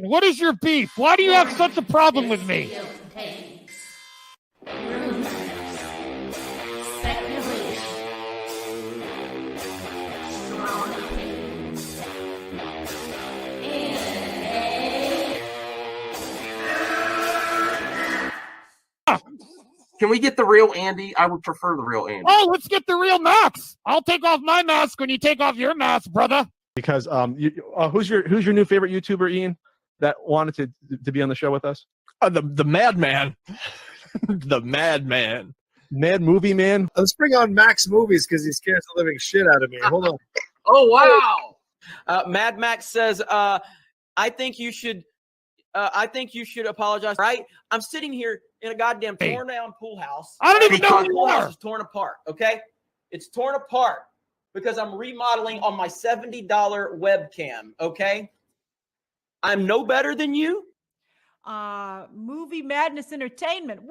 What is your beef? Why do you have such a problem with me? Can we get the real Andy? I would prefer the real Andy. Oh, let's get the real Max. I'll take off my mask when you take off your mask, brother. Because who's your new favorite YouTuber, Ian, that wanted to be on the show with us? The Madman. The Madman. Mad Movie Man. Let's bring on Max Movies because he scares the living shit out of me. Hold on. Oh, wow. Mad Max says, I think you should apologize. Right? I'm sitting here in a goddamn torn down pool house. I don't even know the pool house is torn apart. Okay, it's torn apart because I'm remodeling on my $70 webcam. Okay, I'm no better than you. Movie Madness Entertainment.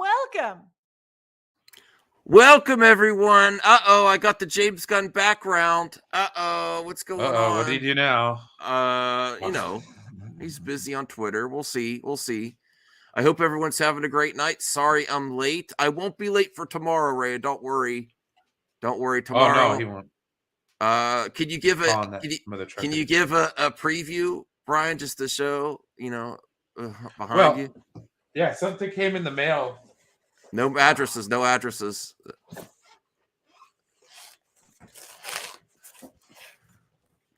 Welcome, everyone. I got the James Gunn background. What's going on? What do you do now? He's busy on Twitter. We'll see. I hope everyone's having a great night. Sorry I'm late. I won't be late for tomorrow, Ray. Don't worry. Tomorrow. Oh, no, he won't. Can you give a preview, Brian, just to show, behind you? Yeah, something came in the mail. No addresses.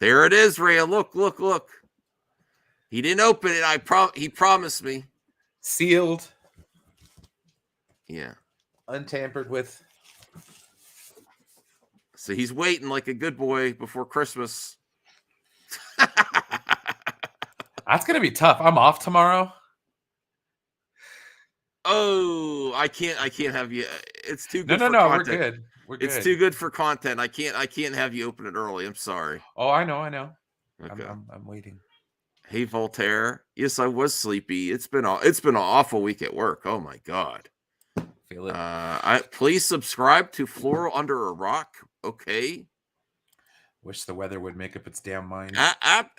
There it is, Ray. Look. He didn't open it. He promised me. Sealed. Yeah. Untampered with. So he's waiting like a good boy before Christmas. That's going to be tough. I'm off tomorrow. Oh, I can't have you. It's too good. No, content. We're good. It's too good for content. I can't have you open it early. I'm sorry. Oh, I know. Okay. I'm waiting. Hey, Voltaire. Yes, I was sleepy. It's been an awful week at work. Oh my God. Feel it. Please subscribe to Floral Under a Rock. Okay. Wish the weather would make up its damn mind.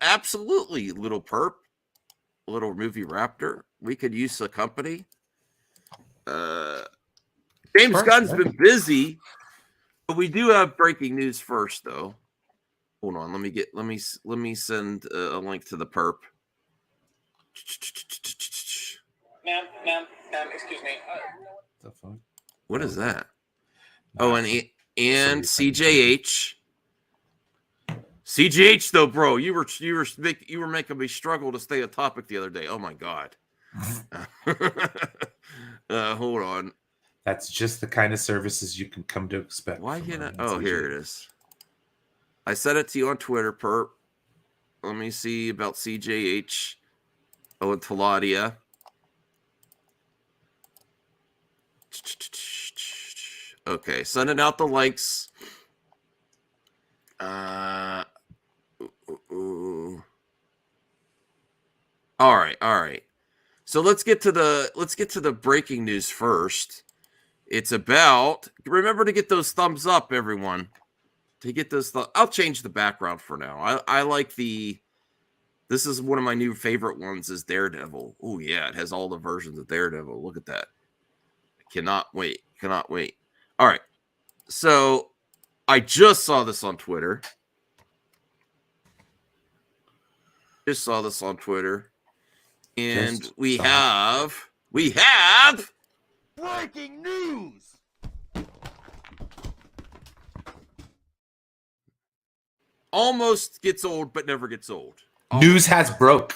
Absolutely, little perp, little movie raptor. We could use the company. James Gunn's been busy, but we do have breaking news first, though. Hold on, let me send a link to the perp. Ma'am, excuse me. The fuck? What is that? Oh, and CJH. CGH though, bro, you were making me struggle to stay on topic the other day. Oh my God. Hold on. That's just the kind of services you can come to expect. Why can't I? Oh, here it is. I sent it to you on Twitter, perp. Let me see about CJH. Oh, and Taladia. Okay, sending out the links. All right. So let's get to the breaking news first. It's about, remember to get those thumbs up, everyone. To get those, I'll change the background for now. I like this is one of my new favorite ones is Daredevil. Oh yeah, it has all the versions of Daredevil. Look at that. I cannot wait. All right. So I just saw this on Twitter. And we have breaking news. Almost gets old, but never gets old. News has broke,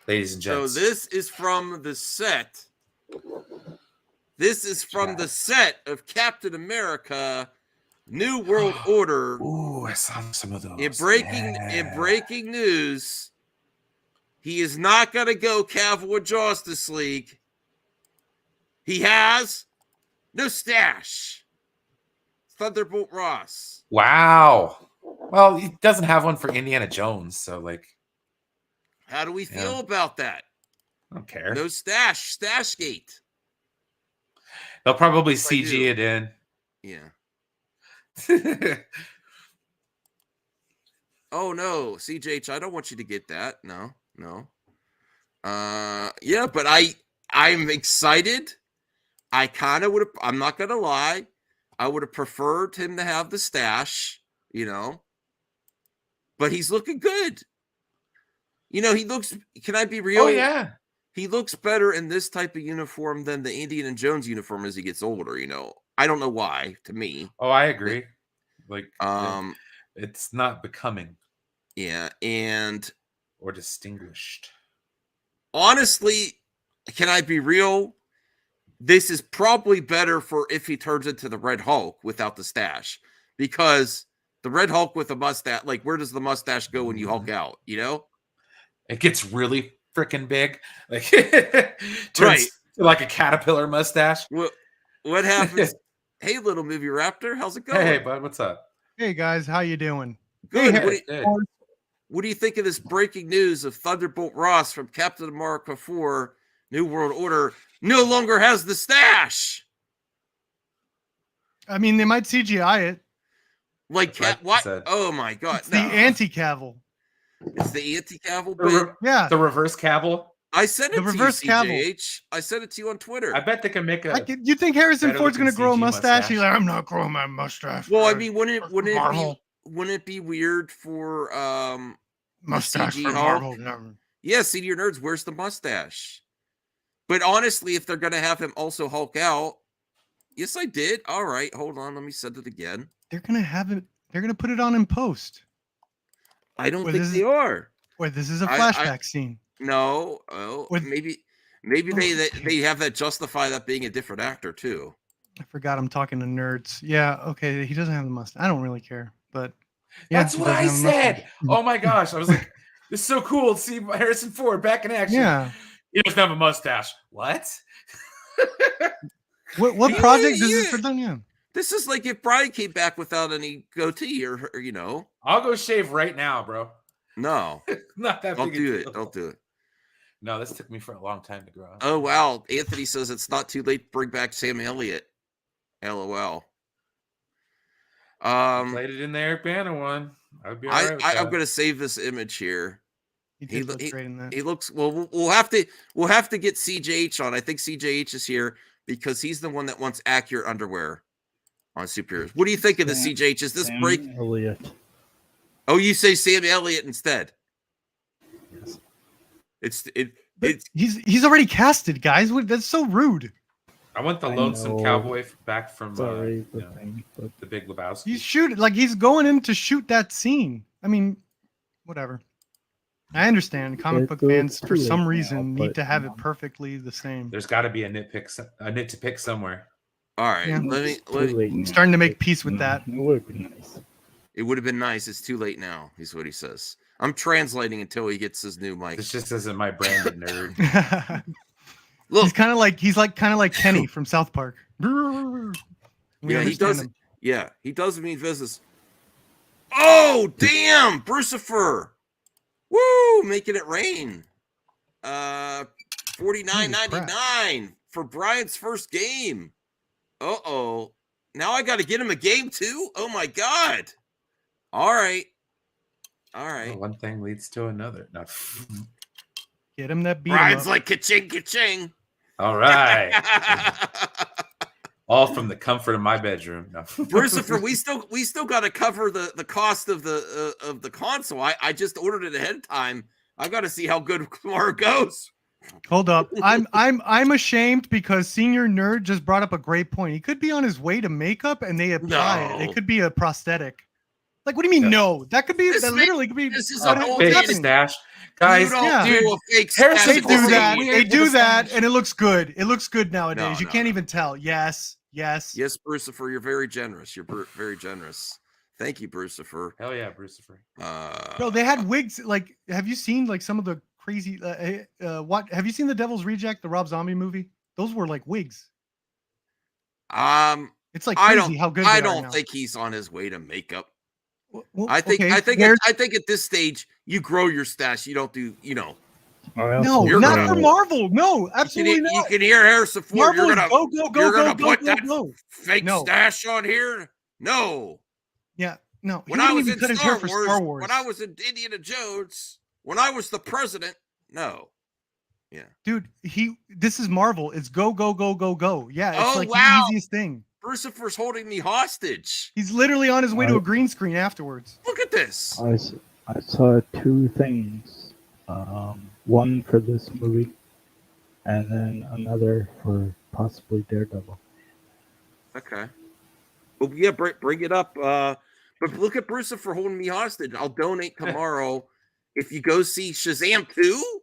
ladies and gents. So this is from the set. This is from the set of Captain America: New World Order. Ooh, I saw some of those. In breaking news, he is not going to go Cavill with Justice League. He has no stash. Thunderbolt Ross. Wow. Well, he doesn't have one for Indiana Jones, so like. How do we feel about that? I don't care. No stash. Stashgate. They'll probably CG it in. Yeah. Oh no, CJH, I don't want you to get that. No. Yeah, but I'm excited. I kind of would have. I'm not gonna lie. I would have preferred him to have the stash, but he's looking good. He looks. Can I be real? Oh yeah. He looks better in this type of uniform than the Indiana Jones uniform as he gets older. I don't know why. To me, Oh, I agree. Like, it's not becoming. Yeah, and or distinguished. Honestly, can I be real? This is probably better for if he turns into the Red Hulk without the stash, because the Red Hulk with a mustache, like, where does the mustache go when you Hulk out? It gets really freaking big, like turns Right. to like a caterpillar mustache. What happens? Hey, little movie raptor, how's it going? Hey, bud, what's up? Hey guys, how you doing? Good. Hey, What do you think of this breaking news of Thunderbolt Ross from Captain America 4 New World Order no longer has the stash? I mean, they might CGI it. Like, what? Oh my God. It's the anti-Cavill. It's the anti-Cavill? Yeah. The reverse Cavill. I sent it The to reverse you, Cavill. CJH. I sent it to you on Twitter. I bet they can make You think Harrison better Ford's going to looking grow a CG mustache? He's like, I'm not growing my mustache. Well, I mean, wouldn't Marvel. it be weird for Mustache CG for Hulk? Marvel. Never. Yeah, Senior Nerds, where's the mustache? But honestly, if they're going to have him also Hulk out, yes, I did. All right, hold on. Let me send it again. They're going to have it. They're going to put it on in post. I don't think they are. Wait, this is a flashback scene. No. Oh, maybe they have that justify that being a different actor too. I forgot I'm talking to nerds. Yeah, okay. He doesn't have the mustache. I don't really care, but yeah, That's he what doesn't I have a mustache. said. Oh my gosh. I was like, this is so cool to see Harrison Ford back in action. Yeah. He doesn't have a mustache. What? What project is this for done? Yeah. This is like if Brian came back without any goatee or I'll go shave right now, bro. No. Not that Don't big a do it. deal. Don't do it. No, this took me for a long time to grow up. Oh, wow. Anthony says it's not too late to bring back Sam Elliott. LOL. Played it in the Eric Bana one. I'd be all right with I'm that. going to save this image here. He looks great in that. He looks well. We'll have to get CJH on. I think CJH is here because he's the one that wants accurate underwear on superheroes. What do you think of the CJH? Is this break? Elliott. Oh, you say Sam Elliott instead? Yes. It's he's already casted, guys. That's so rude. I want the lonesome cowboy back from the Big Lebowski. He's going in to shoot that scene. I mean, whatever. I understand comic book fans for some reason need to have it perfectly the same. There's got to be a nit to pick somewhere. All right, Yeah. I'm starting to make peace with that. It would be nice. It would have been nice. It's too late now. Is what he says. I'm translating until he gets his new mic. This just isn't my branded nerd. Look, he's kind of like Kenny from South Park. Yeah, he does. Yeah, he does mean business. Oh, damn, Brucifer. Woo, making it rain. $49.99 for Brian's first game. Uh-oh. Now I got to get him a game too? Oh my God. All right. Well, one thing leads to another. No. Get him that beat. Brian's like ka-ching, ka-ching. All right. All from the comfort of my bedroom. No. Brucifer, we still got to cover the cost of the console. I just ordered it ahead of time. I got to see how good tomorrow goes. Hold up. I'm ashamed because Senior Nerd just brought up a great point. He could be on his way to makeup and they apply it. It could be a prosthetic. Like, what do you mean? No, that could be. That literally could be. This is what a whole fake happening. stash, guys. Do a fake Harrison They stash. do that. Weird They do with a that, stash. and it looks good. It looks good nowadays. No, you no, can't no. even tell. Yes. Yes, Brucifer, you're very generous. You're very generous. Thank you, Brucifer. Hell yeah, Brucifer. Bro, they had wigs. Like, have you seen like some of the crazy? What have you seen the Devil's Reject, the Rob Zombie movie? Those were like wigs. It's like crazy how good. I they are don't now. think he's on his way to makeup. Well, I think okay, I think at this stage you grow your stash. You don't do no, You're not gonna- for Marvel. No, absolutely you not. can hear Harrison Ford. Marvel, You're gonna put that go. fake No. stash on here. No. Yeah, no. When He I wouldn't was even in cut his hair for Star Wars. when I was in Indiana Jones, when I was the president, no. Yeah. Dude, this is Marvel. It's go, go, go, go, go. Yeah, it's Oh, like wow. the easiest thing. Lucifer's holding me hostage. He's literally on his way to a green screen afterwards. Look at this. I saw 2 things. One for this movie, and then another for possibly Daredevil. Okay. Well, yeah, bring it up. But look at Lucifer holding me hostage. I'll donate tomorrow if you go see Shazam 2.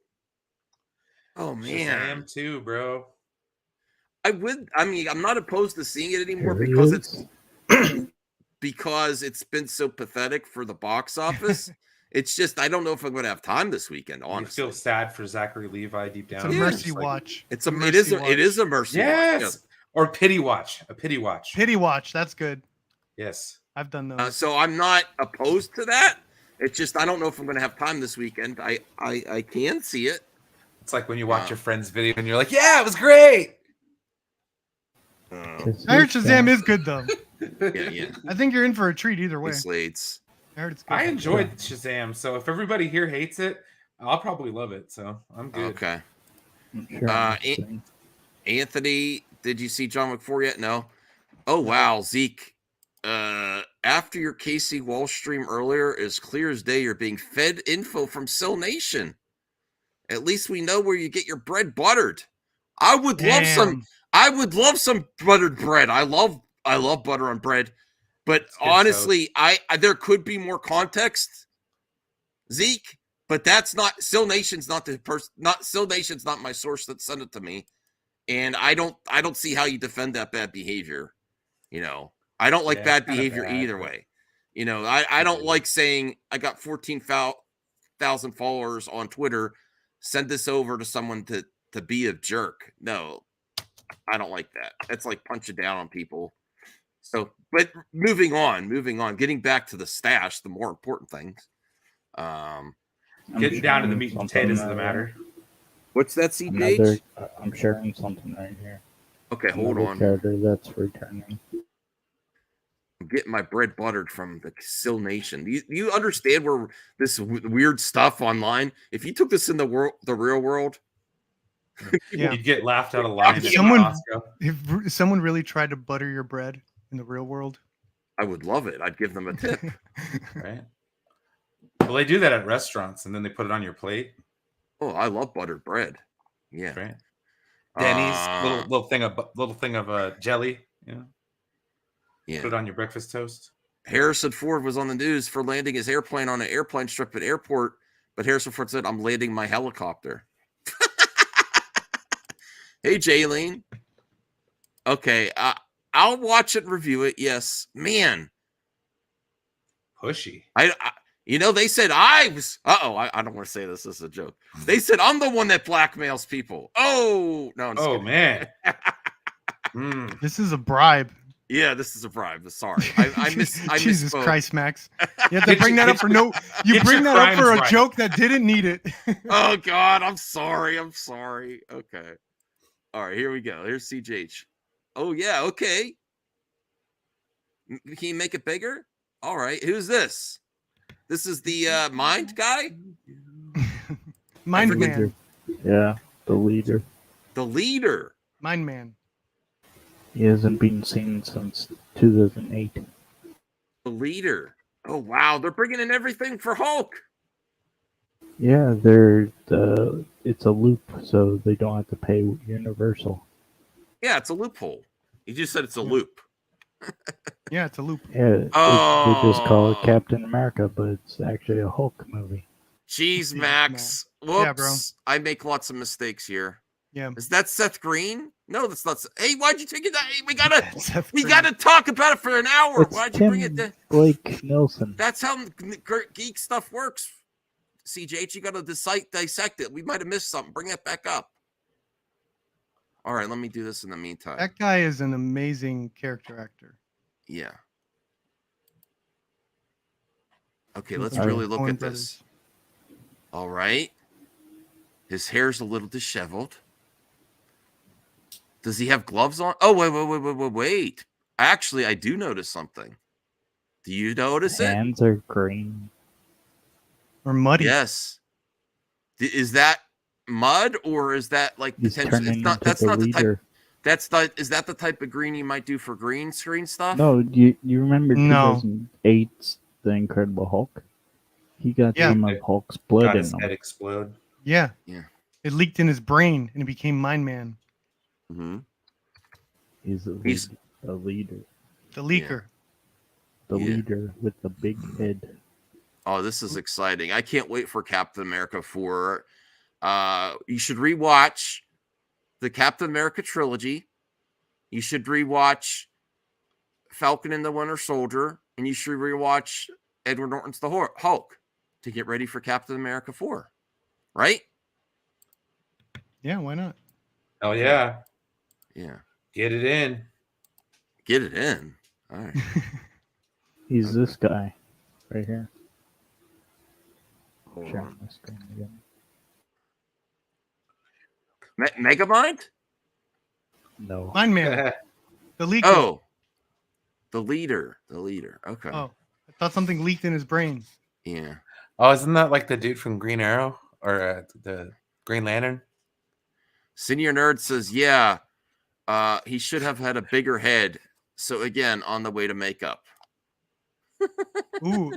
Oh, man. Shazam 2, bro. I mean, I'm not opposed to seeing it anymore Here because it's been so pathetic for the box office. It's just I don't know if I'm going to have time this weekend. Honestly, You feel sad for Zachary Levi deep down. It's a mercy watch. It is a mercy watch. Yes, or pity watch. A pity watch. Pity watch. That's good. Yes, I've done those. So I'm not opposed to that. It's just I don't know if I'm going to have time this weekend. I can see it. It's like when you watch your friend's video and you're like, "Yeah, it was great." I heard Shazam is good though. Yeah. I think you're in for a treat either way. Slates. I heard it's good. I enjoyed Shazam, so if everybody here hates it, I'll probably love it. So I'm good. Okay. Sure, Anthony, did you see John Wick 4 yet? No. Oh wow, Zeke. After your KC Wall stream earlier, is clear as day you're being fed info from Sil Nation. At least we know where you get your bread buttered. I would love some buttered bread. I love butter on bread. But honestly, there could be more context, Zeke. But that's not Sil Nation's not the person. Sil Nation's not my source that sent it to me, and I don't see how you defend that bad behavior. You know, I don't like bad behavior either way. You know, I don't like saying I got 14,000 followers on Twitter. Send this over to someone to be a jerk. No, I don't like that. That's like punching down on people. So, but moving on, getting back to the stash, the more important things. Getting down to the meat and potatoes of the matter. What's that, CPH? I'm sharing something right here. Okay, hold on. Character that's returning. I'm getting my bread buttered from the Sil Nation. Do you understand where this weird stuff online? If you took this in the real world, you'd get laughed out of line. If someone really tried to butter your bread in the real world, I would love it. I'd give them a tip. Right. Well, they do that at restaurants, and then they put it on your plate. Oh, I love buttered bread. Yeah. Right. Denny's little thing of jelly. You know. Yeah. Put it on your breakfast toast. Harrison Ford was on the news for landing his airplane on an airplane strip at airport, but Harrison Ford said, "I'm landing my helicopter." Hey, Jaylene. Okay, I'll watch it and review it. Yes, man. Pushy. They said I was. I don't want to say this. This is a joke. They said I'm the one that blackmails people. Oh no. Oh man. This is a bribe. Yeah, this is a bribe. Sorry, I Jesus misspoke. Christ, Max! You have to bring that up for no. You bring that up for a joke that didn't need it. Oh God, I'm sorry. Okay. All right, here we go. Here's CJH. Oh yeah, okay. Can you make it bigger? All right. Who's this? This is the Mind guy. Mind Man. Yeah, the leader. The leader. Mind Man. He hasn't been seen since 2008. The leader. Oh wow, they're bringing in everything for Hulk. Yeah, it's a loop, so they don't have to pay Universal. Yeah, it's a loophole. You just said it's a loop. Yeah, it's a loop. Yeah, they just call it Captain America, but it's actually a Hulk movie. Jeez, Max. Whoops. Yeah, bro. I make lots of mistakes here. Yeah. Is that Seth Green? No, that's not. Hey, why'd you take it? Hey, we gotta talk about it for an hour. It's Why'd you Tim bring it to Blake Nelson? That's how geek stuff works. CJH, you gotta dissect it. We might have missed something. Bring it back up. All right, let me do this in the meantime. That guy is an amazing character actor. Yeah. Okay, let's really look at this. All right. His hair's a little disheveled. Does he have gloves on? Oh, wait. Actually, I do notice something. Do you notice it? Hands are green. Or muddy. Yes. Is that mud, or is that like He's potential? turning It's not. into That's the not the type. leader. That's not. Is that the type of green you might do for green screen stuff? No, you remember No. 2008's The Incredible Hulk? He got Yeah. some of Hulk's blood Got in his him. head explode. Yeah. Yeah. It leaked in his brain and it became Mind Man, Mm-hmm. He's a He's- leader. the leaker. The Yeah. leader with the big head. Oh, this is exciting! I can't wait for Captain America 4. You should rewatch the Captain America trilogy. You should rewatch Falcon and the Winter Soldier, and you should rewatch Edward Norton's The Hulk to get ready for Captain America 4. Right? Yeah, why not? Oh yeah, Yeah. get it in. Get it in. All right. He's this guy right here. Hold Sharing on. my screen again. Megamind? No. Mind Man, the leaker. Oh. The leader. Okay. Oh, I thought something leaked in his brain. Yeah. Oh, isn't that like the dude from Green Arrow or the Green Lantern? Senior Nerd says, yeah, he should have had a bigger head. So again, on the way to makeup. Ooh,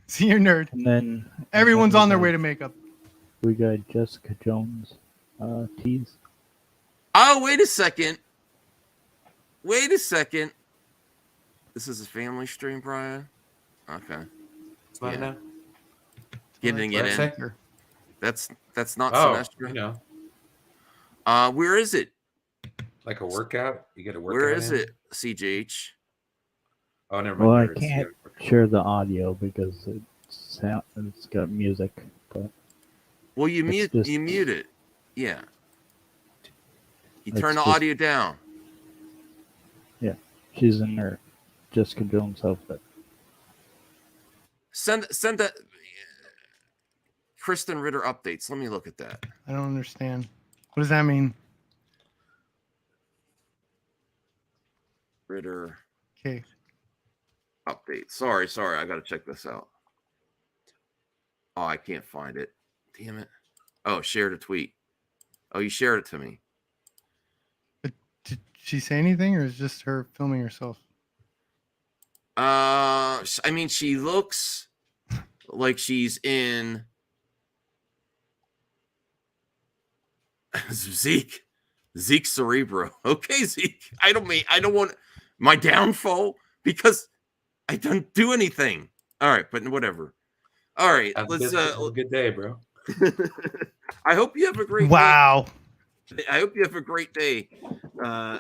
senior nerd. And then Everyone's on their way to makeup. We got Jessica Jones tease. Oh, wait a second. This is a family stream, Brian? Okay. It's not Yeah. now. Getting it What'd I in. say? That's not Oh, Sinestro. you know, Where is it? like a workout. You get a workout. Where is in? it, CJH? Oh, never mind. Well, I There it is. can't Yeah. share the audio because it's got music. But Well, you It's mute just- it. Yeah. You It's turn the just- audio down. she's in her Jessica Jones outfit. Send that Kristen Ritter updates. Let me look at that. I don't understand. What does that mean? Ritter Okay. update. Sorry. I got to check this out. Oh, I can't find it. Damn it. Oh, shared a tweet. Oh, you shared it to me. Did she say anything, or is it just her filming herself? I mean, she looks like she's in Zeke Cerebro. Okay, Zeke. I don't want my downfall because I don't do anything. All right, but whatever. All right, Have a let's good, have a good day, bro. I hope you have a great Wow. day. I hope you have a great day.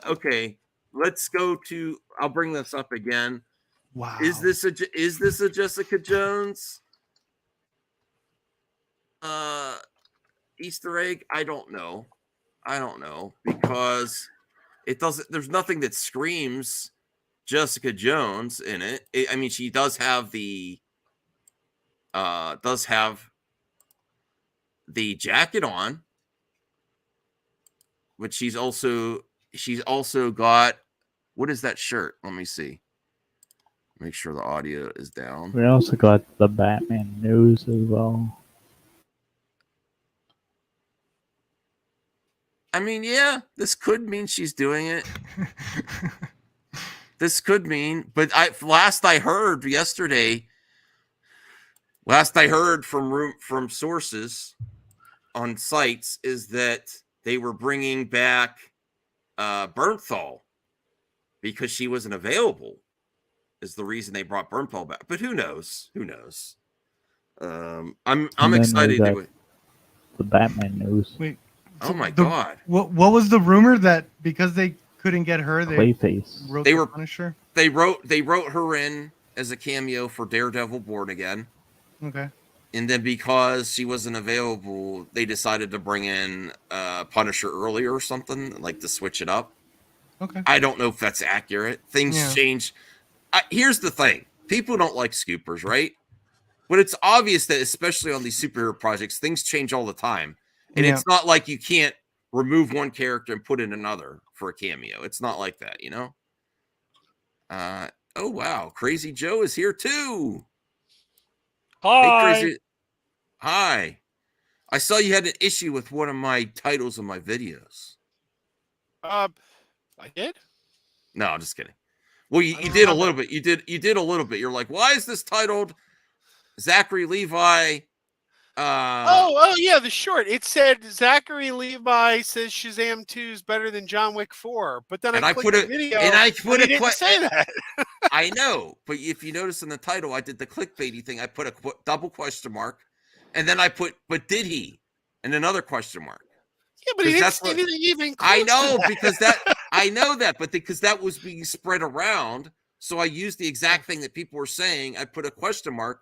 Okay, let's go to I'll bring this up again. Wow. Is this a Jessica Jones Easter egg? I don't know because it doesn't. There's nothing that screams Jessica Jones in it. I mean, she does have the jacket on, but she's also got, what is that shirt? Let me see. Make sure the audio is down. We also got the Batman news as well. I mean, yeah, this could mean she's doing it. This could mean, but last I heard from sources on sites is that they were bringing back Bernthal because she wasn't available. Is the reason they brought Bernthal back, but who knows? I'm And then excited we to got the Batman news. Wait. Oh my the- god. What was the rumor that because they couldn't get her, they Clayface. wrote They the were- Punisher? They wrote her in as a cameo for Daredevil Born Again. Okay. And then because she wasn't available, they decided to bring in Punisher earlier or something, like to switch it up. Okay. I don't know if that's accurate. Things Yeah. change. Here's the thing. People don't like scoopers, right? But it's obvious that, especially on these superhero projects, things change all the time. And Yeah. it's not like you can't remove one character and put in another for a cameo. It's not like that, you know? Oh, wow. Crazy Joe is here too. Hi. Hey, Crazy. Hi. I saw you had an issue with one of my titles of my videos. I did. No, I'm just kidding. Well, you did a little bit. You did a little bit. You're like, why is this titled Zachary Levi? Oh yeah, the short. It said Zachary Levi says Shazam 2 is better than John Wick 4. But then I clicked the video and I put it didn't say that. I know, but if you notice in the title, I did the clickbaity thing. I put a double question mark, and then I put, but did he? And another question mark. Yeah, but he didn't say anything even close I know, to that. because I know that, but because that was being spread around, so I used the exact thing that people were saying. I put a question mark,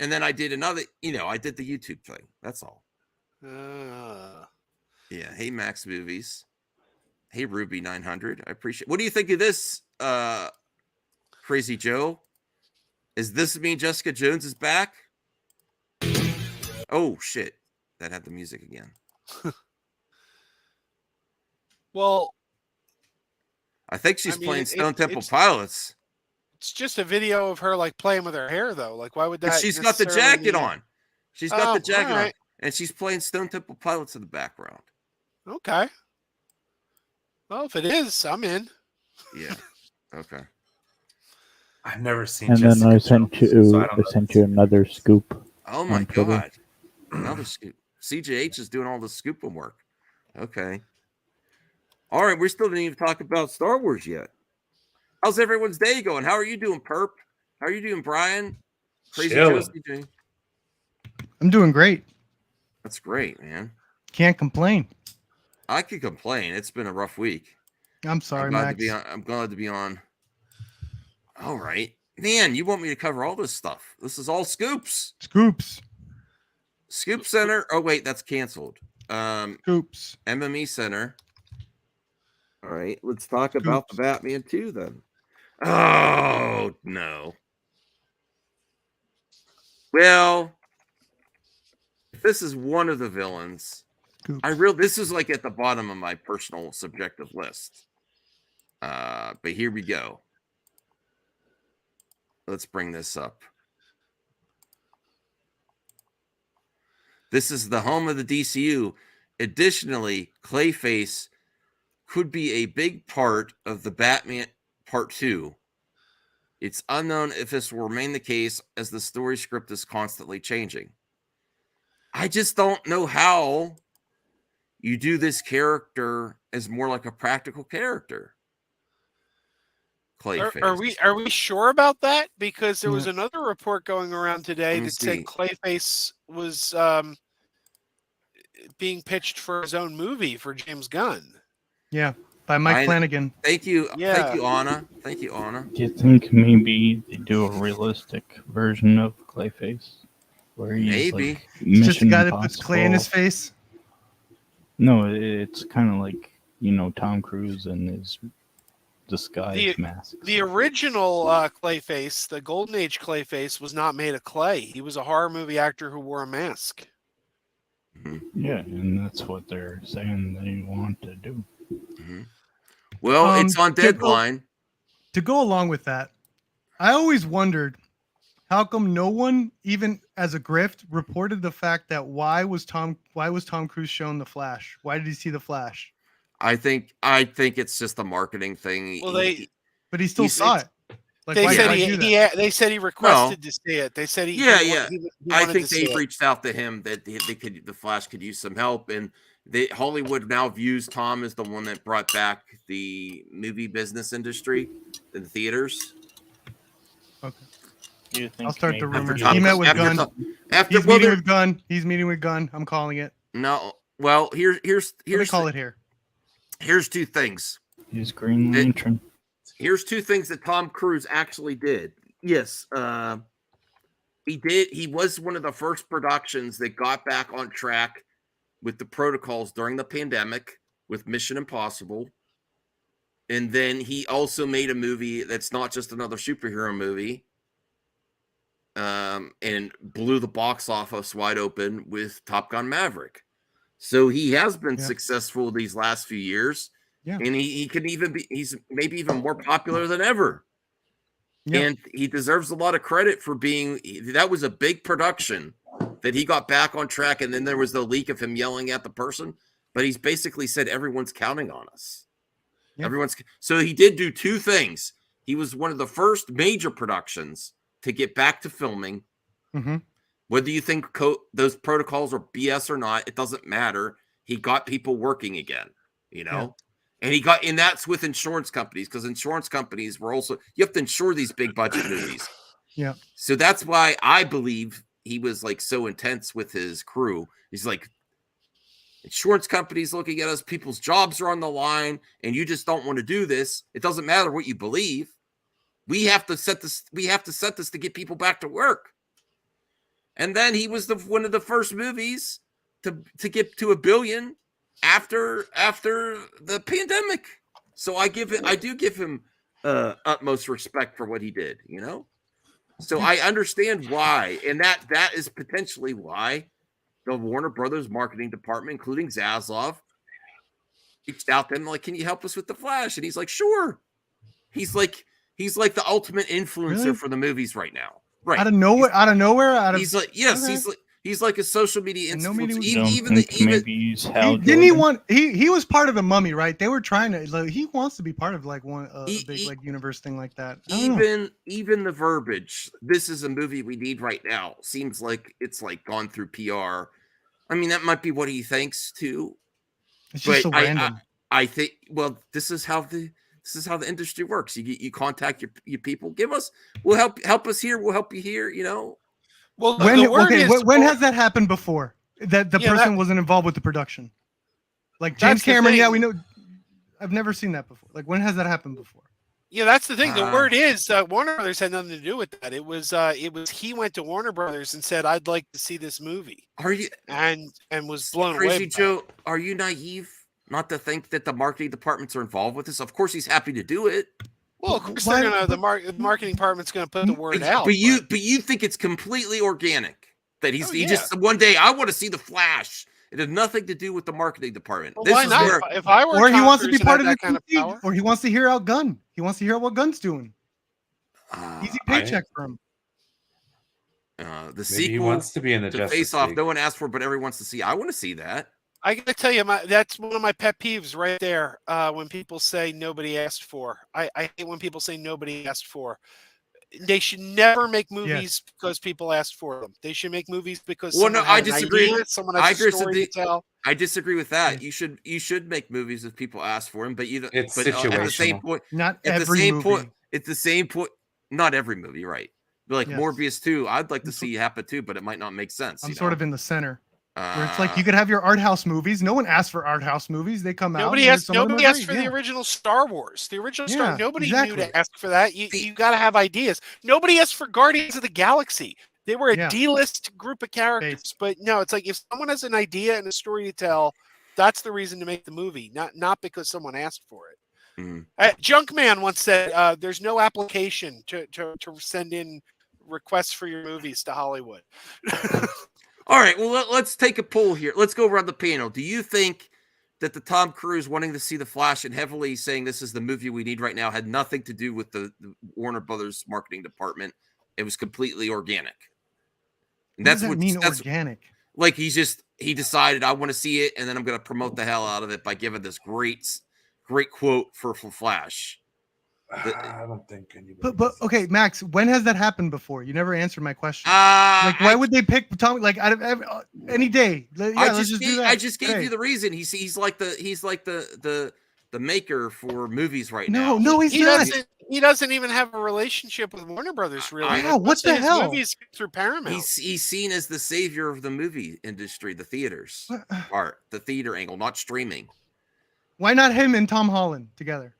and then I did another, I did the YouTube thing. That's all. Yeah. Hey, Max Movies. Hey, Ruby 900. I appreciate. What do you think of this, Crazy Joe? Is this mean Jessica Jones is back? Oh shit! That had the music again. Well, I think she's playing Stone Temple Pilots. It's just a video of her like playing with her hair, though. Like, why would that? But she's got the jacket on. She's got the jacket on, and she's playing Stone Temple Pilots in the background. Okay. Well, if it is, I'm in. Yeah. Okay. I've never seen. And Jessica then I sent Jones, so I sent you another scoop. Oh my on Twitter. god! Another scoop. CJH is doing all the scooping work. Okay. All right, we still didn't even talk about Star Wars yet. How's everyone's day going? How are you doing, Perp? How are you doing, Brian? Crazy Joe, CJ. I'm doing great. That's great, man. Can't complain. I could complain. It's been a rough week. I'm sorry, I'm glad Max. to be on. I'm glad to be on. All right, man. You want me to cover all this stuff? This is all scoops. Scoops. Scoop Center. Oh wait, that's canceled. Scoops. MME Center. All right, let's talk about the Batman 2 then. Oh no. Well, if this is one of the villains, this is like at the bottom of my personal subjective list. But here we go. Let's bring this up. This is the home of the DCU. Additionally, Clayface could be a big part of the Batman Part 2. It's unknown if this will remain the case, as the story script is constantly changing. I just don't know how you do this character as more like a practical character. Clayface. Are we sure about that? Because there was another report going around today that said Clayface was being pitched for his own movie for James Gunn. Yeah, by Mike Flanagan. Thank you. Yeah. Thank you, Anna. Thank you, Anna. Do you think maybe they do a realistic version of Clayface? Where he's like Just the guy that puts clay in his face? No, it's kind of like, Tom Cruise and his disguise mask. The original Clayface, the Golden Age Clayface, was not made of clay. He was a horror movie actor who wore a mask. Yeah, and that's what they're saying they want to do. Well, it's on deadline. To go along with that, I always wondered how come no one, even as a grift, reported the fact that why was Tom Cruise shown the Flash? Why did he see the Flash? I think it's just a marketing thing. Well, but he still saw it. Like, they said he requested to see it. They said he I think they've reached out to him that the Flash could use some help, and Hollywood now views Tom as the one that brought back the movie business industry in the theaters. Okay. I'll start the rumors. He met with Gunn. He's meeting with Gunn. He's meeting with Gunn. I'm calling it. No. Well, here's what do call it here. Here's two things. He's Green Lantern. Here's two things that Tom Cruise actually did. Yes, he did. He was one of the first productions that got back on track with the protocols during the pandemic with Mission Impossible. And then he also made a movie that's not just another superhero movie, and blew the box office wide open with Top Gun Maverick. So he has been successful these last few years. Yeah. And he's maybe even more popular than ever. Yeah. And he deserves a lot of credit for that was a big production that he got back on track, and then there was the leak of him yelling at the person. But he's basically said everyone's counting on us. Yeah. So he did do two things. He was one of the first major productions to get back to filming. Mm-hmm. Whether you think those protocols are BS or not, it doesn't matter. He got people working again, you know, and that's with insurance companies, because insurance companies were also, you have to insure these big budget movies. Yeah. So that's why I believe he was like so intense with his crew. He's like, insurance companies looking at us, people's jobs are on the line, and you just don't want to do this. It doesn't matter what you believe. We have to set this to get people back to work. And then he was one of the first movies to get to $1 billion after the pandemic. So I do give him utmost respect for what he did, you know? So I understand why. And that is potentially why the Warner Brothers marketing department, including Zaslav, reached out to him like, can you help us with The Flash? And he's like, sure. He's like the ultimate influencer for the movies right now. Right. Out of nowhere. He's like, yes, okay. He's like a social media influencer. He was part of the Mummy, right? They were trying to, like, he wants to be part of like a big like universe thing like that. Even the verbiage, this is a movie we need right now, seems like it's like gone through PR. I mean, that might be what he thinks too. It's just so random. I think, well, this is how the industry works. You contact your people. We'll help us here. We'll help you here. You know. Well, when has that happened before? That the person wasn't involved with the production, like James Cameron. Yeah, we know. I've never seen that before. Like, when has that happened before? Yeah, that's the thing. The word is Warner Brothers had nothing to do with that. It was he went to Warner Brothers and said, "I'd like to see this movie." Are you and was blown away? Crazy Joe, are you naive not to think that the marketing departments are involved with this? Of course, he's happy to do it. Well, of course the marketing department's gonna put the word out. But you think it's completely organic that he just one day, I want to see The Flash. It had nothing to do with the marketing department. Well, why not? If I were, or he wants to be part of that kind of power, or he wants to hear out Gunn. He wants to hear what Gunn's doing. Easy paycheck for him. The sequel he wants to be in the Face Off. No one asked for, but everyone wants to see. I want to see that. I gotta tell you, that's one of my pet peeves right there. When people say nobody asked for, I hate when people say nobody asked for. They should never make movies because people asked for them. They should make movies because I disagree. Someone has a story to tell. I disagree with that. Yeah. You should make movies if people ask for them, but it's situational. At the same point, not every movie. It's the same point. Not every movie, right? But like Morbius 2, I'd like to see it happen too, but it might not make sense. I'm sort of in the center. Where it's like you could have your art house movies. No one asked for art house movies. They come out. Nobody asked for the original Star Wars. The original Star. Nobody knew to ask for that. You got to have ideas. Nobody asked for Guardians of the Galaxy. They were a D-list group of characters. But no, it's like if someone has an idea and a story to tell, that's the reason to make the movie, not because someone asked for it. Junkman once said, "There's no application to send in requests for your movies to Hollywood." All right, well, let's take a poll here. Let's go around the panel. Do you think that the Tom Cruise wanting to see The Flash and heavily saying this is the movie we need right now had nothing to do with the Warner Brothers marketing department? It was completely organic. And what does that mean, organic? Like he decided, I want to see it, and then I'm going to promote the hell out of it by giving this great quote for Flash. I don't think anybody. But okay, Max, when has that happened before? You never answered my question. Like, why would they pick Tom? Like, out of any day? I just gave you the reason. He's like the maker for movies right now. No, he's not. He doesn't even have a relationship with Warner Brothers, really. Yeah, what the hell? Movies through Paramount. He's seen as the savior of the movie industry, the theaters, the theater angle, not streaming. Why not him and Tom Holland together?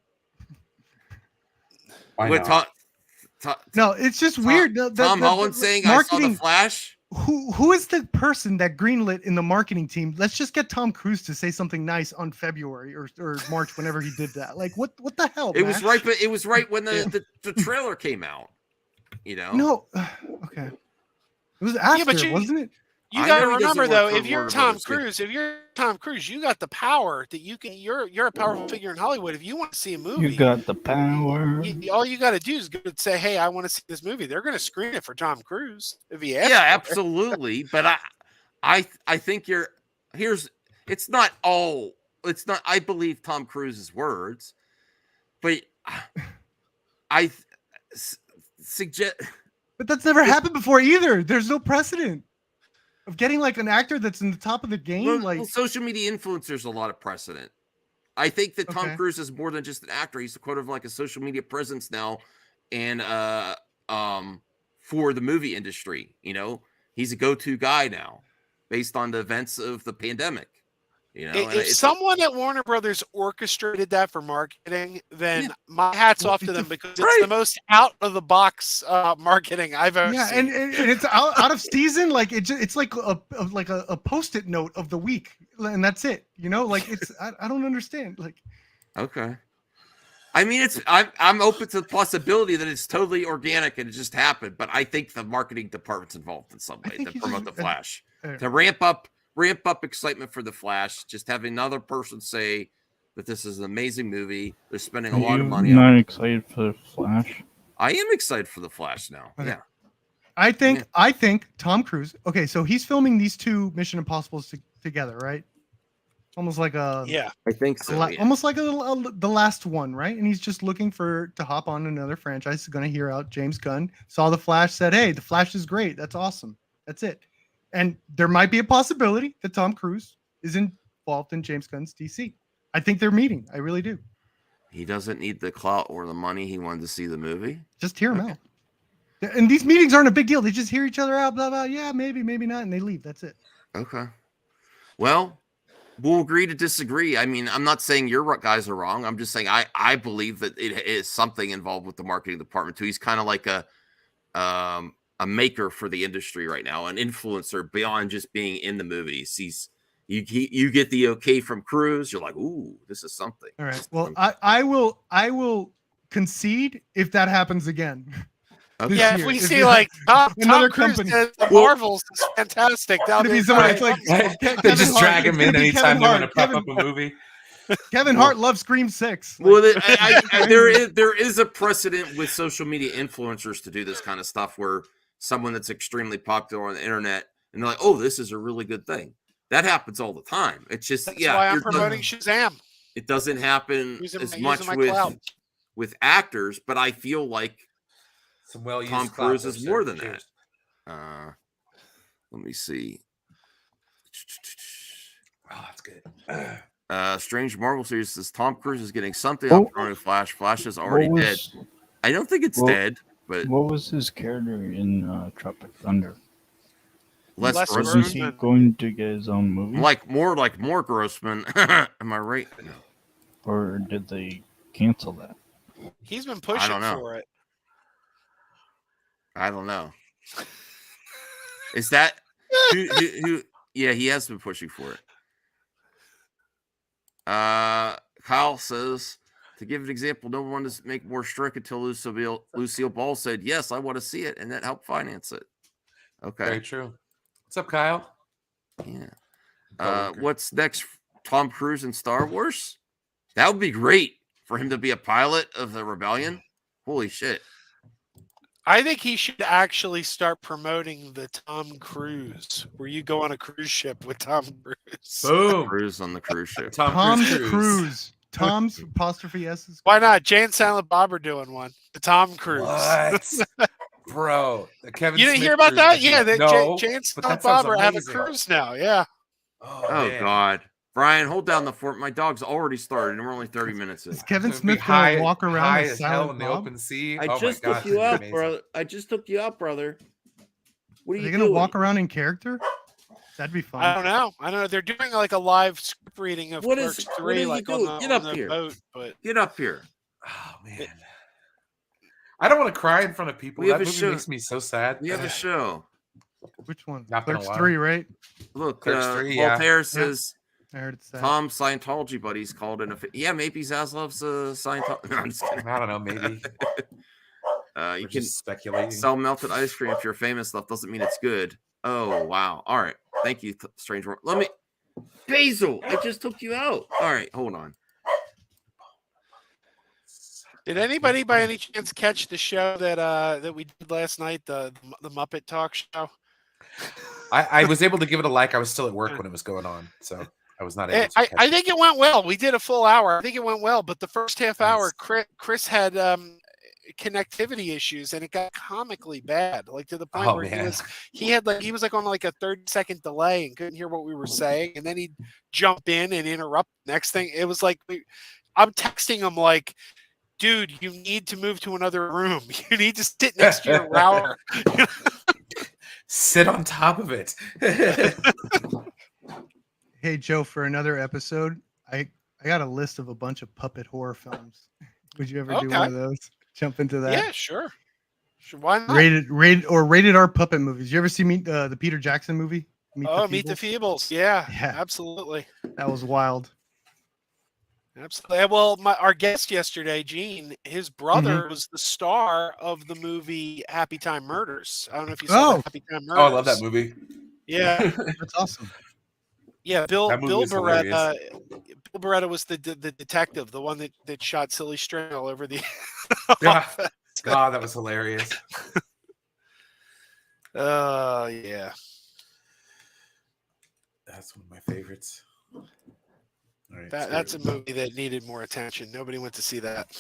No, it's just weird. Tom Holland saying I saw The Flash. Who is the person that greenlit in the marketing team? Let's just get Tom Cruise to say something nice on February or March, whenever he did that. Like, what the hell? It was right, but it was right when the trailer came out. You know? No, okay. It was after, wasn't it? You got to remember though, if you're Tom Cruise, you got the power that you can. You're a powerful figure in Hollywood. If you want to see a movie, You got the power. all you got to do is go and say, "Hey, I want to see this movie." They're going to screen it for Tom Cruise if he asks. Yeah, for it. absolutely. But I think it's not all. It's not. I believe Tom Cruise's words, but I suggest. But that's never happened before either. There's no precedent of getting like an actor that's in the top of the game. Well, social media influencers a lot of precedent. I think that Tom Cruise is more than just an actor. He's sort of like a social media presence now, and for the movie industry. You know, he's a go-to guy now, based on the events of the pandemic. You know, if someone at Warner Brothers orchestrated that for marketing, then my hat's off to them because it's the most out of the box marketing I've ever seen. And it's out of season. Like it's like a post-it note of the week, and that's it. You know, like it's I don't understand. Like, okay, I mean I'm open to the possibility that it's totally organic and it just happened, but I think the marketing department's involved in some way to promote the Flash, to ramp up excitement for the Flash. Just having another person say that this is an amazing movie. They're spending a lot of money. Not excited for the Flash. I am excited for the Flash now. Okay. Yeah. I think Tom Cruise. Okay, so he's filming these two Mission Impossibles together, right? Almost like a I think so. Almost like the last one, right? And he's just looking to hop on another franchise. He's going to hear out James Gunn saw the Flash, said, "Hey, the Flash is great. That's awesome. That's it." And there might be a possibility that Tom Cruise is involved in James Gunn's DC. I think they're meeting. I really do. He doesn't need the clout or the money. He wanted to see the movie. Just hear him out. And these meetings aren't a big deal. They just hear each other out, blah, blah. Yeah, maybe, maybe not. And they leave. That's it. Okay. Well, we'll agree to disagree. I mean, I'm not saying your guys are wrong. I'm just saying I believe that it is something involved with the marketing department too. He's kind of like a maker for the industry right now, an influencer beyond just being in the movies. You get the okay from Cruise. You're like, ooh, this is something. All right. Well, I will concede if that happens again. Okay. Yeah, if we see like Tom Cruise company, the Marvels is fantastic. That'll be someone. It's like they just drag him in anytime they want to pop up a movie. Kevin Hart loves Scream 6. Well, there is a precedent with social media influencers to do this kind of stuff where someone that's extremely popular on the internet and they're like, oh, this is a really good thing. That happens all the time. It's just That's why I'm promoting Shazam. It doesn't happen as much with actors, but I feel like Tom Cruise is more than that. Let me see. Oh, that's good. Strange Marvel series says Tom Cruise is getting something up on Flash. Flash is already dead. I don't think it's dead, but what was his character in Tropic Thunder? Les Grossman. Is he going to get his own movie? More Grossman. Am I right? Or did they cancel that? He's been pushing for it. I don't know. Is that who? Yeah, he has been pushing for it. Kyle says, to give an example, no one wanted to make more strict until Lucille Ball said, yes, I want to see it, and that helped finance it. Okay. Very true. What's up, Kyle? Yeah. What's next? Tom Cruise in Star Wars? That would be great for him to be a pilot of the Rebellion. Holy shit. I think he should actually start promoting the Tom Cruise, where you go on a cruise ship with Tom Cruise. Boom. Cruise on the cruise ship. Tom Cruise. Tom's apostrophe S. Why not? Jay and Silent Bob are doing one. The Tom Cruise. What? Bro. Kevin you didn't Smith hear about cruise. that? Yeah, No, Jay and but Silent that sounds Bob are having a amazing. cruise now. Yeah. Oh God. Brian, hold down the fort. My dog's already started, and we're only 30 minutes in. Is Kevin Smith going to walk around high with as hell Silent in the Bob? open sea? I just took you out, brother. I just took you out, brother. What are you going to walk around in character? That'd be fun. I don't know. They're doing like a live script reading of Clerks 3, like on the, Get up on the here. boat. But Get up here. Oh man. I don't want to cry in front of people. We have That a movie show. makes me so sad. We have a show. Which one? Not gonna Clerks lie. 3, right? Look, Clerks 3, yeah. Voltaire says I heard it's that. Tom Scientology buddies called in. Yeah, maybe Zaz loves Scientology. No, I'm just kidding. I don't know, maybe. You We're can just speculating. sell melted ice cream if you're famous. Stuff doesn't mean it's good. Oh wow! All right. Thank you, Strange World. Let me, Basil. I just took you out. All right, hold on. Did anybody by any chance catch the show that we did last night, the Muppet Talk show? I was able to give it a like. I was still at work when it was going on, so I was not able to catch I think it went well. We did a full hour. I think it went well, but the first half hour, Chris had connectivity issues, and it got comically bad, like to the point where he was on like a 30-second delay and couldn't hear what we were saying, and then he'd jump in and interrupt. Next thing, it was like I'm texting him like, dude, you need to move to another room. You need to sit next to your router. Sit on top of it. Hey, Joe, for another episode, I got a list of a bunch of puppet horror films. Would you ever do one of those? Jump into that? Yeah, sure. Why not? Rated R puppet movies. You ever see the Peter Jackson movie? Meet the Feebles. Yeah, absolutely. That was wild. Absolutely. Well, our guest yesterday, Gene, his brother was the star of the movie Happy Time Murders. I don't know if you saw Happy Time Murders. Oh, I love that movie. Yeah, that's awesome. Yeah, Bill Beretta. Bill Beretta was the detective, the one that shot Silly String all over the. God, that was hilarious. Oh yeah, that's one of my favorites. All right, that's a movie that needed more attention. Nobody went to see that.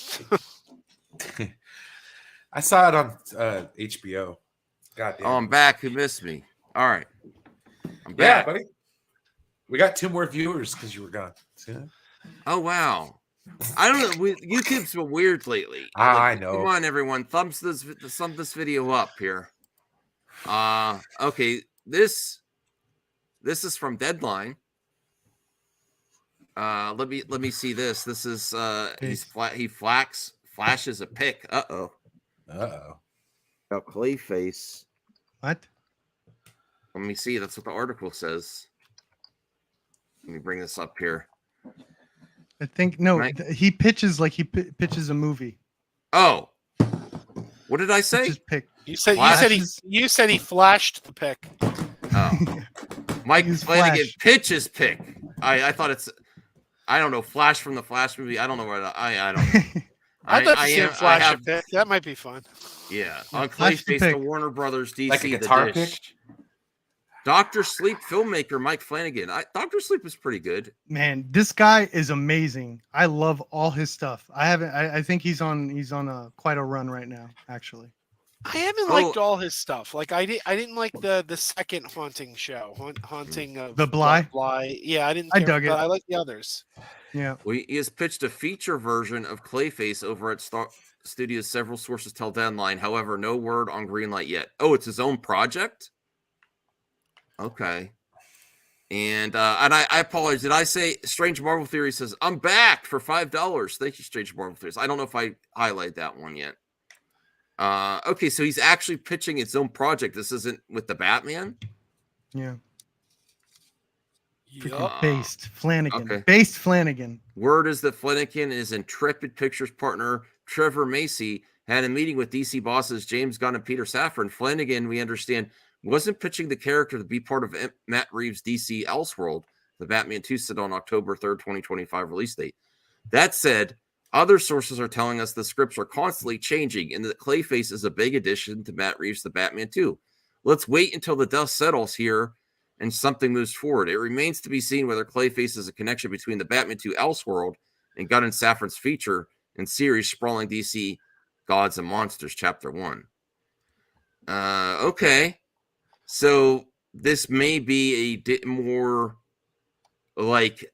I saw it on HBO. God damn. Oh, I'm back. Who missed me? All right. I'm back. Yeah, buddy. We got 2 more viewers because you were gone. See that? Oh, wow. I don't know. YouTube's been weird lately. I know. Come on, everyone. Thumb this video up here. Okay. This is from Deadline. Let me see this. This is he flashes a pic. Uh-oh. About Clayface. What? Let me see. That's what the article says. Let me bring this up here. I think he pitches like he pitches a movie. Oh. What did I say? You said he flashed the pic. Oh. Mike Flanagan pitches pic. I thought it's I don't know, Flash from the Flash movie. I don't know where I don't know. I'd like to see him flash a pic. That might be fun. Yeah. On Clayface, the Warner Brothers DC. Like a guitar pic? Dr. Sleep filmmaker Mike Flanagan. Dr. Sleep is pretty good. Man, this guy is amazing. I love all his stuff. I think he's on quite a run right now, actually. I haven't liked all his stuff. Like I didn't like the second Haunting show, Haunting of the Bly. Yeah, I didn't. I dug it. I like the others. Yeah. Well, he has pitched a feature version of Clayface over at Star Studios. Several sources tell Deadline. However, no word on greenlight yet. Oh, it's his own project. Okay. And I apologize. Did I say Strange Marvel Theory says I'm back for $5? Thank you, Strange Marvel Theories. I don't know if I highlighted that one yet. Okay, so he's actually pitching its own project. This isn't with the Batman. Yeah. Based Flanagan. Okay. Based Flanagan. Word is that Flanagan and his Intrepid Pictures partner Trevor Macy had a meeting with DC bosses James Gunn and Peter Safran. Flanagan, we understand, wasn't pitching the character to be part of Matt Reeves' DC Elseworld, the Batman 2 set on October 3rd, 2025 release date. That said, other sources are telling us the scripts are constantly changing and that Clayface is a big addition to Matt Reeves' The Batman 2. Let's wait until the dust settles here and something moves forward. It remains to be seen whether Clayface is a connection between the Batman 2 Elseworld and Gunn and Safran's feature and series Sprawling DC Gods and Monsters Chapter 1. Okay. So this may be a bit more like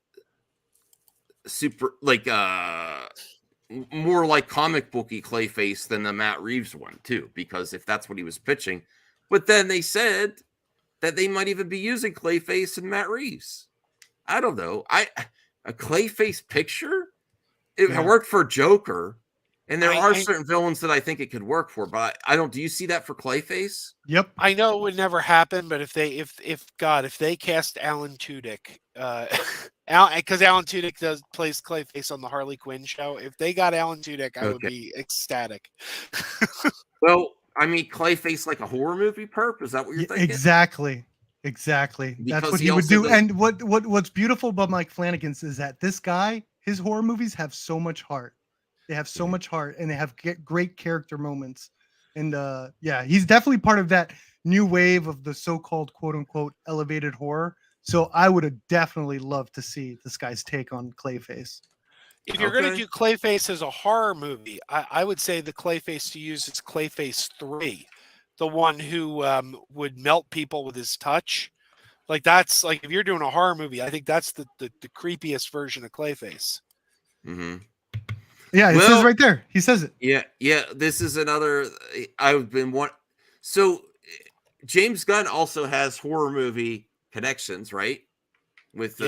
more like comic booky Clayface than the Matt Reeves one too, because if that's what he was pitching, but then they said that they might even be using Clayface and Matt Reeves. I don't know. A Clayface picture, it worked for Joker, and there are certain villains that I think it could work for, but I don't. Do you see that for Clayface? Yep. I know it would never happen, but if they cast Alan Tudyk, because Alan Tudyk plays Clayface on the Harley Quinn show, if they got Alan Tudyk, I would be ecstatic. Well, I mean, Clayface like a horror movie perp? Is that what you're thinking? Exactly. Exactly. That's Because what he he would also do. does- And what's beautiful about Mike Flanagan's is that this guy, his horror movies have so much heart. They have so much heart, and they have great character moments. And yeah, he's definitely part of that new wave of the so-called quote unquote elevated horror. So I would have definitely loved to see this guy's take on Clayface. If you're going to do Clayface as a horror movie, I would say the Clayface to use is Clayface 3, the one who would melt people with his touch. Like that's like if you're doing a horror movie, I think that's the creepiest version of Clayface. Mm-hmm. Yeah, it says right there. He says it. Yeah. This is another. I've been one. So James Gunn also has horror movie connections, right? With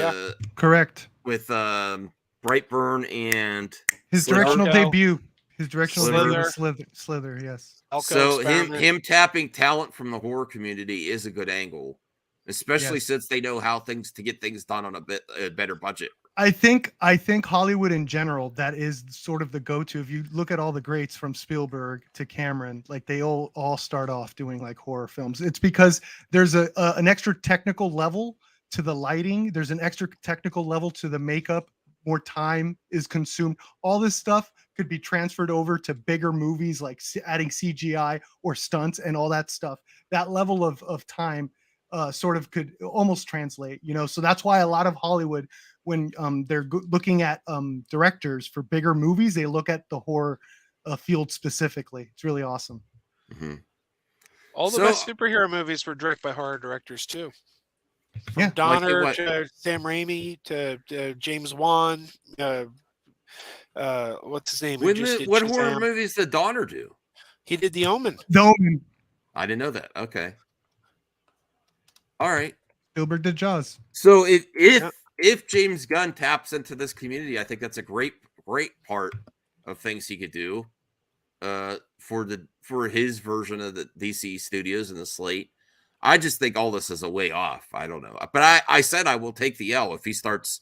correct. With Brightburn and his Slither. directional debut. His directional debut Slither. was Slither. Yes. So him tapping talent from the horror community is a good angle, especially since they know how to get things done on a better budget. I think Hollywood in general, that is sort of the go-to. If you look at all the greats from Spielberg to Cameron, like they all start off doing like horror films. It's because there's an extra technical level to the lighting. There's an extra technical level to the makeup. More time is consumed. All this stuff could be transferred over to bigger movies, like adding CGI or stunts and all that stuff. That level of time sort of could almost translate, So that's why a lot of Hollywood, when they're looking at directors for bigger movies, they look at the horror field specifically. It's really awesome. Mm-hmm. All the best superhero movies were directed by horror directors too. From Donner to Sam Raimi to James Wan. What's his name? What horror movies did Donner do? He did The Omen. The Omen. I didn't know that. Okay. All right. Spielberg did Jaws. So if James Gunn taps into this community, I think that's a great part of things he could do for his version of the DC studios and the slate. I just think all this is a way off. I don't know. But I said I will take the L if he starts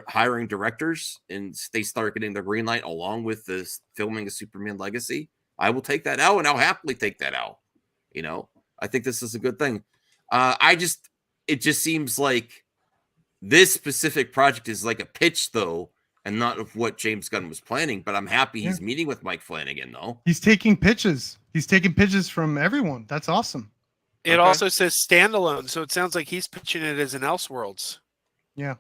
hiring directors and they start getting the green light along with this filming of Superman Legacy. I will take that L, and I'll happily take that L. I think this is a good thing. It just seems like this specific project is like a pitch, though, and not of what James Gunn was planning. But I'm happy he's meeting with Mike Flanagan, though. He's taking pitches. He's taking pitches from everyone. That's awesome. It also says standalone, so it sounds like he's pitching it as an Elseworlds. Yeah.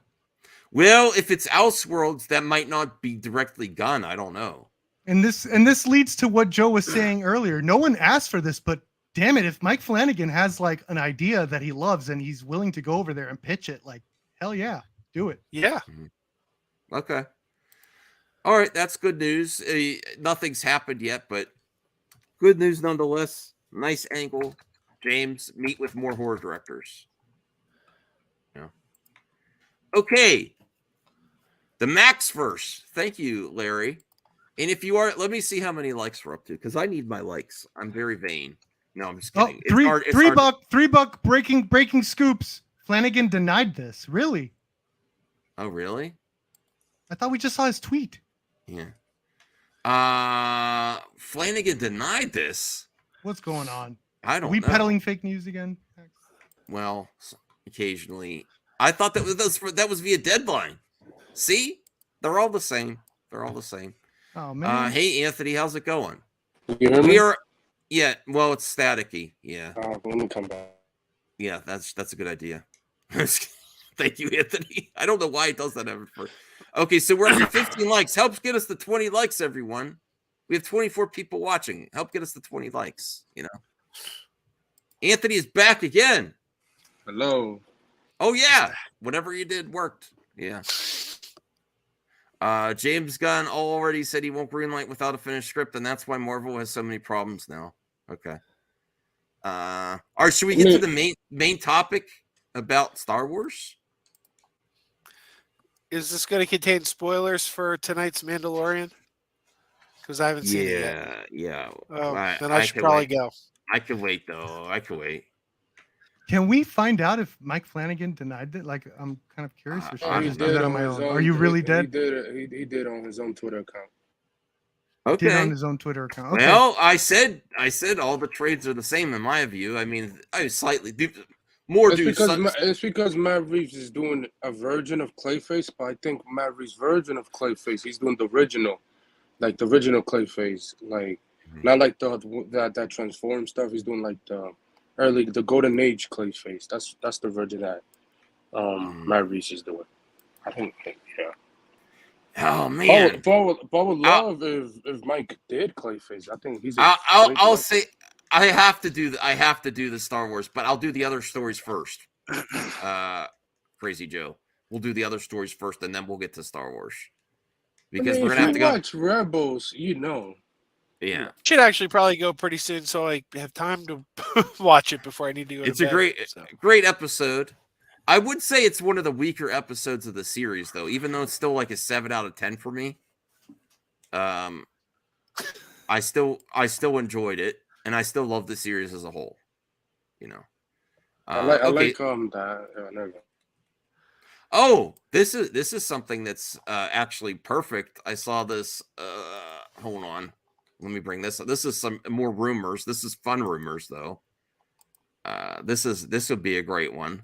Well, if it's Elseworlds, that might not be directly Gunn. I don't know. And this leads to what Joe was saying earlier. No one asked for this, but damn it, if Mike Flanagan has like an idea that he loves and he's willing to go over there and pitch it, like hell yeah, do it. Yeah. Okay. All right, that's good news. Nothing's happened yet, but good news nonetheless. Nice angle. James, meet with more horror directors. Yeah. Okay. The Max verse. Thank you, Larry. And if you are, let me see how many likes we're up to, because I need my likes. I'm very vain. No, I'm just kidding. $3 breaking scoops. Flanagan denied this. Really? Oh, really? I thought we just saw his tweet. Yeah. Flanagan denied this. What's going on? I don't know. Are we peddling fake news again? Well, occasionally. I thought that was via Deadline. See? They're all the same. Oh man. Hey Anthony, how's it going? You hear me? Well, it's staticky. Yeah. Let me come back. Yeah, that's a good idea. Thank you, Anthony. I don't know why it does that ever first. Okay, so we're at 15 likes. Help get us to 20 likes, everyone. We have 24 people watching. Help get us to 20 likes, Anthony is back again. Hello. Oh yeah. Whatever you did worked. Yeah. James Gunn already said he won't greenlight without a finished script, and that's why Marvel has so many problems now. Okay. All right, should we get to the main topic about Star Wars? Is this going to contain spoilers for tonight's Mandalorian? Because I haven't seen it yet. Yeah. Oh, then I should probably go. I can wait, though. Can we find out if Mike Flanagan denied it? Like, I'm kind of curious. Or should I just do did that on on my his own? own- Are you really he dead? did on his own Twitter account. Okay. Did on his own Twitter account. Okay. Well, I said all the trades are the same in my view. I mean, I was slightly. more It's do. it's because Matt Reeves is doing a version of Clayface, but I think Matt Reeves' version of Clayface, he's doing the original, like the original Clayface, like not like that transform stuff. He's doing like the Golden Age Clayface. That's the version that Matt Reeves is doing. I think yeah. Oh man, But I would love if Mike did Clayface. I think he's. I'll say I have to do the Star Wars, but I'll do the other stories first. Crazy Joe, we'll do the other stories first, and then we'll get to Star Wars because we're gonna have to watch Rebels. Yeah, should actually probably go pretty soon, so I have time to watch it before I need to go. It's to a great episode. I would say it's one of the weaker episodes of the series, though, even though it's still like a 7 out of 10 for me. I still enjoyed it, and I still love the series as a whole. You know, I like that. Oh, this is something that's actually perfect. I saw this. Hold on, let me bring this up. This is some more rumors. This is fun rumors, though. This would be a great one.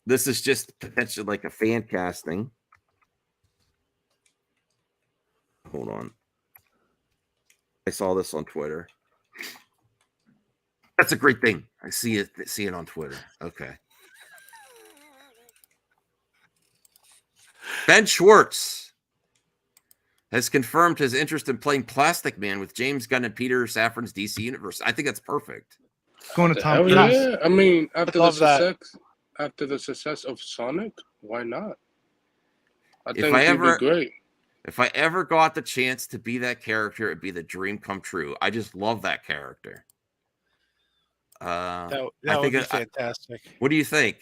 This is just potentially like a fan casting. Hold on. I saw this on Twitter. That's a great thing. I see it on Twitter. Okay. Ben Schwartz has confirmed his interest in playing Plastic Man with James Gunn and Peter Safran's DC universe. I think that's perfect. Going to Tom Cruise. Yeah, I mean, after the success of Sonic, why not? I think it'd be great. If I ever got the chance to be that character, it'd be the dream come true. I just love that character. That would be fantastic. What do you think?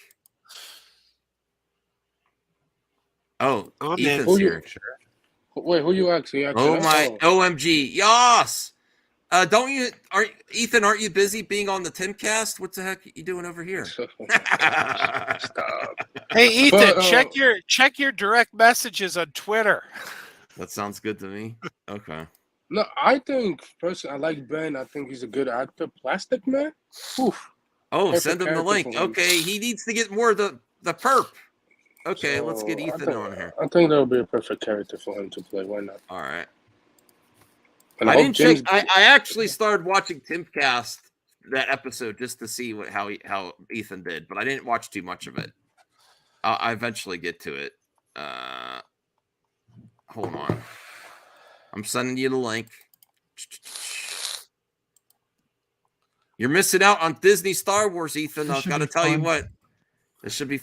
Oh, Ethan's here. Wait, who you actually? Oh my OMG. Yas! Ethan, aren't you busy being on the Timcast? What the heck are you doing over here? Stop. Hey Ethan, check your direct messages on Twitter. That sounds good to me. Okay. No, I think personally, I like Ben. I think he's a good actor. Plastic Man. Oof. Oh, Perfect send him the link. Okay, he needs to get more of the perp. Okay, So, let's get Ethan on here. I think that would be a perfect character for him to play. Why not? All right. And I didn't check. I actually started watching Timcast that episode just to see how Ethan did, but I didn't watch too much of it. I eventually get to it. Hold on. I'm sending you the link. You're missing out on Disney Star Wars, Ethan. I've got to tell you what. This should be.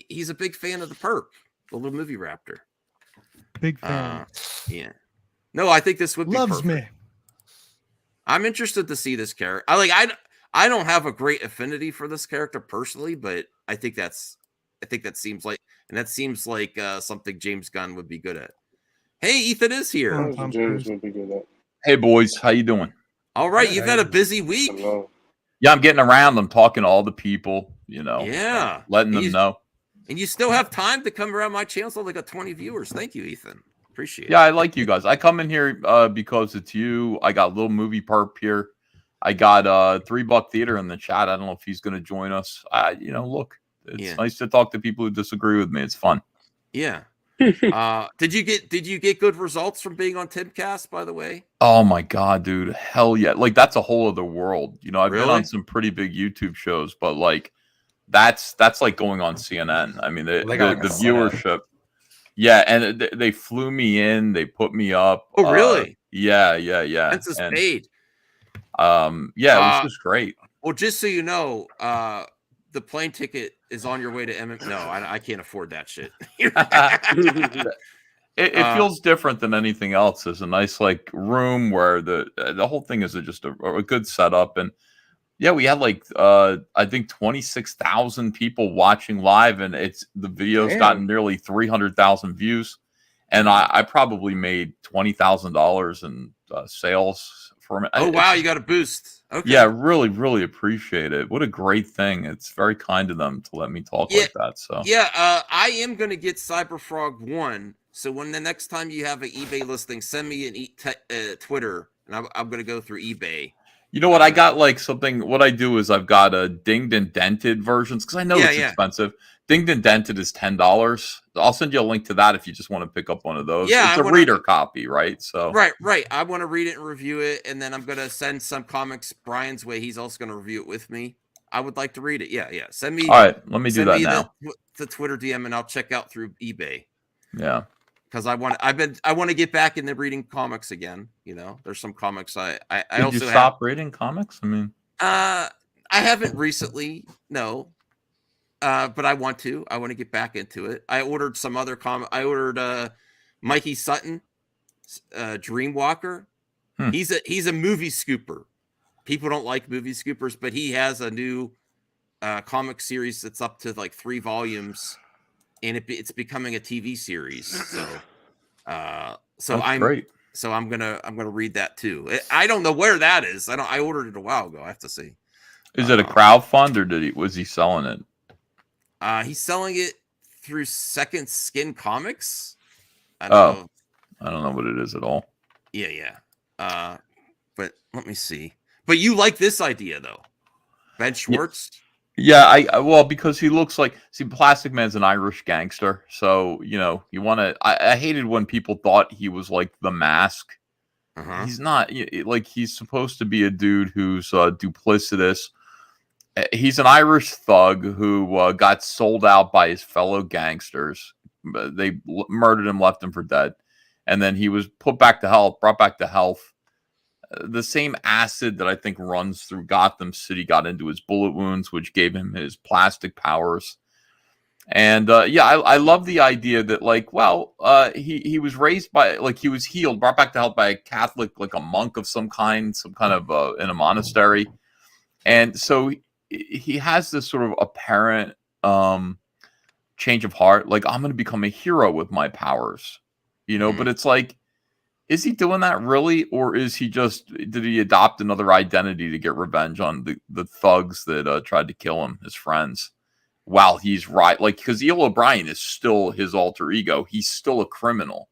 He's a big fan of the perp, the little movie raptor. Big fan. Yeah. No, I think this would be loves perfect. me. I'm interested to see this character. I don't have a great affinity for this character personally, but I think that seems like something James Gunn would be good at. Hey, Ethan is here. Hey boys, how you doing? All right, you've had a busy week. Hello. Yeah, I'm getting around. I'm talking to all the people, Yeah. letting them know. And you still have time to come around my channel. So I got 20 viewers. Thank you, Ethan. Appreciate it. Yeah, I like you guys. I come in here because it's you. I got Little Movie Perp here. I got $3 Theater in the chat. I don't know if he's going to join us. Look, it's nice to talk to people who disagree with me. It's fun. Yeah. Did you get good results from being on Timcast, by the way? Oh my god, dude. Hell yeah. Like that's a whole other world. I've been Really? on some pretty big YouTube shows, but like that's like going on CNN. I mean, the viewership. Yeah, and they flew me in, they put me up. Oh, really? Yeah. This is paid. Yeah, it was just great. Well, just so you know, the plane ticket is on your way to MM. No, I can't afford that shit. It feels different than anything else. There's a nice like room where the whole thing is just a good setup, and yeah, we had like I think 26,000 people watching live, and the video's gotten nearly 300,000 views, and I probably made $20,000 in sales from it. Oh wow, you got a boost. Okay. Yeah, really, really appreciate it. What a great thing. It's very kind of them to let me talk like that. So yeah, I am going to get Cyberfrog 1. So when the next time you have an eBay listing, send me an Twitter, and I'm going to go through eBay. You know what? I got like something. What I do is I've got a dinged and dented versions because I know it's expensive. Dinged and dented is $10. I'll send you a link to that if you just want to pick up one of those. Yeah, it's a reader copy, right? So right. I want to read it and review it, and then I'm gonna send some comics Brian's way. He's also gonna review it with me. I would like to read it. Yeah. Send me. All right, let me do that now. The Twitter DM, and I'll check out through eBay. Yeah. Because I want to get back into reading comics again. You know, there's some comics I Did also you stop reading comics? I mean, I haven't recently, no. But I want to. I want to get back into it. I ordered some other comic. I ordered Mikey Sutton, Dreamwalker. He's a movie scooper. People don't like movie scoopers, but he has a new comic series that's up to like 3 volumes, and it's becoming a TV series. So I'm great. So I'm gonna read that too. I don't know where that is. I ordered it a while ago. I have to see. Is it a crowdfund or was he selling it? He's selling it through Second Skin Comics. I don't know what it is at all. Yeah. But let me see. But you like this idea though, Ben Schwartz? Yeah, well, because he looks like Plastic Man's an Irish gangster, so you want to. I hated when people thought he was like the Mask. He's not. Like he's supposed to be a dude who's duplicitous. He's an Irish thug who got sold out by his fellow gangsters. They murdered him, left him for dead, and then he was brought back to health. The same acid that I think runs through Gotham City got into his bullet wounds, which gave him his plastic powers. And I love the idea that he was raised by he was healed, brought back to health by a Catholic, like a monk of some kind of in a monastery, and so he has this sort of apparent change of heart, like I'm going to become a hero with my powers, But it's like, is he doing that really, or did he adopt another identity to get revenge on the thugs that tried to kill him, his friends, while he's right? Like, because Eel O'Brien is still his alter ego. He's still a criminal,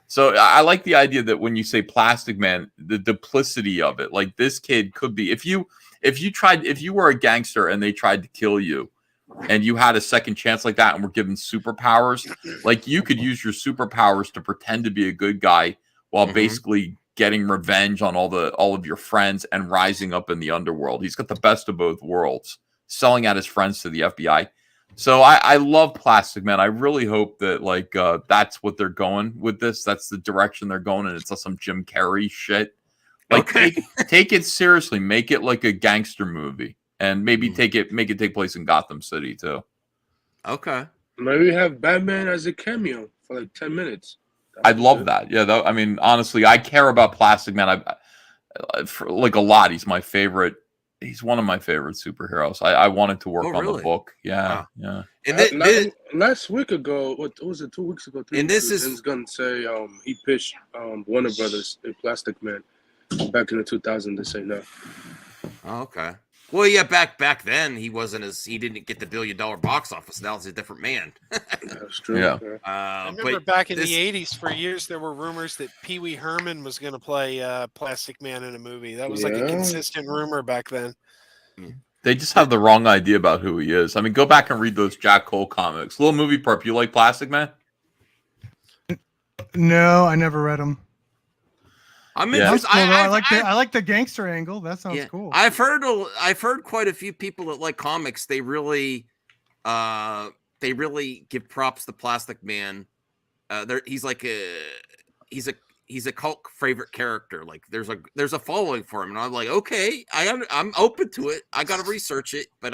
So I like the idea that when you say Plastic Man, the duplicity of it, like this kid could be, if you were a gangster and they tried to kill you, and you had a second chance like that and were given superpowers, like you could use your superpowers to pretend to be a good guy while basically getting revenge on all of your friends and rising up in the underworld. He's got the best of both worlds, selling out his friends to the FBI. So I love Plastic Man. I really hope that that's what they're going with this. That's the direction they're going, and it's not some Jim Carrey shit. Take it seriously. Make it like a gangster movie. And maybe make it take place in Gotham City too. Okay. Maybe have Batman as a cameo for like 10 minutes. I'd love that. Yeah. I mean, honestly, I care about Plastic Man. For like a lot. He's my favorite. He's one of my favorite superheroes. I wanted to work on the book. Yeah. Wow. Yeah. And last week ago, what was it? 2 weeks ago? And this is Gunn say he pitched Warner Brothers a Plastic Man back in the 2000s to say no. Oh, okay. Well, yeah, back then he didn't get the $1 billion box office. Now he's a different man. That's true. Yeah. I remember back in the 80s, for years, there were rumors that Pee Wee Herman was going to play Plastic Man in a movie. That was like a consistent rumor back then. They just have the wrong idea about who he is. I mean, go back and read those Jack Cole comics. Little movie perp, you like Plastic Man? No, I never read them. I'm interested. Cool, I like the gangster angle. That sounds cool. I've heard quite a few people that like comics. They really give props to Plastic Man. He's a cult favorite character. Like there's a following for him, and I'm like, okay, I'm open to it. I got to research it, but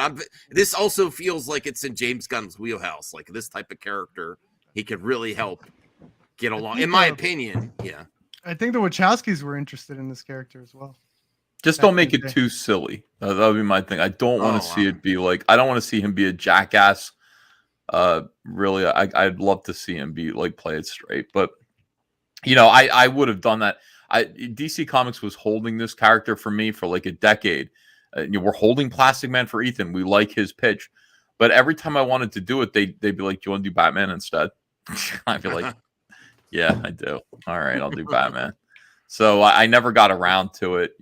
this also feels like it's in James Gunn's wheelhouse. Like this type of character, he could really help get along. In my opinion, yeah. I think the Wachowskis were interested in this character as well. Just don't make it too silly. That would be my thing. I don't want to see it be like. I don't want to see him be a jackass. Really, I'd love to see him be like play it straight. But I would have done that. DC Comics was holding this character for me for like a decade. We're holding Plastic Man for Ethan. We like his pitch, but every time I wanted to do it, they'd be like, "Do you want to do Batman instead?" I'd be like. Yeah, I do. All right, I'll do Batman. So I never got around to it,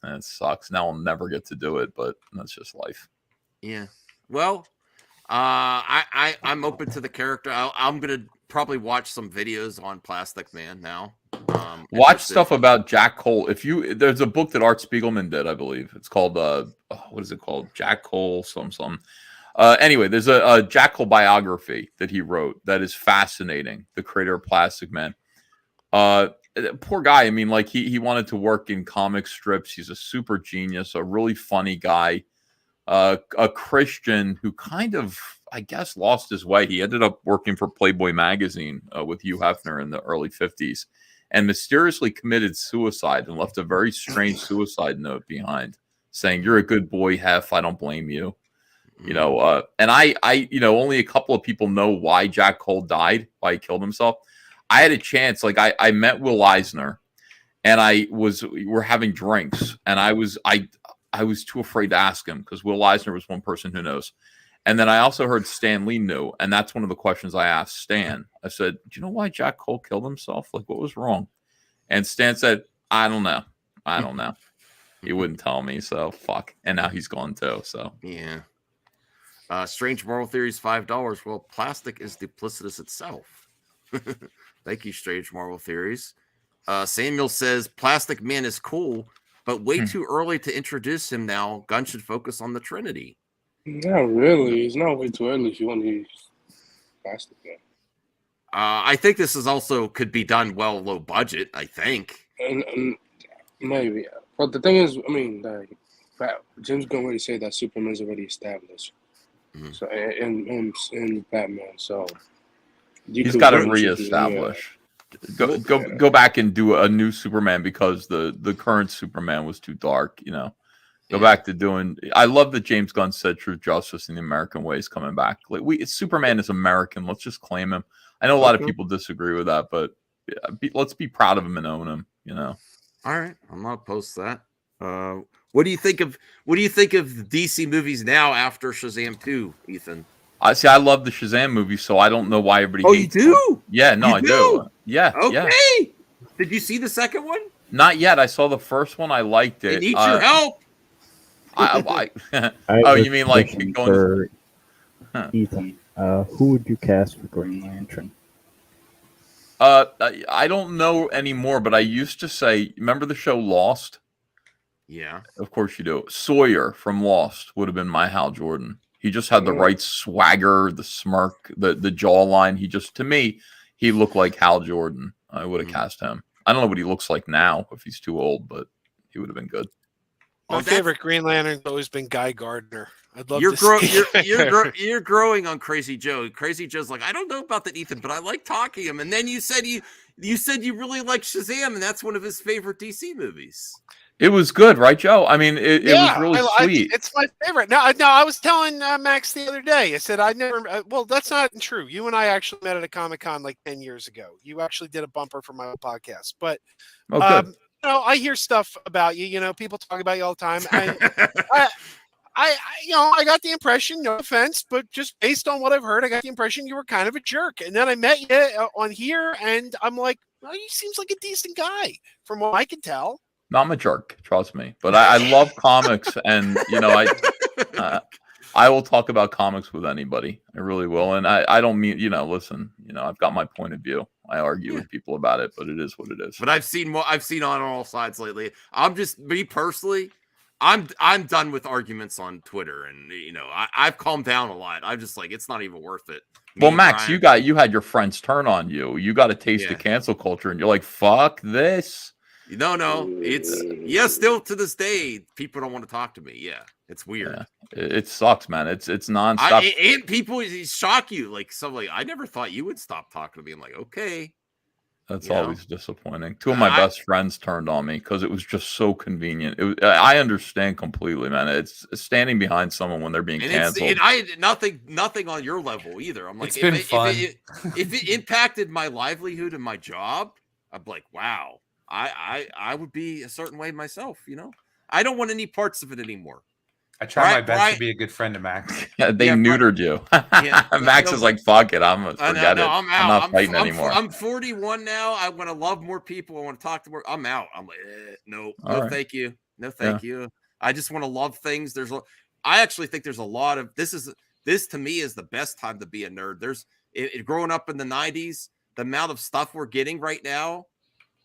and it sucks. Now I'll never get to do it, but that's just life. Yeah. Well, I'm open to the character. I'm gonna probably watch some videos on Plastic Man now. Watch stuff about Jack Cole. There's a book that Art Spiegelman did, I believe. It's called what is it called? Jack Cole some. Anyway, there's a Jack Cole biography that he wrote that is fascinating. The creator of Plastic Man. Poor guy. I mean, like he wanted to work in comic strips. He's a super genius, a really funny guy, a Christian who kind of, I guess, lost his way. He ended up working for Playboy magazine with Hugh Hefner in the early 50s and mysteriously committed suicide and left a very strange suicide note behind saying, "You're a good boy, Hef. I don't blame you." You know, and I only a couple of people know why Jack Cole died, why he killed himself. I had a chance, like I met Will Eisner, and we're having drinks, and I was too afraid to ask him because Will Eisner was one person who knows. And then I also heard Stan Lee knew, and that's one of the questions I asked Stan. I said, "Do you know why Jack Cole killed himself? Like, what was wrong?" And Stan said, "I don't know. He wouldn't tell me, so fuck." And now he's gone too. So yeah. Strange Moral Theories, $5. Well, plastic is duplicitous itself. Thank you, Strange Moral Theories. Samuel says Plastic Man is cool, but way too early to introduce him now. Gunn should focus on the Trinity. Not really. It's not way too early if you want to use Plastic Man. I think this is also could be done well low budget, I think. And maybe. But the thing is, I mean, like, James Gunn already said that Superman's already established. So in Batman, so he's got to reestablish. Go back and do a new Superman because the current Superman was too dark. You know, go back to doing. I love that James Gunn said Truth, Justice, and the American Way is coming back. Like Superman is American. Let's just claim him. I know a lot of people disagree with that, but let's be proud of him and own him. You know. All right, I'm not opposed to that. What do you think of DC movies now after Shazam 2, Ethan? I love the Shazam movie, so I don't know why everybody. Oh, you do? Yeah, no, I do. Yeah. Okay. Yeah. Did you see the second one? Not yet. I saw the first one. I liked it. I need your help. Oh, you mean like going for Ethan? Who would you cast for Green Lantern? I don't know anymore, but I used to say, remember the show Lost? Yeah. Of course you do. Sawyer from Lost would have been my Hal Jordan. He just had the right swagger, the smirk, the jawline. To me, he looked like Hal Jordan. I would have cast him. I don't know what he looks like now if he's too old, but he would have been good. My favorite Green Lantern's always been Guy Gardner. I'd love you're to you're growing on Crazy Joe. Crazy Joe's like, I don't know about that, Ethan, but I like talking him. And then you said you really like Shazam, and that's one of his favorite DC movies. It was good, right, Joe? I mean, it was really sweet. It's my favorite. No, I was telling Max the other day. I said I never. Well, that's not true. You and I actually met at a Comic-Con like 10 years ago. You actually did a bumper for my podcast. But I hear stuff about you. You know, people talk about you all the time. I got the impression, no offense, but just based on what I've heard, I got the impression you were kind of a jerk. And then I met you on here, and I'm like, well, he seems like a decent guy, from what I can tell. No, I'm a jerk, trust me. But I love comics, and I will talk about comics with anybody. I really will. And I don't mean, listen, I've got my point of view. I argue with people about it, but it is what it is. But I've seen on all sides lately. I'm just me personally. I'm done with arguments on Twitter, and I've calmed down a lot. I'm just like, it's not even worth it. Well, Max, you had your friends turn on you. You got a taste of cancel culture, and you're like, fuck this. No, it's still to this day, people don't want to talk to me. Yeah, it's weird. Yeah. It sucks, man. It's nonstop. And people shock you. Like, I never thought you would stop talking to me. I'm like, okay. That's always disappointing. Two of my best friends turned on me because it was just so convenient. I understand completely, man. It's standing behind someone when they're being canceled. I had nothing on your level either. I'm like, it's been fun. If it impacted my livelihood and my job, I'm like, wow. I would be a certain way myself, I don't want any parts of it anymore. I try my best to be a good friend to Max. They neutered you. Max is like, fuck it. I'm out. I'm not fighting anymore. I'm 41 now. I want to love more people. I want to talk to more. I'm out. I'm like, no, right. thank you. No, thank you. I just want to love things. I actually think there's a lot of this to me is the best time to be a nerd. Growing up in the 90s, the amount of stuff we're getting right now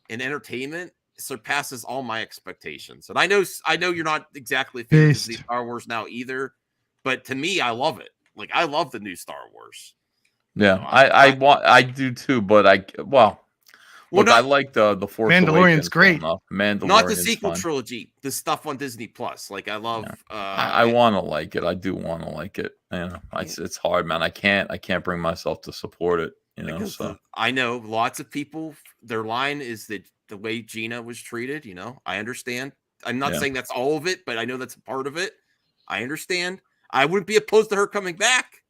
in entertainment surpasses all my expectations. And I know you're not exactly a fan of Disney Star Wars now either, but to me, I love it. Like, I love the new Star Wars. Yeah, I do too, but I like the Force Mandalorian's Awakens great. Mandalorian's not the sequel fun. trilogy, the stuff on Disney Plus. Like, I love. I want to like it. I do want to like it. It's hard, man. I can't bring myself to support it. So I know lots of people. Their line is that the way Gina was treated. I understand. I'm not saying that's all of it, but I know that's a part of it. I understand. I wouldn't be opposed to her coming back.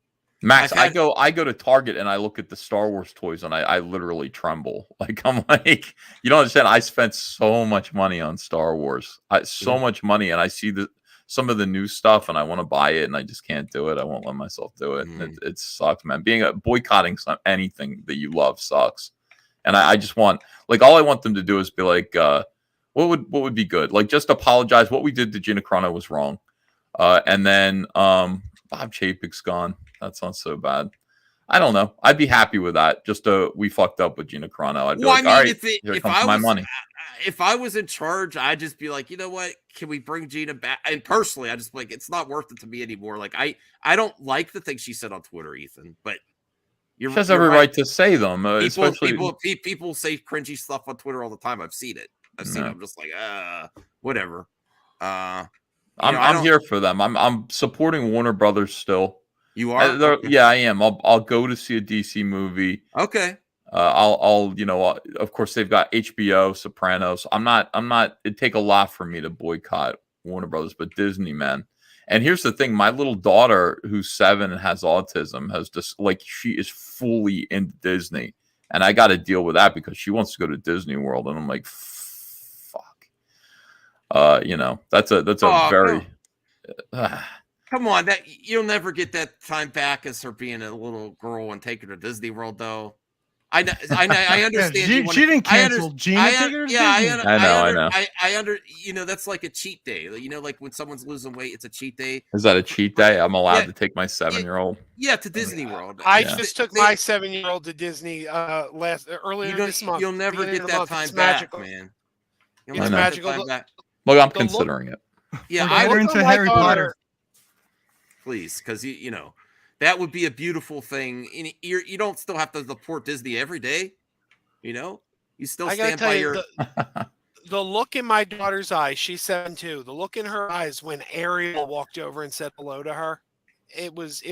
Max, I go to Target and I look at the Star Wars toys and I literally tremble. Like, I'm like, you don't understand. I spent so much money on Star Wars, so much money, and I see some of the new stuff and I want to buy it and I just can't do it. I won't let myself do it. It sucks, man. Boycotting anything that you love sucks. And I just want, like, all I want them to do is be like, what would be good? Like, just apologize. What we did to Gina Carano was wrong. And then Bob Chapek's gone. That's not so bad. I don't know. I'd be happy with that. Just we fucked up with Gina Carano. I'd be all right, here comes my money. If I was in charge, I'd just be like, you know what? Can we bring Gina back? And personally, I just like, it's not worth it to me anymore. Like, I don't like the things she said on Twitter, Ethan, but she has every right to say them. People say cringy stuff on Twitter all the time. I've seen it. I'm just like, whatever. I'm here for them. I'm supporting Warner Brothers still. You are? Yeah, I am. I'll go to see a DC movie. Okay. I'll of course they've got HBO, Sopranos. I'm not it'd take a lot for me to boycott Warner Brothers, but Disney, man. And here's the thing, my little daughter who's 7 and has autism has just she is fully into Disney. And I got to deal with that because she wants to go to Disney World and I'm like, fuck. That's a very come on, that you'll never get that time back as her being a little girl and take her to Disney World, though. I understand. She didn't cancel Gina. I know. That's like a cheat day. Like when someone's losing weight, it's a cheat day. Is that a cheat day? I'm allowed to take my 7-year-old. Yeah, to Disney World. I just took my 7-year-old to Disney earlier this month. You'll never get that time back, man. It's magical. Look, I'm considering it. Yeah, we're into Harry Potter. Please, because that would be a beautiful thing. You don't still have to support Disney every day. You still stand by your. The look in my daughter's eyes. She's 7 too. The look in her eyes when Ariel walked over and said hello to her. It was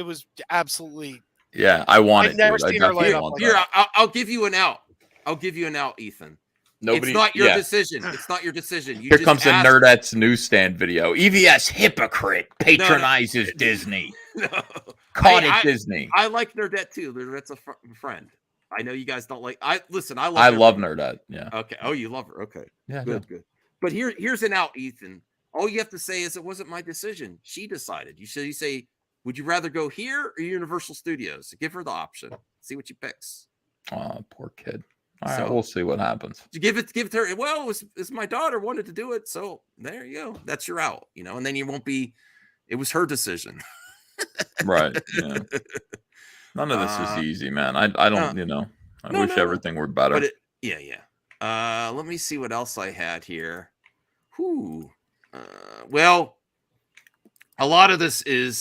absolutely. Yeah, I want I've never seen her light up like that. I'll give you an out. Ethan. It's not your decision. It's not your decision. Here comes a Nerdettes newsstand video. EVS hypocrite patronizes Disney. Caught at Disney. I like Nerdette too. Nerdette's a friend. I know you guys don't like. I love Nerdette. Yeah. Okay. Oh, you love her. Okay. Yeah. Good. But here's an out, Ethan. All you have to say is it wasn't my decision. She decided. You say, would you rather go here or Universal Studios? Give her the option. See what she picks. Oh, poor kid. All right, we'll see what happens. Give it to her. Well, it's my daughter wanted to do it, so there you go. That's your out, and then you won't be. It was her decision, right? Yeah. None of this is easy, man. I don't, I wish everything were better. But let me see what else I had here. Well, a lot of this is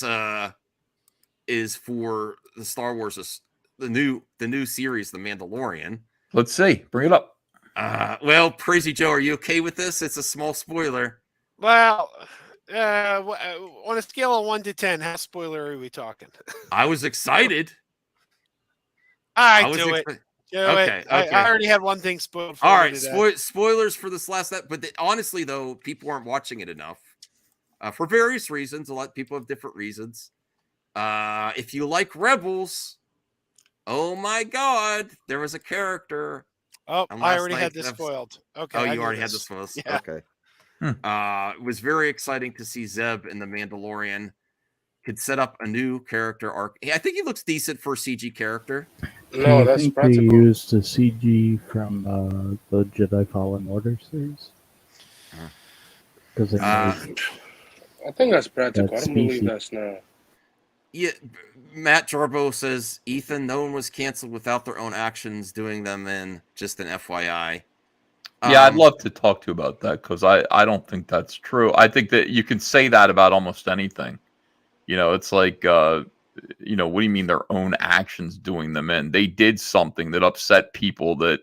for the Star Wars, the new series, The Mandalorian. Let's see. Bring it up. Well, Crazy Joe, are you okay with this? It's a small spoiler. Well, on a scale of 1 to 10, how spoiler are we talking? I was excited. Do it. Okay. I already had one thing spoiled. All right, spoilers for this last. But honestly, though, people aren't watching it enough for various reasons. A lot of people have different reasons. If you like Rebels. Oh my God! There was a character. Oh, I already had this spoiled. Okay. Oh, you already had this spoiled. Yeah. Okay. It was very exciting to see Zeb in The Mandalorian could set up a new character arc. I think he looks decent for a CG character. No, that's practical. They used the CG from the Jedi Fallen Order series. Because I think that's practical. that I don't believe species. that's not. Yeah, Matt Jarbo says, Ethan, no one was canceled without their own actions doing them in. Just an FYI. Yeah, I'd love to talk to you about that because I don't think that's true. I think that you can say that about almost anything. You know, it's like, what do you mean their own actions doing them in? They did something that upset people that,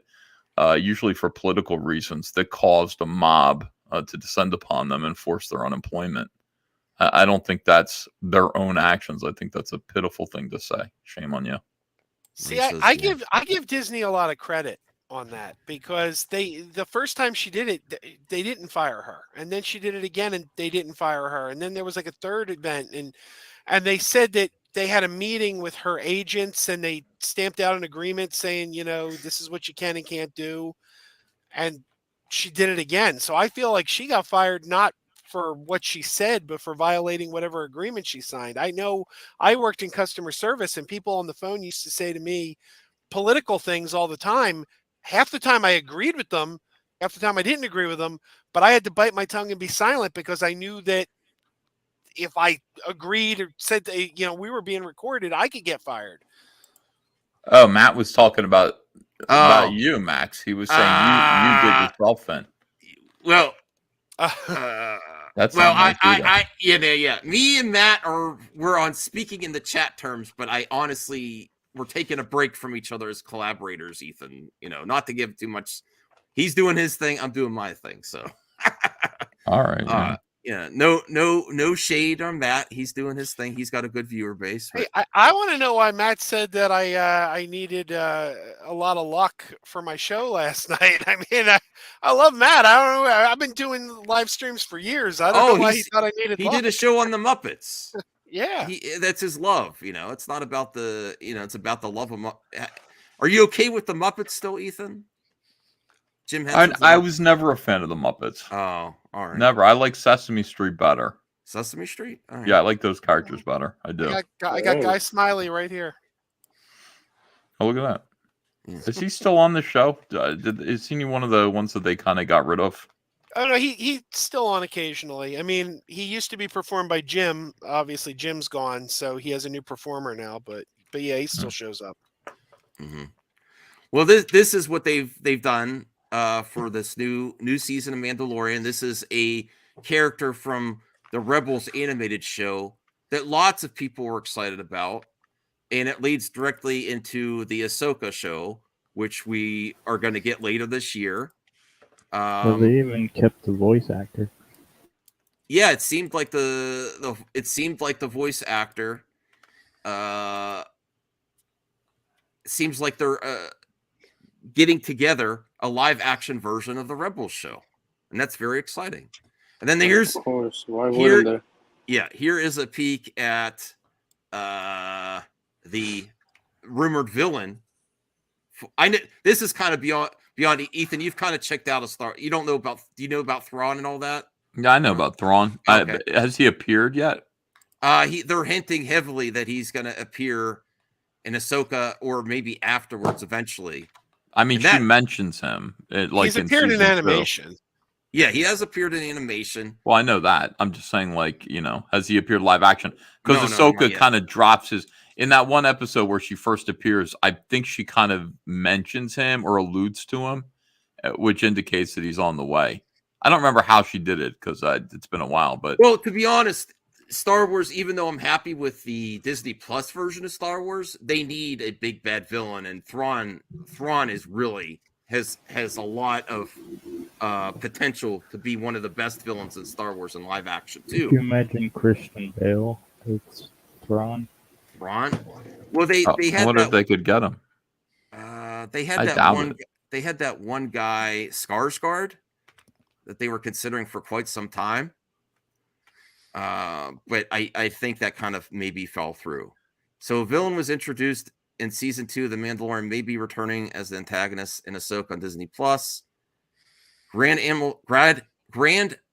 usually for political reasons, that caused a mob to descend upon them and force their unemployment. I don't think that's their own actions. I think that's a pitiful thing to say. Shame on you. See, I give Disney a lot of credit on that because the first time she did it, they didn't fire her, and then she did it again and they didn't fire her, and then there was like a third event, and they said that they had a meeting with her agents and they stamped out an agreement saying, this is what you can and can't do, and she did it again. So I feel like she got fired not for what she said, but for violating whatever agreement she signed. I know I worked in customer service and people on the phone used to say to me political things all the time. Half the time I agreed with them, half the time I didn't agree with them, but I had to bite my tongue and be silent because I knew that if I agreed or said, we were being recorded, I could get fired. Oh, Matt was talking about you, Max. He was saying you did yourself in. Well, that's me and Matt we're on speaking in the chat terms, but I honestly we're taking a break from each other as collaborators, Ethan. Not to give too much. He's doing his thing, I'm doing my thing. So all right. No shade on Matt. He's doing his thing. He's got a good viewer base. Hey, I want to know why Matt said that I needed a lot of luck for my show last night. I mean, I love Matt. I don't know. I've been doing live streams for years. I don't know why he thought I needed luck. He did a show on the Muppets. Yeah. That's his love. It's not about it's about the love of Are you okay with the Muppets still, Ethan? Jim Henson's I was never a fan of the Muppets. Oh, all right. Never. I like Sesame Street better. Sesame Street? All right. Yeah, I like those characters better. I do. I got Guy Smiley right here. Oh, look at that. Is he still on the show? Is he one of the ones that they kind of got rid of? Oh, no, he's still on occasionally. I mean, he used to be performed by Jim. Obviously, Jim's gone, so he has a new performer now. But yeah, he still shows up. Mm-hmm. Well, this is what they've done for this new season of Mandalorian. This is a character from the Rebels animated show that lots of people were excited about, and it leads directly into the Ahsoka show, which we are going to get later this year. Well, they even kept the voice actor. Yeah, it seemed like the voice actor. Seems like they're getting together a live action version of the Rebels show, and that's very exciting. And then here's, of course, why wouldn't there? Yeah, here is a peek at the rumored villain. This is kind of beyond Ethan. You've kind of checked out a Star. You don't know about. Do you know about Thrawn and all that? Yeah, I know about Thrawn. Okay. Has he appeared yet? They're hinting heavily that he's going to appear in Ahsoka or maybe afterwards eventually. I mean, she mentions him. He's appeared in animation. Yeah, he has appeared in animation. Well, I know that. I'm just saying, has he appeared live action? Because Ahsoka kind of drops his... In that one episode where she first appears, I think she kind of mentions him or alludes to him, which indicates that he's on the way. I don't remember how she did it because it's been a while. But well, to be honest, Star Wars, even though I'm happy with the Disney Plus version of Star Wars, they need a big bad villain, and Thrawn is really has a lot of potential to be one of the best villains in Star Wars in live action too. Could you imagine Christian Bale as Thrawn? Well, they had. I wonder if they could get him. They had that one. They had that one guy, Skarsgård, that they were considering for quite some time. But I think that kind of maybe fell through. So a villain was introduced in season 2 of The Mandalorian, may be returning as the antagonist in Ahsoka on Disney Plus. Grand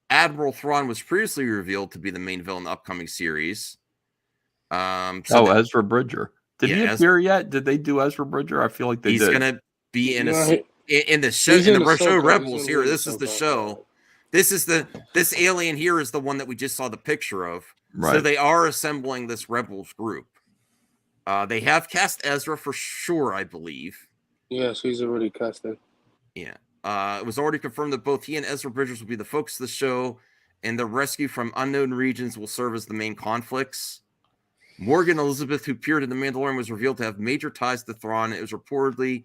Admiral Thrawn was previously revealed to be the main villain in the upcoming series. Ezra Bridger. Did he appear yet? Did they do Ezra Bridger? I feel like they did. He's gonna be in the show in the show Rebels here. This is the show. This alien here is the one that we just saw the picture of. So Right. they are assembling this Rebels group. They have cast Ezra for sure, I believe. Yes, he's already casted. Yeah. It was already confirmed that both he and Ezra Bridgers will be the focus of the show, and the rescue from unknown regions will serve as the main conflicts. Morgan Elizabeth, who appeared in The Mandalorian, was revealed to have major ties to Thrawn. It was reported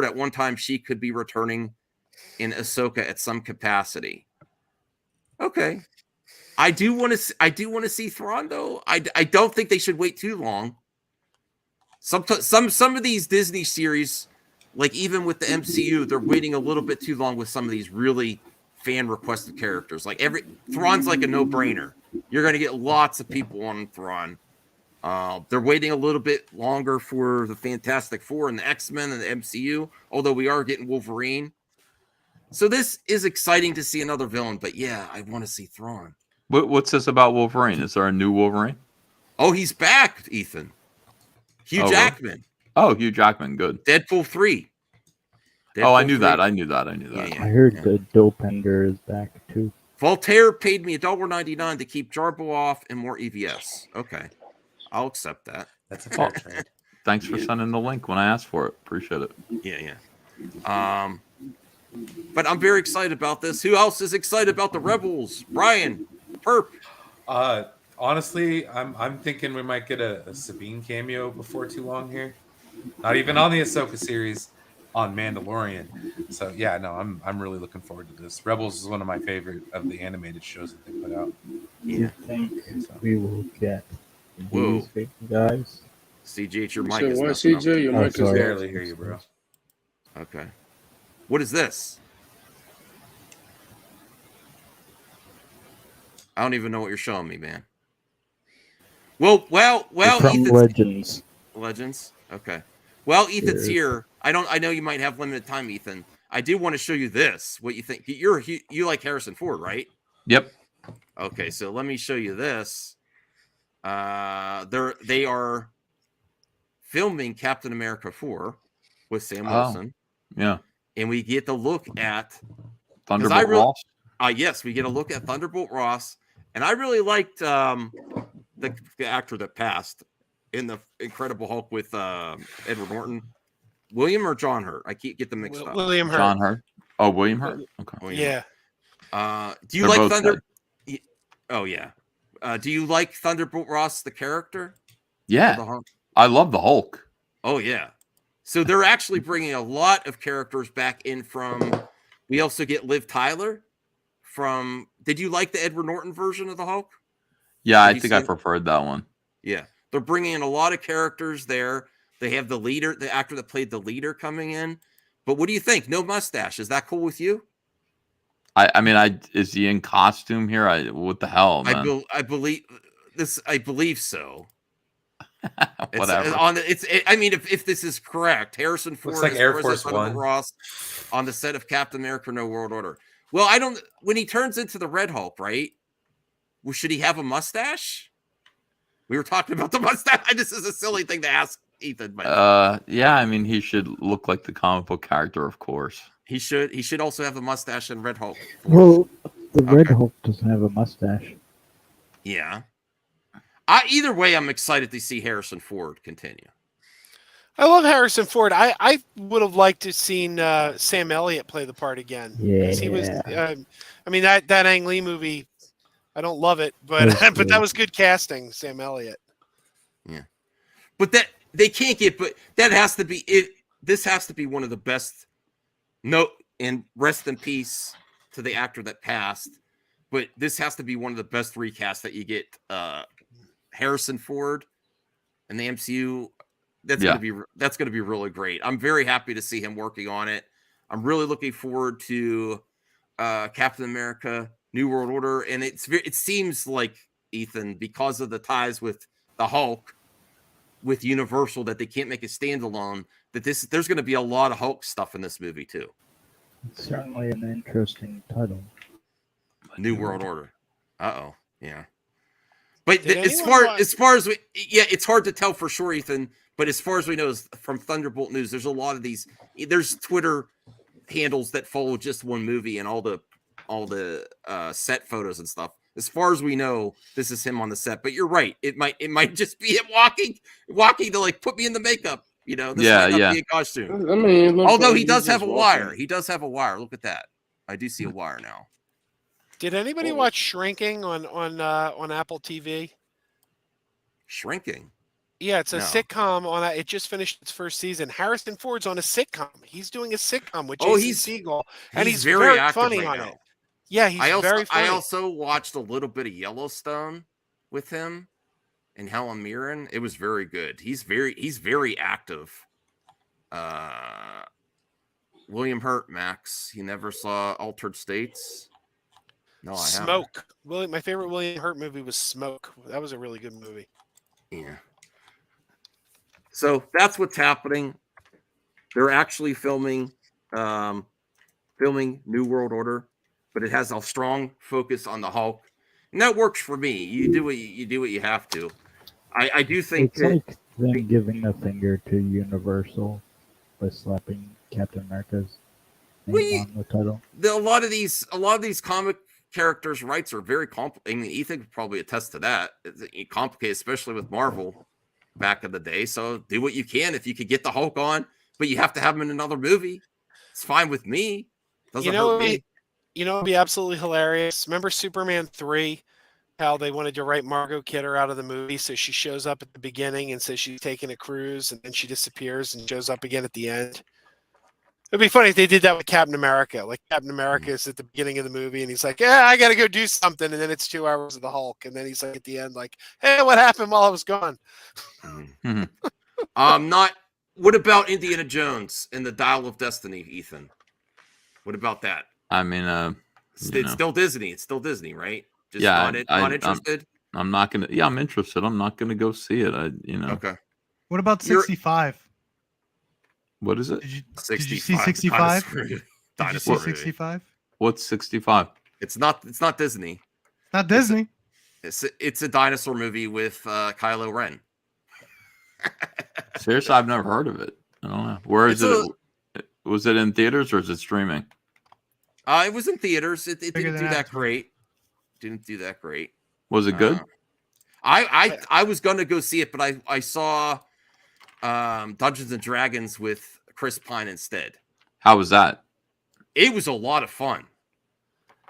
at one time she could be returning in Ahsoka at some capacity. Okay. I do want to see Thrawn though. I don't think they should wait too long. Some of these Disney series, like even with the MCU, they're waiting a little bit too long with some of these really fan requested characters. Like Thrawn's like a no-brainer. You're going to get lots of people on Thrawn. They're waiting a little bit longer for the Fantastic Four and the X-Men and the MCU, although we are getting Wolverine. So this is exciting to see another villain, but yeah, I want to see Thrawn. What's this about Wolverine? Is there a new Wolverine? Oh, he's back, Ethan. Hugh Jackman. Oh, Hugh Jackman. Good. Deadpool 3. I knew that. I knew that. Yeah. I heard the Dopender is back too. Voltaire paid me $1.99 to keep Jarbo off and more EVS. Okay. I'll accept that. That's a fair trade. Thanks for sending the link when I asked for it. Appreciate it. Yeah. But I'm very excited about this. Who else is excited about the Rebels? Brian, Perp. Honestly, I'm thinking we might get a Sabine cameo before too long here. Not even on the Ahsoka series, on Mandalorian. So yeah, no, I'm really looking forward to this. Rebels is one of my favorite of the animated shows that they put out. Yeah, I think we will get these big guys. CJ, your mic So is what, messing up. CJ? Your mic is barely hear you, bro. Okay. What is this? I don't even know what you're showing me, man. Well, From Ethan's Legends. Okay. Well, Ethan's Sure. here. I know you might have limited time, Ethan. I do want to show you this. What you think? You like Harrison Ford, right? Yep. Okay, so let me show you this. They are filming Captain America 4 with Sam Wilson. Yeah. And we get to look at Thunderbolt Ross. Yes, we get a look at Thunderbolt Ross. And I really liked the actor that passed in the Incredible Hulk with Edward Norton. William or John Hurt? I can't get them mixed up. William Hurt. John Hurt. Oh, William Hurt. Okay. William Yeah. Hurt. Do you They're like both Thunder? Oh yeah. Do you like Thunderbolt Ross, the character? Yeah. The Hulk? I love the Hulk. Oh yeah. So they're actually bringing a lot of characters back in from. We also get Liv Tyler from. Did you like the Edward Norton version of the Hulk? Yeah, I you think see I it? preferred that one. Yeah, they're bringing in a lot of characters there. They have the leader, the actor that played the leader, coming in. But what do you think? No mustache. Is that cool with you? I mean, is he in costume here? What the hell, man? I believe this. I believe so. Whatever. I mean, if this is correct, Harrison Ford Looks like is Air President Force Thunderbolt One. Ross on the set of Captain America: No World Order. Well, I don't. When he turns into the Red Hulk, right? Well, should he have a mustache? We were talking about the mustache. This is a silly thing to ask Ethan, but Yeah, I mean, he should look like the comic book character, of course. he should. He should also have a mustache in Red Hulk. Well, the Red Hulk doesn't have a mustache. Yeah. Either way, I'm excited to see Harrison Ford continue. I love Harrison Ford. I would have liked to seen Sam Elliott play the part again. 'Cause he was. I mean that Ang Lee movie. I don't love it, but but that was good casting, Sam Elliott. Yeah, but that they can't get. But that has to be it. This has to be one of the best. No, and rest in peace to the actor that passed. But this has to be one of the best recasts that you get. Harrison Ford and the MCU. That's gonna be really great. I'm very happy to see him working on it. I'm really looking forward to Captain America: New World Order, and it seems like, Ethan, because of the ties with the Hulk, with Universal, that they can't make a standalone. That there's going to be a lot of Hulk stuff in this movie too. It's certainly an interesting title. New World Order. Yeah. But Did as far as it's hard to tell for sure, Ethan. But as far as we know, from Thunderbolt News, there's a lot of these. There's Twitter handles that follow just one movie, and all the set photos and stuff. As far as we know, this is him on the set. But you're right. It might just be him walking to like put me in the makeup. You know, this might not be a costume. I mean, although he does have a wire. He does have a wire. Look at that. I do see a wire now. Did anybody watch Shrinking on Apple TV? Shrinking. Yeah, it's a sitcom on. It just finished its first season. Harrison Ford's on a sitcom. He's doing a sitcom with Jason Segel, and he's very funny on it. Yeah, he's very funny. I also watched a little bit of Yellowstone with him and Helen Mirren. It was very good. He's very active. William Hurt, Max. He never saw Altered States. No, I haven't. Smoke. My favorite William Hurt movie was Smoke. That was a really good movie. Yeah. So that's what's happening. They're actually filming New World Order, but it has a strong focus on the Hulk, and that works for me. You do what you have to. I do think it's like them giving a finger to Universal by slapping Captain America's name on the title. A lot of these comic characters' rights are very complicated. I mean, Ethan could probably attest to that. It's complicated, especially with Marvel back in the day. So do what you can if you could get the Hulk on, but you have to have him in another movie. It's fine with me. Doesn't hurt me. It'd be absolutely hilarious. Remember Superman 3? How they wanted to write Margot Kidder out of the movie, so she shows up at the beginning and says she's taking a cruise, and then she disappears and shows up again at the end. It'd be funny if they did that with Captain America. Like Captain America is at the beginning of the movie, and he's like, "Yeah, I got to go do something," and then it's 2 hours of the Hulk, and then he's like at the end, like, "Hey, what happened while I was gone?" What about Indiana Jones and the Dial of Destiny, Ethan? What about that? I mean, it's still Disney. It's still Disney, right? Just not interested. I'm not gonna. Yeah, I'm interested. I'm not gonna go see it. Okay. What about 65? What is it? Did you see 65? Did you see 65? What's 65? It's not Disney. Not Disney. It's a dinosaur movie with Kylo Ren. Seriously, I've never heard of it. I don't know. Where is it? Was it in theaters or is it streaming? It was in theaters. It didn't do that great. Didn't do that great. Was it good? I was going to go see it, but I saw Dungeons and Dragons with Chris Pine instead. How was that? It was a lot of fun.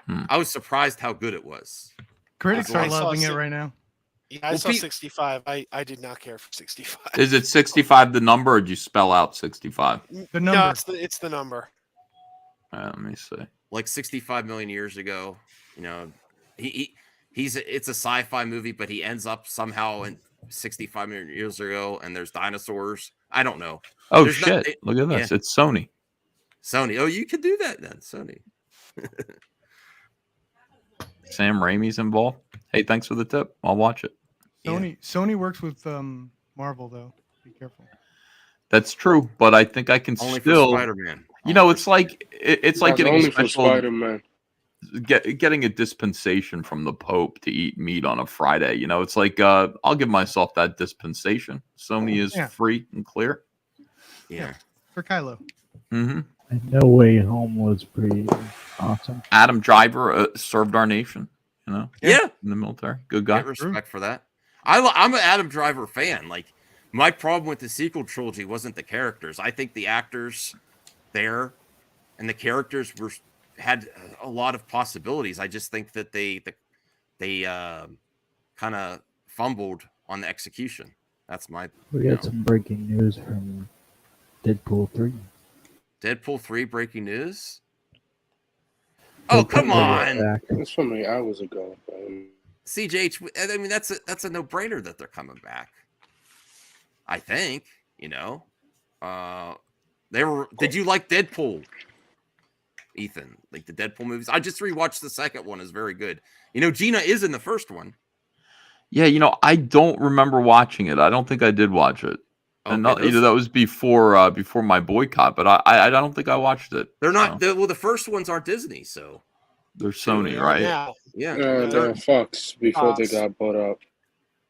I was surprised how good it was. Critics are loving it right now. Yeah, I saw 65. I did not care for 65. Is it 65 the number, or did you spell out 65? The number. No, it's the number. Let me see. Like 65 million years ago, it's a sci-fi movie, but he ends up somehow in 65 million years ago, and there's dinosaurs. I don't know. Oh, shit. Look at this. Yeah. It's Sony. Oh, you could do that then. Sony. Sam Raimi's involved. Hey, thanks for the tip. I'll watch it. Sony works with Marvel, though. Be careful. That's true, but I think I can only still. For Spider-Man. It's like getting only special. for Spider-Man. Getting a dispensation from the Pope to eat meat on a Friday. It's like I'll give myself that dispensation. Sony is free and clear. Yeah. For Kylo. Mm-hmm. And No Way Home was pretty awesome. Adam Driver served our nation. Yeah. In the military. Good guy. Get respect for that. I'm an Adam Driver fan. Like, my problem with the sequel trilogy wasn't the characters. I think the actors there and the characters had a lot of possibilities. I just think that they kind of fumbled on the execution. That's my. We got some breaking news from Deadpool 3. Deadpool 3 breaking news. Oh, come on! It's from 8 hours ago. CJH. I mean, that's a no-brainer that they're coming back. I think they were. Did you like Deadpool, Ethan? Like the Deadpool movies? I just rewatched the second one. Is very good. Gina is in the first one. Yeah, I don't remember watching it. I don't think I did watch it. Okay, and that was before my boycott, but I don't think I watched it. They're not. Well, the first ones aren't Disney, so they're Sony, right? Yeah. They're Fox before they got bought up.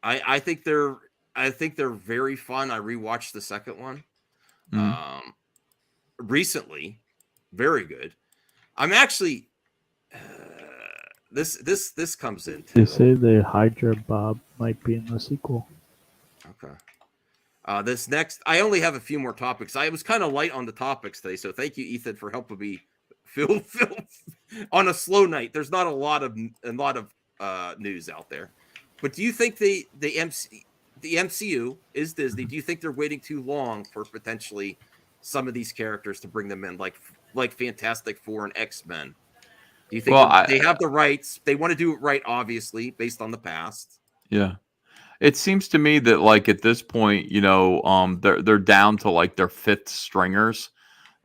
I think they're very fun. I rewatched the second one recently. Very good. I'm actually this comes in. They say the Hydra Bob might be in the sequel. Okay. This next, I only have a few more topics. I was kind of light on the topics today, so thank you, Ethan, for helping me fill on a slow night. There's not a lot of news out there, but do you think the MCU is Disney? Do you think they're waiting too long for potentially some of these characters to bring them in, like Fantastic Four and X-Men? Do you think they have the rights? They want to do it right, obviously, based on the past. Yeah. It seems to me that like at this point, they're down to like their fifth stringers.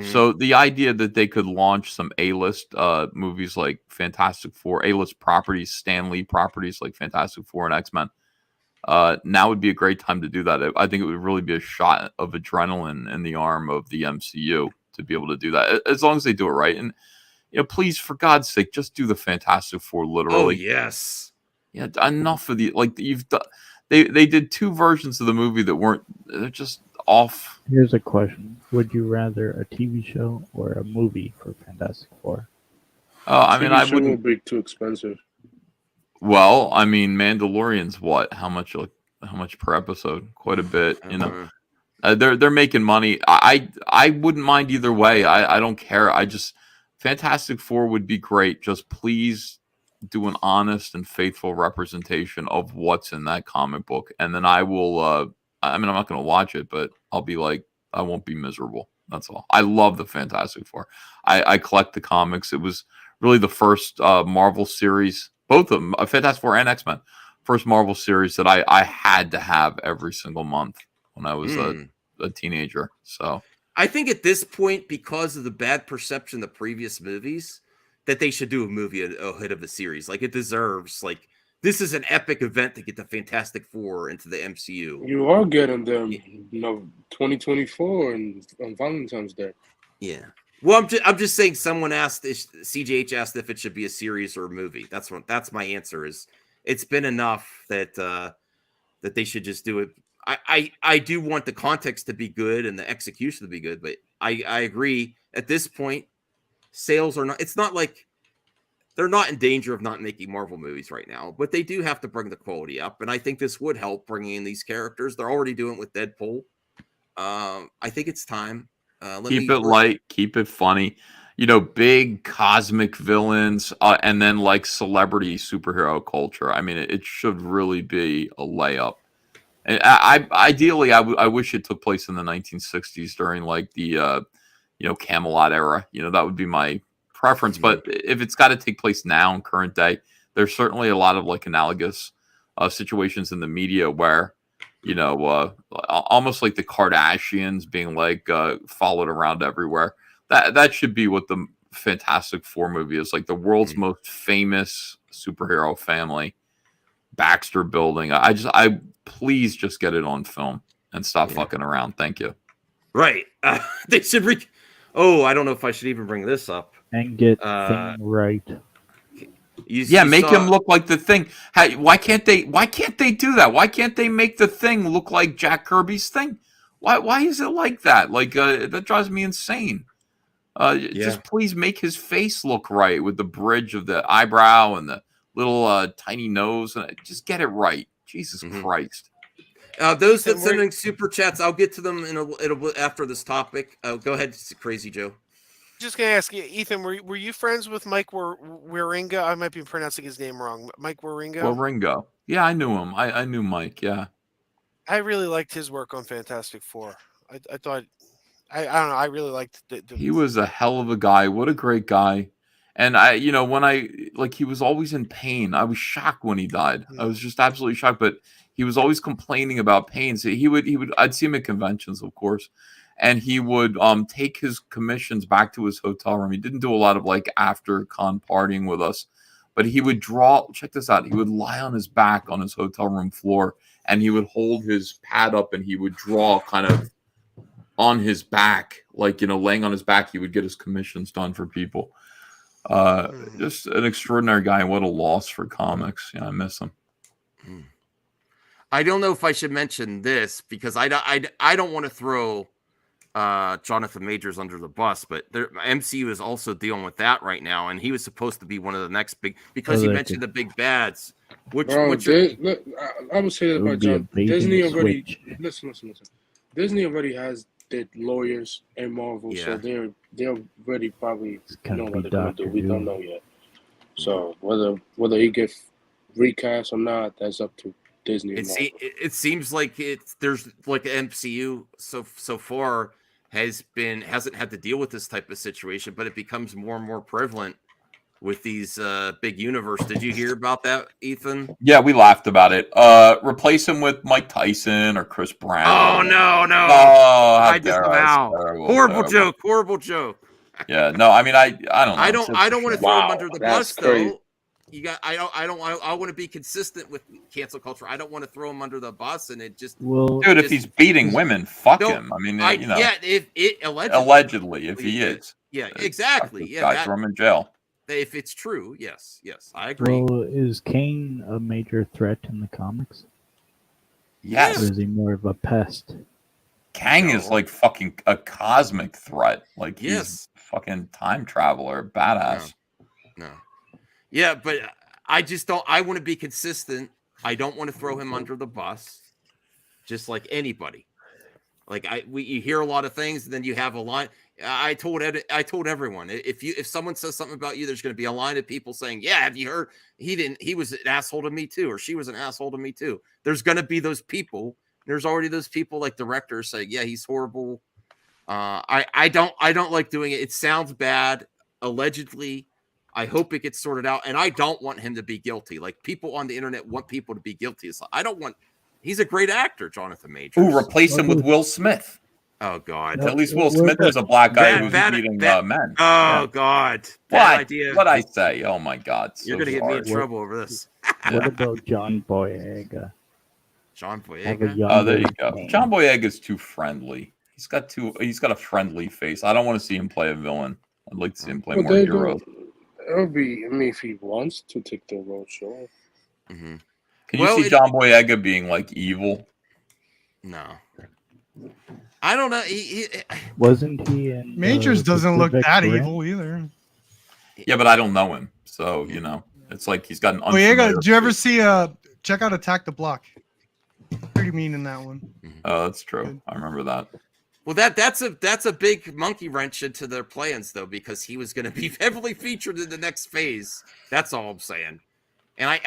So the idea that they could launch some A-list movies like Fantastic Four, A-list properties, Stan Lee properties like Fantastic Four and X-Men, now would be a great time to do that. I think it would really be a shot of adrenaline in the arm of the MCU to be able to do that, as long as they do it right. And please, for God's sake, just do the Fantastic Four literally. Oh yes. Yeah, enough of the you've done. They did two versions of the movie that they're just off. Here's a question. Would you rather a TV show or a movie for Fantastic Four? I mean, I wouldn't be too expensive. Well, I mean, Mandalorian's what? How much per episode? Quite a bit, They're making money. I wouldn't mind either way. I don't care. Fantastic Four would be great. Just please do an honest and faithful representation of what's in that comic book, and then I will I'm not going to watch it, but I'll be like, I won't be miserable. That's all. I love the Fantastic Four. I collect the comics. It was really the first Marvel series, both of them, Fantastic Four and X-Men, first Marvel series that I had to have every single month when I was a teenager. So I think at this point, because of the bad perception of the previous movies, that they should do a movie ahead of the series. Like, it deserves, this is an epic event to get the Fantastic Four into the MCU. You are getting them, 2024 and on Valentine's Day. Yeah. Well, I'm just saying. Someone asked, CJH asked if it should be a series or a movie. That's my answer. Is it's been enough that that they should just do it. I do want the context to be good and the execution to be good, but I agree at this point. Sales are not. It's not like they're not in danger of not making Marvel movies right now, but they do have to bring the quality up, and I think this would help bringing in these characters. They're already doing it with Deadpool. I think it's time. Keep it light, keep it funny. Big cosmic villains, and then like celebrity superhero culture. I mean, it should really be a layup. And ideally, I wish it took place in the 1960s during like the Camelot era. That would be my preference. But if it's got to take place now in current day, there's certainly a lot of like analogous situations in the media where almost like the Kardashians being like followed around everywhere. That should be what the Fantastic Four movie is, like the world's most famous superhero family, Baxter Building. I please just get it on film and stop fucking around. Thank you. Right. They should I don't know if I should even bring this up. And get Thing right. Make him look like the Thing. Why can't they do that? Why can't they make the Thing look like Jack Kirby's Thing? Why is it like that? That drives me insane. Just please make his face look right with the bridge of the eyebrow and the little tiny nose, and just get it right. Jesus Christ. Those that sending super chats, I'll get to them after this topic. Go ahead, Crazy Joe. Just gonna ask you, Ethan, were you friends with Mike Wieringa? I might be pronouncing his name wrong. Mike Wieringa? Wieringa. Yeah, I knew him. I knew Mike, yeah. I really liked his work on Fantastic Four. I thought, I don't know, I really liked He was a hell of a guy. What a great guy. And he was always in pain. I was shocked when he died. I was just absolutely shocked, but he was always complaining about pain. So I'd see him at conventions, of course, and he would take his commissions back to his hotel room. He didn't do a lot of after con partying with us, but he would draw. Check this out. He would lie on his back on his hotel room floor, and he would hold his pad up, and he would draw kind of on his back, laying on his back. He would get his commissions done for people. Just an extraordinary guy. What a loss for comics. I miss him. I don't know if I should mention this because I don't want to throw Jonathan Majors under the bus, but MCU is also dealing with that right now, and he was supposed to be one of the next big, because you mentioned the big bads. I would say that about John. Disney already listen. Disney already has their lawyers in Marvel, so they're already probably know what they're gonna do. We don't know yet. So whether he gets recast or not, that's up to Disney. It seems like there's like MCU so far hasn't had to deal with this type of situation, but it becomes more and more prevalent with these big universe. Did you hear about that, Ethan? Yeah, we laughed about it. Replace him with Mike Tyson or Chris Brown. Oh no! Oh, I disavow. Horrible joke. Yeah, no, I mean, I don't know. I don't want to throw him under the bus though. I want to be consistent with cancel culture. I don't want to throw him under the bus, and it just dude, if he's beating women, fuck him. I mean, if it allegedly, if he is, exactly, guys, throw him in jail. If it's true, yes, I agree. Well, is Kane a major threat in the comics? Yes. Or is he more of a pest? Kang is like fucking a cosmic threat. Like he's fucking time traveler, badass. No. Yeah, but I just don't. I want to be consistent. I don't want to throw him under the bus, just like anybody. Like you hear a lot of things, and then you have a line. I told everyone, if someone says something about you, there's going to be a line of people saying, "Yeah, have you heard? He was an asshole to me too, or she was an asshole to me too." There's going to be those people. There's already those people like directors saying, "Yeah, he's horrible." I don't like doing it. It sounds bad. Allegedly, I hope it gets sorted out, and I don't want him to be guilty. Like people on the internet want people to be guilty. So I don't want. He's a great actor, Jonathan Majors. Ooh, replace him with Will Smith. Oh God! At least Will Smith is a black guy who's beating men. Oh God! Bad idea. What I say? Oh my God! You're gonna get me in trouble over this. What about John Boyega? John Boyega. Oh, there you go. John Boyega is too friendly. He's got a friendly face. I don't want to see him play a villain. I'd like to see him play more hero. It would be. I mean, if he wants to take the role, sure. Mm-hmm. Can you see John Boyega being like evil? No. I don't know. Wasn't he in Majors doesn't look that Rim? evil either. Yeah, but I don't know him, so it's like he's got an. Boyega, did you ever see check out Attack the Block? Pretty mean in that one. Oh, that's true. I remember that. Well, that's a big monkey wrench into their plans, though, because he was going to be heavily featured in the next phase. That's all I'm saying. And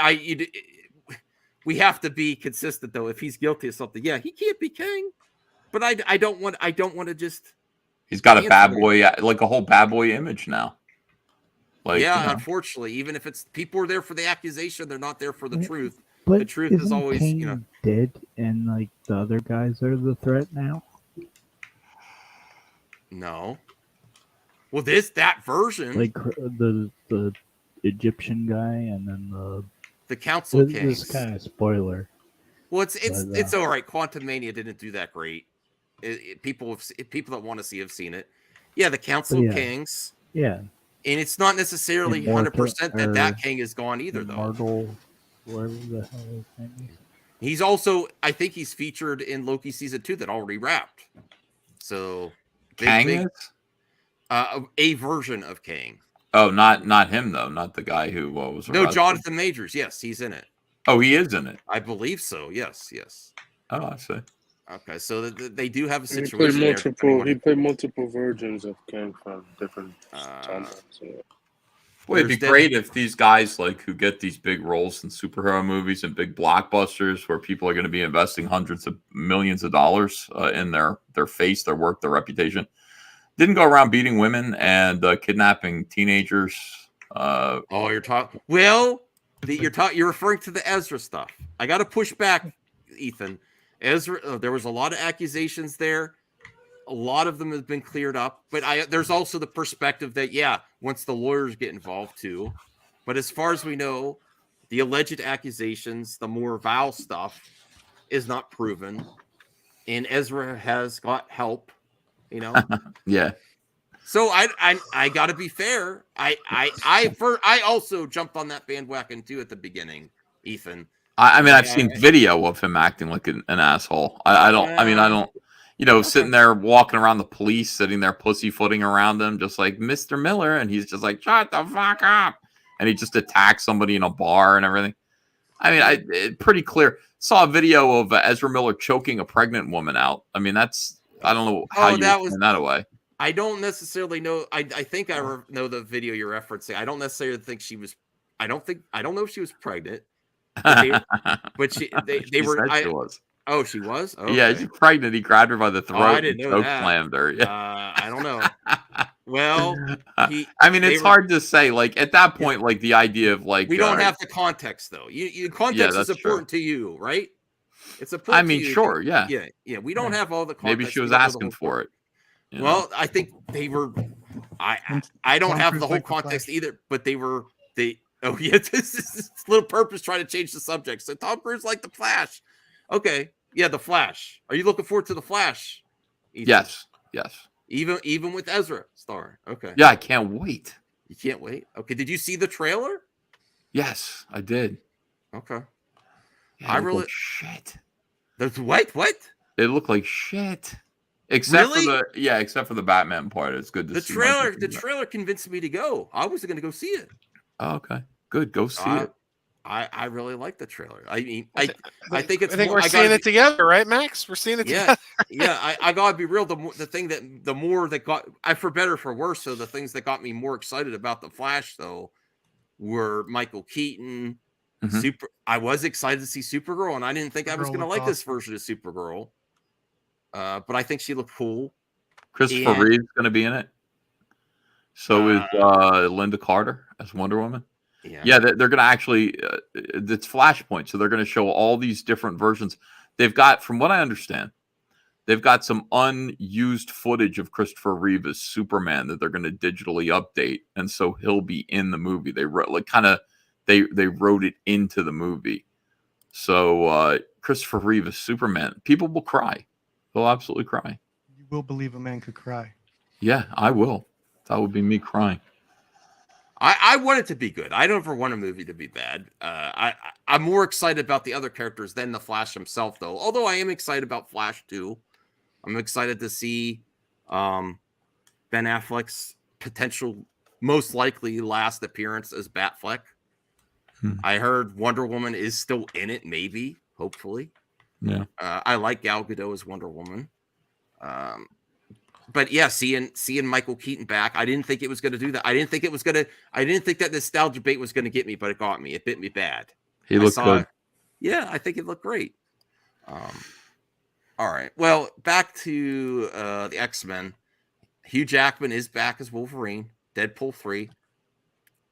we have to be consistent, though. If he's guilty of something, he can't be king. But I don't want to just. He's got a bad boy, like a whole bad boy image now. Like, unfortunately, even if it's people are there for the accusation, they're not there for the truth. But the truth is always, Kane dead, and like the other guys are the threat now. No. Well, that version, like the Egyptian guy, and then the Council Kings. This kind of spoiler. Well, it's all right. Quantum Mania didn't do that great. People that want to see have seen it. Yeah, the Council of Kings. Yeah. And it's not necessarily 100% that king is gone either, though. Marvel, whatever the hell his name is. He's also, I think he's featured in Loki season 2 that already wrapped. So Kang a version of Kang. Oh, not him though. Not the guy who was. No, Jonathan Majors. Yes, he's in it. Oh, he is in it. I believe so. Yes. Oh, I see. Okay, so they do have a situation. He played multiple versions of Kang from different timelines. Well, it'd be great if these guys who get these big roles in superhero movies and big blockbusters where people are going to be investing hundreds of millions of dollars in their face, their work, their reputation, didn't go around beating women and kidnapping teenagers. You're talking. Well, you're referring to the Ezra stuff. I got to push back, Ethan. Ezra, there was a lot of accusations there. A lot of them have been cleared up, but there's also the perspective that once the lawyers get involved too. But as far as we know, the alleged accusations, the more vile stuff, is not proven, and Ezra has got help. Yeah. So I got to be fair. I also jumped on that bandwagon too at the beginning, Ethan. I mean, I've seen video of him acting like an asshole. I don't. sitting there walking around the police, sitting there pussyfooting around them, just like Mr. Miller, and he's just like, shut the fuck up, and he just attacks somebody in a bar and everything. I mean, pretty clear. Saw a video of Ezra Miller choking a pregnant woman out. I mean, I don't know how you explain that away. I don't necessarily know. I think I know the video you're referencing. I don't necessarily think she was. I don't know if she was pregnant. But they were. She was. Oh, she was? Okay. Yeah, she's pregnant. He grabbed her by the throat I didn't and know choke that. slammed her. Yeah. I don't know. Well, I mean, it's hard to say. Like at that point, like the idea of like we don't have the context though. You context is important to you, right? It's important. I mean, to you. sure, yeah, yeah. We don't have all the context. Maybe she was asking for it. Well, I think they were. I don't have the whole context either, but they. Oh yeah, this is little purpose trying to change the subject. So Tom Cruise liked the Flash. Okay, yeah, the Flash. Are you looking forward to the Flash? Ethan? Yes. Even with Ezra star. Okay. Yeah, I can't wait. You can't wait. Okay, did you see the trailer? Yes, I did. Okay. Yeah, I really like shit. There's what? It looked like shit. Except Really? for the Batman part. It's good to see. The trailer convinced me to go. I was going to go see it. Oh, okay. Good. Go see it. I really like the trailer. I mean, I think it's. I think we're seeing it together, right, Max? We're seeing it together. Yeah. I gotta be real. The more that got, for better or for worse. So the things that got me more excited about the Flash though were Michael Keaton. I was excited to see Supergirl, and I didn't think I was gonna like this version of Supergirl. But I think she looked cool. Christopher Reeve's going to be in it. So is Linda Carter as Wonder Woman. Yeah, they're going to actually. It's Flashpoint, so they're going to show all these different versions. They've got, from what I understand, they've got some unused footage of Christopher Reeve as Superman that they're going to digitally update, and so he'll be in the movie. They wrote they wrote it into the movie. So Christopher Reeve as Superman, people will cry. They'll absolutely cry. You will believe a man could cry. Yeah, I will. That would be me crying. I want it to be good. I don't ever want a movie to be bad. I'm more excited about the other characters than the Flash himself, though. Although I am excited about Flash too. I'm excited to see Ben Affleck's potential, most likely last appearance as Batfleck. I heard Wonder Woman is still in it, maybe, hopefully. Yeah. I like Gal Gadot as Wonder Woman. But yeah, seeing Michael Keaton back, I didn't think it was going to do that. I didn't think that nostalgia bait was going to get me, but it got me. It bit me bad. He looked good. Yeah, I think it looked great. All right. Well, back to the X-Men. Hugh Jackman is back as Wolverine, Deadpool 3.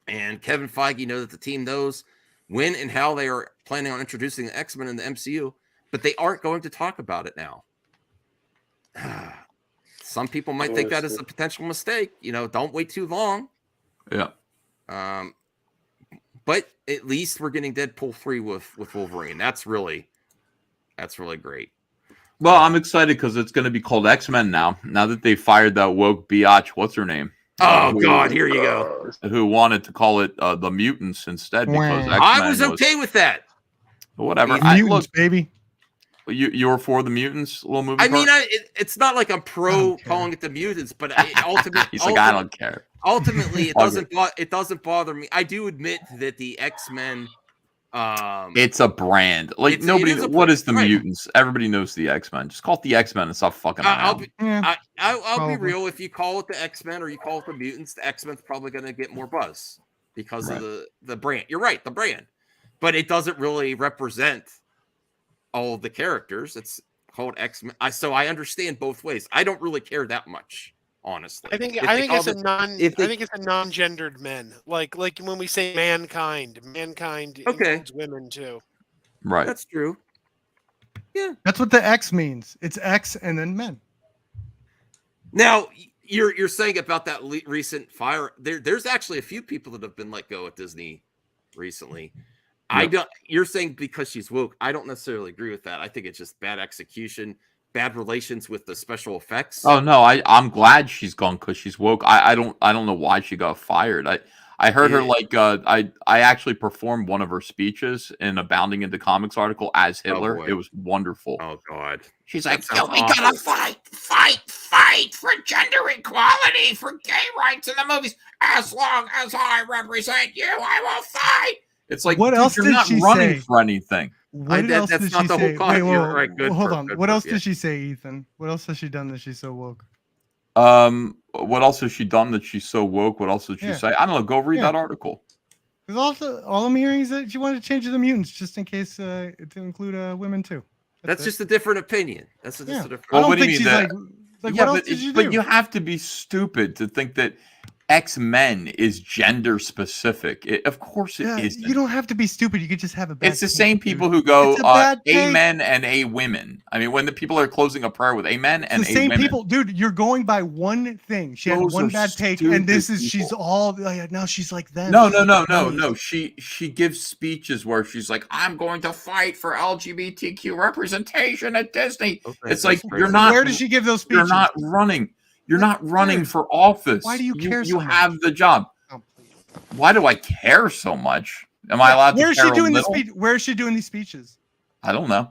And Kevin Feige knows that the team knows when and how they are planning on introducing the X-Men in the MCU, but they aren't going to talk about it now. Some people might think that is a potential mistake. Don't wait too long. Yeah. But at least we're getting Deadpool 3 with Wolverine. That's really great. Well, I'm excited because it's going to be called X-Men now. Now that they fired that woke biatch, what's her name? Oh, God, here you go. Who wanted to call it the Mutants instead because X-Men I was okay with that. Whatever. Mutants, baby. You were for the Mutants little movie? I mean, it's not like I'm pro calling it the Mutants, but ultimately, he's like, I don't care. Ultimately, it doesn't bother me. I do admit that the X-Men. It's a brand. Like nobody. What is the Mutants? Everybody knows the X-Men. Just call it the X-Men and stop fucking around. I'll be real. If you call it the X-Men or you call it the Mutants, the X-Men's probably going to get more buzz because of the brand. You're right, the brand, but it doesn't really represent all of the characters. It's called X-Men. So I understand both ways. I don't really care that much, honestly. I think it's a non-gendered men. Like when we say mankind includes women too. Right. That's true. Yeah. That's what the X means. It's X and then men. Now you're saying about that recent fire. There's actually a few people that have been let go at Disney recently. You're saying because she's woke. I don't necessarily agree with that. I think it's just bad execution, bad relations with the special effects. Oh no, I'm glad she's gone because she's woke. I don't know why she got fired. I heard her like I actually performed one of her speeches in a Bounding Into Comics article as Hitler. boy. It was wonderful. Oh God. She's That like, sounds we awful. gotta fight for gender equality, for gay rights in the movies. As long as I represent you, I will fight. It's like, What dude, else you're did not she running say? for anything. What else that's did not she the whole say? con- Wait, you're whoa, right, good hold for- on. good What for- else yeah. did she say, Ethan? What else has she done that she's so woke? What else has she done that she's so woke? What else did she Yeah. say? I don't know. Go read Yeah. that article. Because also, all I'm hearing is that she wanted to change the mutants just in case to include women too. That's it. just a different opinion. That's just Yeah. a different. Well, I what don't do you think mean she's that? like Yeah, what else but, did you but do? you have to be stupid to think that X-Men is gender specific. Of course it Yeah, isn't. you don't have to be stupid. You could just have a bad It's the take, same dude. people who go It's a bad take. amen and a women. I mean, when the people are closing a prayer with amen It's and the a same women. people, dude. You're going by one thing. She had Those one are bad take, and this is stupid she's people. all now she's like them. No. She gives speeches where she's like, "I'm going to fight for LGBTQ representation at Disney." Okay, It's that's like crazy. you're not. Where does she give those speeches? You're not running. You're not running for office. Why do you care You so much? have the job. Oh, Why do I care so much? Am I allowed to Where is care she doing a this little? speech? Where is she doing these speeches? I don't know.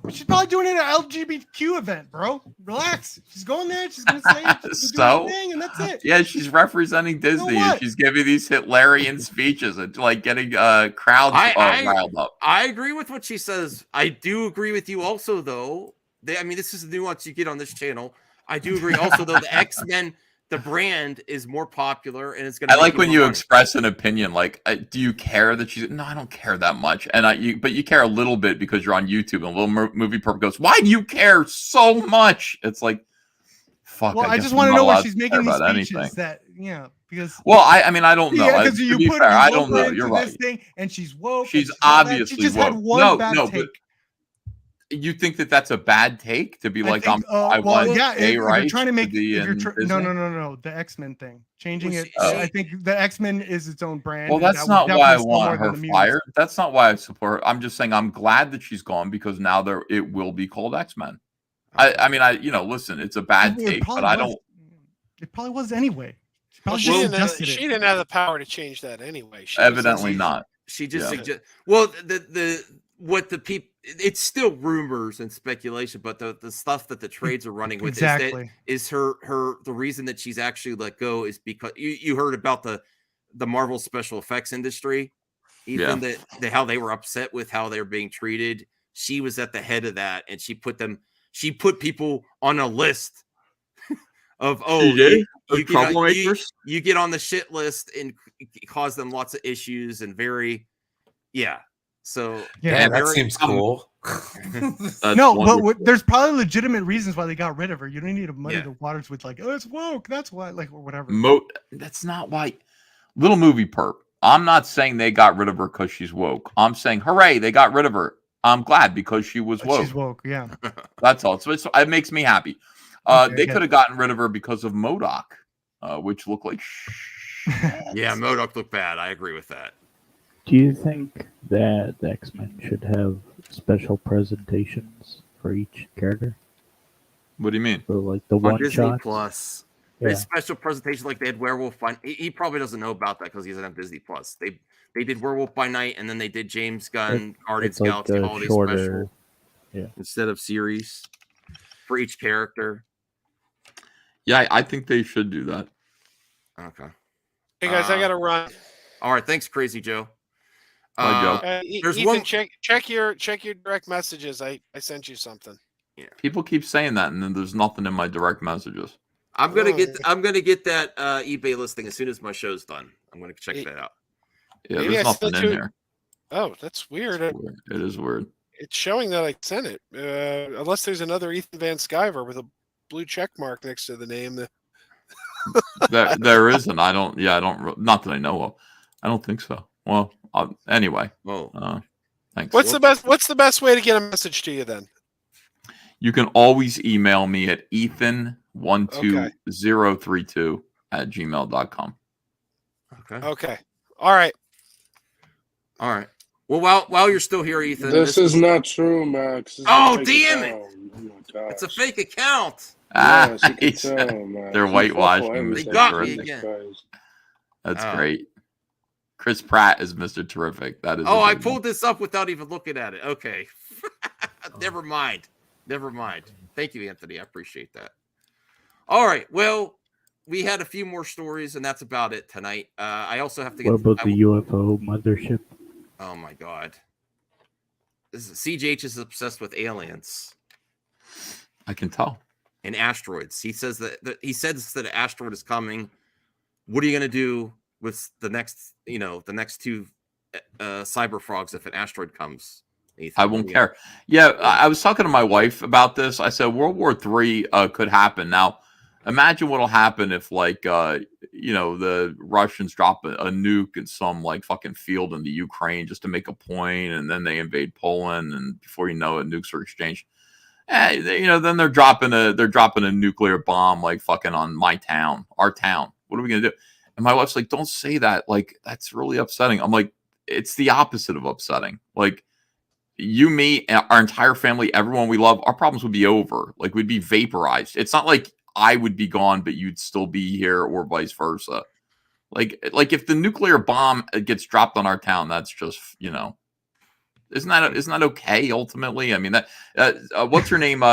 She's probably doing it at an LGBTQ event, bro. Relax. She's going there. She's gonna say she's doing So her thing, and that's it. yeah, she's representing Disney and what? she's giving these Hitlerian speeches and like getting crowds riled up. I agree with what she says. I do agree with you also, though. I mean, this is the nuance you get on this channel. I do agree also, though, the X-Men, the brand is more popular and it's going to. I like when you express an opinion. Like, do you care that she's? No, I don't care that much. And but you care a little bit because you're on YouTube. And a little movie perp goes, "Why do you care so much?" It's like, fuck. Well, I guess just I'm want to not know where allowed she's to making care these about speeches. anything. That because. Well, I mean, I don't know. Yeah, because To you be put fair, I you don't lump her know. into You're this right. thing, and she's woke. and She's she's all that. obviously She just woke. had one bad but take. you think that that's a bad take to be like, think, I well, want yeah, gay if you're rights trying to make be if you're in no, Disney? the X-Men thing, changing Well, it. she- I think the X-Men is its own brand. Well, and that's that would not why I definitely sell more want than her the mutants. fired. That's not why I support her. I'm just saying I'm glad that she's gone because now it will be called X-Men. I mean, listen, it's a bad It take, probably but I was. don't. It probably was anyway. She Well, probably she just didn't, have, suggested she it. didn't have the power to change that anyway. She Evidently not. She just Yeah. suggest. Well, what the people. It's still rumors and speculation, but the stuff that the trades are running with Exactly. is the reason that she's actually let go is because you heard about the Marvel special effects industry, even that how they were upset with how they're being treated. She was at the head of that, and she put people on a list of you get on the shit list and cause them lots of issues and so that seems cool. No, but there's probably legitimate reasons why they got rid of her. You don't need to muddy the waters with like, oh, it's woke. That's why, like, or whatever. That's not why. Little movie perp. I'm not saying they got rid of her because she's woke. I'm saying, hooray, they got rid of her. I'm glad because she was woke. She's woke, yeah. That's all. So it makes me happy. They could have gotten rid of her because of MODOK, which looked like. Yeah, MODOK looked bad. I agree with that. Do you think that the X-Men should have special presentations for each character? What do you mean? So like the On one Disney shot. Plus, Yeah. this special presentation like they had Werewolf by. He probably doesn't know about that because he doesn't have Disney Plus. They did Werewolf by Night and then they did James Gunn Guardians It's like Galaxy a Holiday shorter, Special. yeah. Instead of series for each character. Yeah, I think they should do that. Okay. Hey guys, I gotta run. All right, thanks, Crazy Joe. Bye, Joe. There's Ethan, one. check your direct messages. I sent you something. Yeah. People keep saying that, and then there's nothing in my direct messages. I'm gonna get that eBay listing as soon as my show's done. I'm gonna check that out. Yeah, Maybe there's I nothing sent in you- there. Oh, that's weird. It is weird. It's showing that I sent it. Unless there's another Ethan Van Sciver with a blue check mark next to the name. There isn't. I don't. Not that I know of. I don't think so. Well, anyway. Thanks. What's the best way to get a message to you then? You can always email me at ethan12032@gmail.com. Okay. All right. Well, while you're still here, Ethan, This is not true, Max. This is Oh, a fake damn it! account. Oh my God. It's a fake account. Yes, you can tell, man. They're She's whitewashing. awful They everything. got me Jesus again. Christ. That's great. Chris Pratt is Mr. Terrific. That is. Oh, I pulled this up without even looking at it. Okay. Never mind. Thank you, Anthony. I appreciate that. All right. Well, we had a few more stories, and that's about it tonight. I also have to get. What about the UFO mothership? Oh my God. CJH is obsessed with aliens. I can tell. And asteroids. He says that an asteroid is coming. What are you going to do with the next two cyber frogs if an asteroid comes? Ethan? I won't care. Yeah, I was talking to my wife about this. I said World War III could happen. Now, imagine what'll happen if, like, the Russians drop a nuke in some like fucking field in the Ukraine just to make a point, and then they invade Poland, and before you know it, nukes are exchanged. Then they're dropping a nuclear bomb like fucking on my town, our town. What are we gonna do? And my wife's like, "Don't say that. Like, that's really upsetting." I'm like, "It's the opposite of upsetting. Like, you, me, our entire family, everyone we love, our problems would be over. Like, we'd be vaporized. It's not like I would be gone, but you'd still be here, or vice versa. Like if the nuclear bomb gets dropped on our town, that's just, isn't that okay? Ultimately, I mean, that what's her name?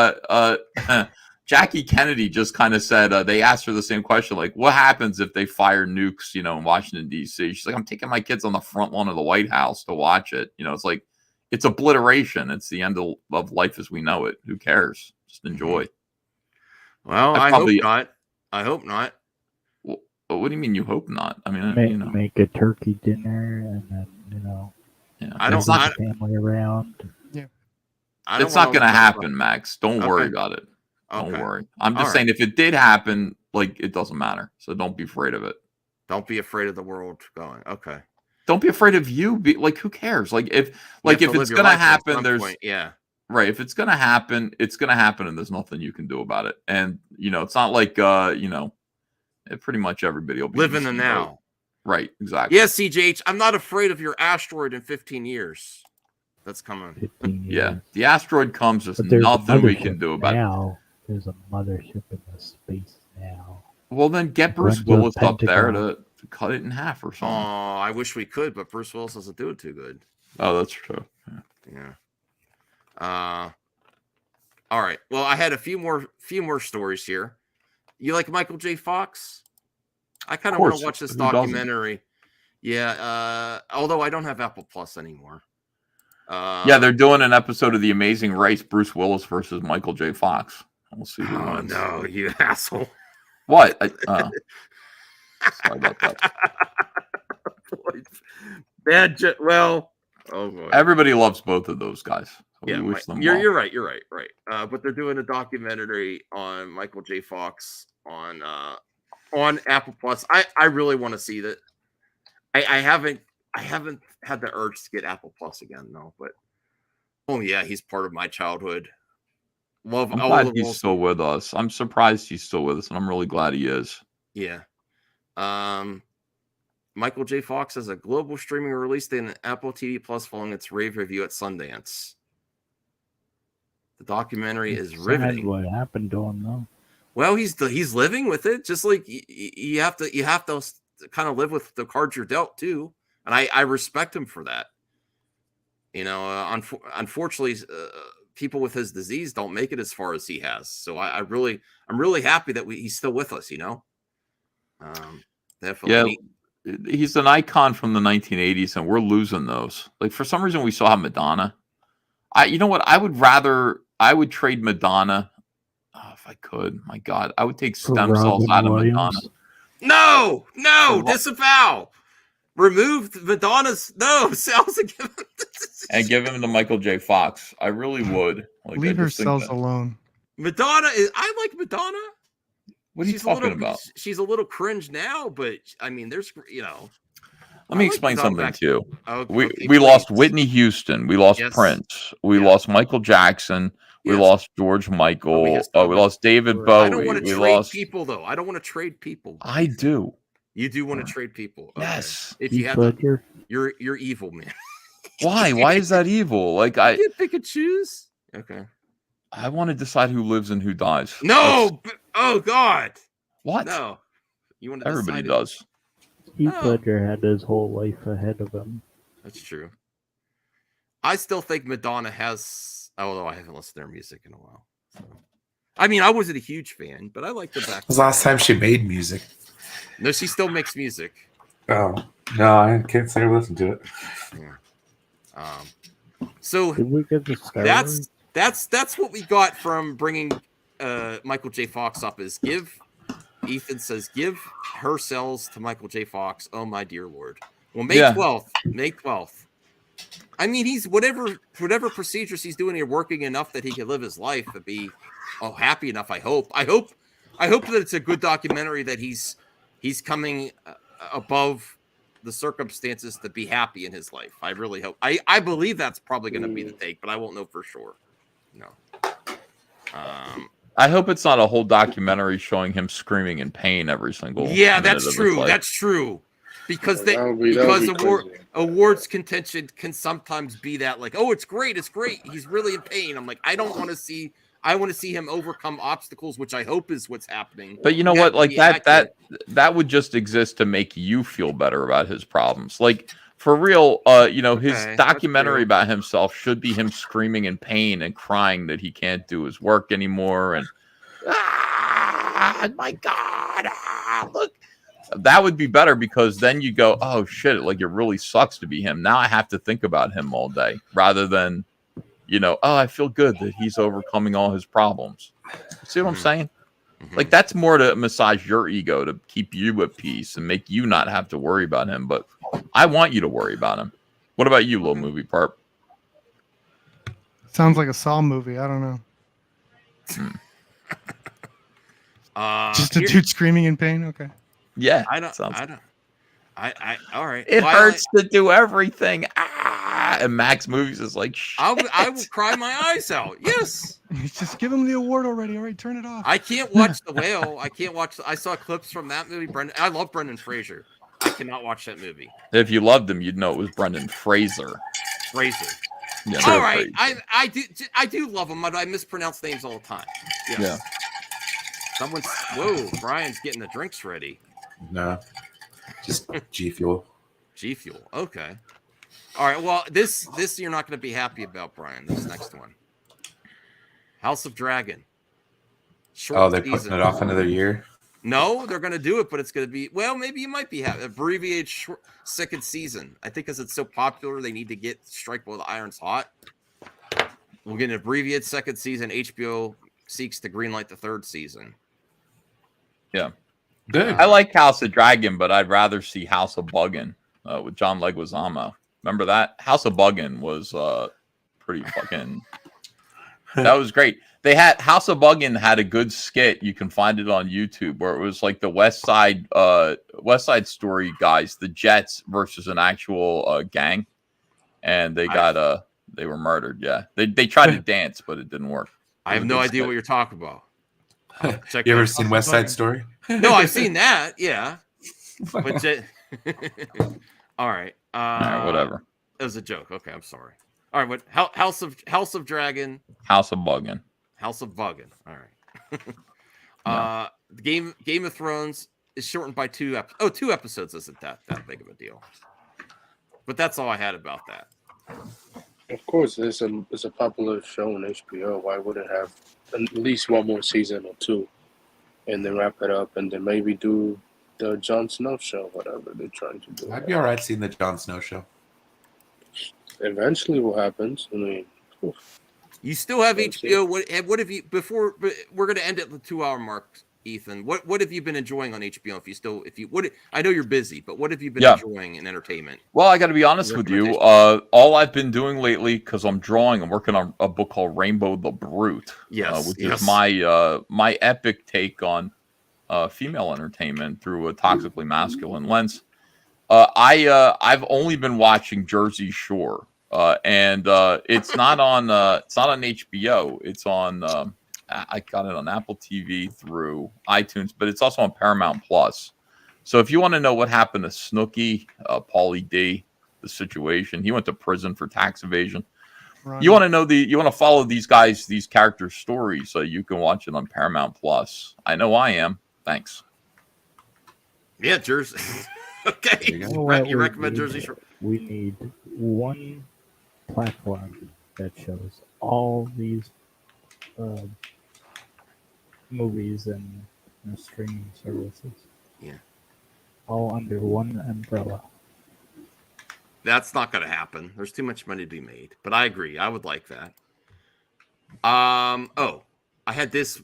Jackie Kennedy just kind of said they asked her the same question, like, what happens if they fire nukes, in Washington D.C.? She's like, I'm taking my kids on the front lawn of the White House to watch it. It's like, it's obliteration. It's the end of life as we know it. Who cares? Just enjoy. Well, I hope not. I hope not. Well, what do you mean you hope not? I mean, make a turkey dinner and then I don't bring the family around. Yeah, it's not going to happen, Max. Don't worry about it. Don't worry. I'm just saying, if it did happen, like, it doesn't matter. So don't be afraid of it. Don't be afraid of the world going. Okay. Don't be afraid of you. Like, who cares? Like, if it's going to happen, there's right. If it's going to happen, it's going to happen, and there's nothing you can do about it. And it's not like pretty much everybody will be live in the now. Right. Exactly. Yes, CJH. I'm not afraid of your asteroid in 15 years. That's coming. Yeah, the asteroid comes. There's nothing we can do about it. There's a mothership in the space now. Well, then get Bruce Willis up there to cut it in half or something. Oh, I wish we could, but Bruce Willis doesn't do it too good. Oh, that's true. Yeah. All right. Well, I had a few more stories here. You like Michael J. Fox? I kind of want to watch this documentary. Yeah. Although I don't have Apple Plus anymore. Yeah, they're doing an episode of The Amazing Race, Bruce Willis versus Michael J. Fox. We'll see who wins. No, you asshole. What? Sorry about that. Well, oh boy. Everybody loves both of those guys. So yeah, you're right. You're right. Right. But they're doing a documentary on Michael J. Fox on Apple Plus. I really want to see that. I haven't had the urge to get Apple Plus again, no. But oh yeah, he's part of my childhood. I'm glad he's still with us. I'm surprised he's still with us, and I'm really glad he is. Yeah. Michael J. Fox has a global streaming release date on Apple TV Plus following its rave review at Sundance. The documentary is riveting. What happened to him, though? Well, he's living with it, just like you have to kind of live with the cards you're dealt too, and I respect him for that. Unfortunately, people with his disease don't make it as far as he has. So I'm really happy that he's still with us. Definitely. Yeah, he's an icon from the 1980s, and we're losing those. Like, for some reason, we still have Madonna. You know what? I would trade Madonna. Oh, if I could, my God, I would take stem cells out of Madonna. No, disavow. Remove Madonna's cells and give him to Michael J. Fox. I really would. Leave her cells alone. Madonna I like Madonna. What are you talking about? She's a little cringe now, but I mean, there's Let me explain something to you. We lost Whitney Houston. We lost Prince. We lost Michael Jackson. We lost George Michael. We lost David Bowie. I don't want to trade people, though. I don't want to trade people. I do. You do want to trade people. Okay. Yes. If you have to, you're evil, man. Why? Why is that evil? Like, I you pick and choose. Okay. I want to decide who lives and who dies. No. Oh God. What? No. You want to Everybody does. Heath Ledger had his whole life ahead of him. That's true. I still think Madonna has, although I haven't listened to their music in a while. So. I mean, I wasn't a huge fan, but I liked the back. When was the last time she made music? No, she still makes music. Oh no, I can't say I listened to it. Yeah. So Did we get the that's what we got from bringing Michael J. Fox up. Is Ethan says give her cells to Michael J. Fox. Oh my dear Lord. Well, May 12th. May 12th. I mean, he's whatever procedures he's doing here working enough that he can live his life and be happy enough. I hope that it's a good documentary that he's coming above the circumstances to be happy in his life. I really hope. I believe that's probably going to be the take, but I won't know for sure. No. I hope it's not a whole documentary showing him screaming in pain every single. Yeah, that's true. That's true. Because awards contention can sometimes be that like, oh, it's great, he's really in pain. I'm like, I want to see him overcome obstacles, which I hope is what's happening. But you know what? Like that would just exist to make you feel better about his problems. Like for real, his documentary about himself should be him screaming in pain and crying that he can't do his work anymore. And my God, look. That would be better because then you go, oh shit, like it really sucks to be him. Now I have to think about him all day rather than, oh, I feel good that he's overcoming all his problems. See what I'm saying? Like that's more to massage your ego to keep you at peace and make you not have to worry about him. But I want you to worry about him. What about you, little movie Parp? Sounds like a Saw movie. I don't know. Just a dude screaming in pain. Okay. Yeah, all right. It hurts to do everything. And Max Movies is like, shit. I will cry my eyes out. Yes. Just give him the award already. All right, turn it off. I can't watch The Whale. I saw clips from that movie. I love Brendan Fraser. I cannot watch that movie. If you loved him, you'd know it was Brendan Fraser. Yeah, all right. Fraser. I do love him, but I mispronounce names all the time. Yes. Yeah. Whoa, Brian's getting the drinks ready. No, just G Fuel. G Fuel. Okay. All right. Well, this you're not going to be happy about, Brian. This next one, House of Dragon. They're putting it off another year. No, they're going to do it, but it's going to be maybe you might be happy. Abbreviated second season. I think because it's so popular, they need to strike while the iron's hot. We'll get an abbreviated second season. HBO seeks to greenlight the third season. Yeah. Good. I like House of Dragon, but I'd rather see House of Buggin with John Leguizamo. Remember that? House of Buggin was pretty fucking. That was great. They had House of Buggin had a good skit. You can find it on YouTube where it was like the West Side Story guys, the Jets versus an actual gang, and they were murdered. Yeah, they tried to dance, but it didn't work. I have no idea what you're talking about. You ever seen West Side Story? No, I've seen that. Yeah. But all right. Whatever. It was a joke. Okay, I'm sorry. All right, what House of Dragon. House of Buggin. House of Buggin. All right. The Game of Thrones is shortened by 2 episodes. Oh, 2 episodes isn't that big of a deal. But that's all I had about that. Of course, it's a popular show on HBO. Why would it have at least one more season or 2, and then wrap it up, and then maybe do the Jon Snow show, whatever they're trying to do. I'd be all right seeing the Jon Snow show. Eventually, what happens? I mean, you still have HBO. What have you before? We're going to end at the 2-hour mark. Ethan, what have you been enjoying on HBO? I know you're busy, but what have you been enjoying in entertainment? Well, I got to be honest with you. All I've been doing lately, because I'm working on a book called Rainbow the Brute, which is my epic take on female entertainment through a toxically masculine lens. I've only been watching Jersey Shore, and it's not on HBO. It's on. I got it on Apple TV through iTunes, but it's also on Paramount Plus. So if you want to know what happened to Snooki, Paulie D, the situation, he went to prison for tax evasion. Right. You want to know you want to follow these guys, these characters' stories, so you can watch it on Paramount Plus. I know I am. Thanks. Yeah, Jersey. Okay. You know what You we recommend need? Jersey Shore? We need one platform that shows all these movies and streaming services. Yeah. All under one umbrella. That's not going to happen. There's too much money to be made. But I agree. I would like that. Oh, I had this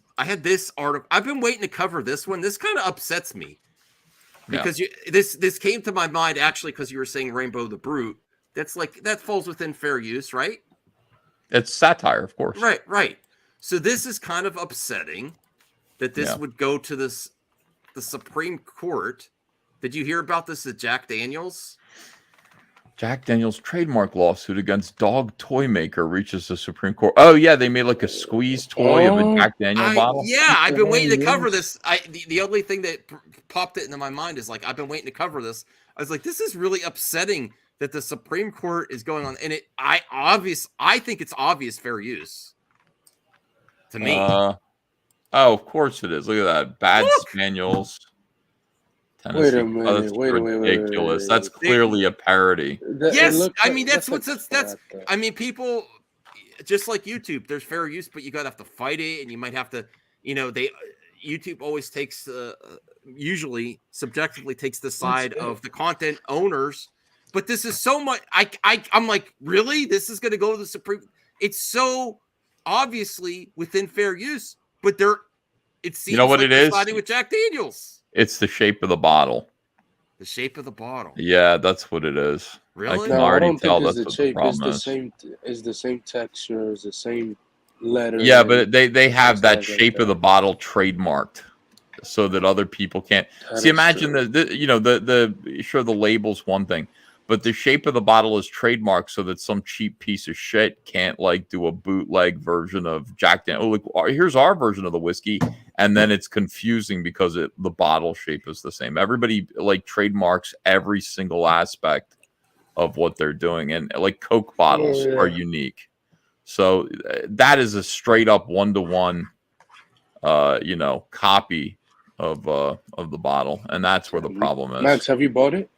article. I've been waiting to cover this one. This kind of upsets me because this came to my mind actually because you were saying Rainbow the Brute. That's like that falls within fair use, right? It's satire, of course. Right. So this is kind of upsetting that this would go to the Supreme Court. Did you hear about this at Jack Daniels? Jack Daniels trademark lawsuit against dog toy maker reaches the Supreme Court. Oh yeah, they made like a squeeze toy of a Jack Daniel bottle. Yeah, I've been waiting to cover this. The only thing that popped it into my mind is like I've been waiting to cover this. I was like, this is really upsetting that the Supreme Court is going on, and I think it's obvious fair use to me. Oh, of course it is. Look at that, bad spaniels. Tennessee. Wait a minute. That's Wait. ridiculous. That's clearly a parody. Yes, I mean that's I mean people just like YouTube. There's fair use, but you gotta have to fight it, and you might have to. YouTube always takes usually subjectively takes the side of the content owners. But this is so much. I'm like, really? This is going to go to the Supreme? It's so obviously within fair use, but it seems what like it is? siding with Jack Daniels. It's the shape of the bottle. The shape of the bottle. Yeah, that's what it is. Really? I can already tell think that's it's what the the problem it's is. It's the same texture, it's the same letter. Yeah, but they have that shape of the bottle trademarked, so that other people can't see. Imagine the label's one thing, but the shape of the bottle is trademarked, so that some cheap piece of shit can't like do a bootleg version of Jack Daniels. Oh, look, here's our version of the whiskey, and then it's confusing because the bottle shape is the same. Everybody like trademarks every single aspect of what they're doing, and like Coke bottles are unique. So that is a straight up 1-to-1, copy of the bottle, and that's where the problem is. Max, have you bought it?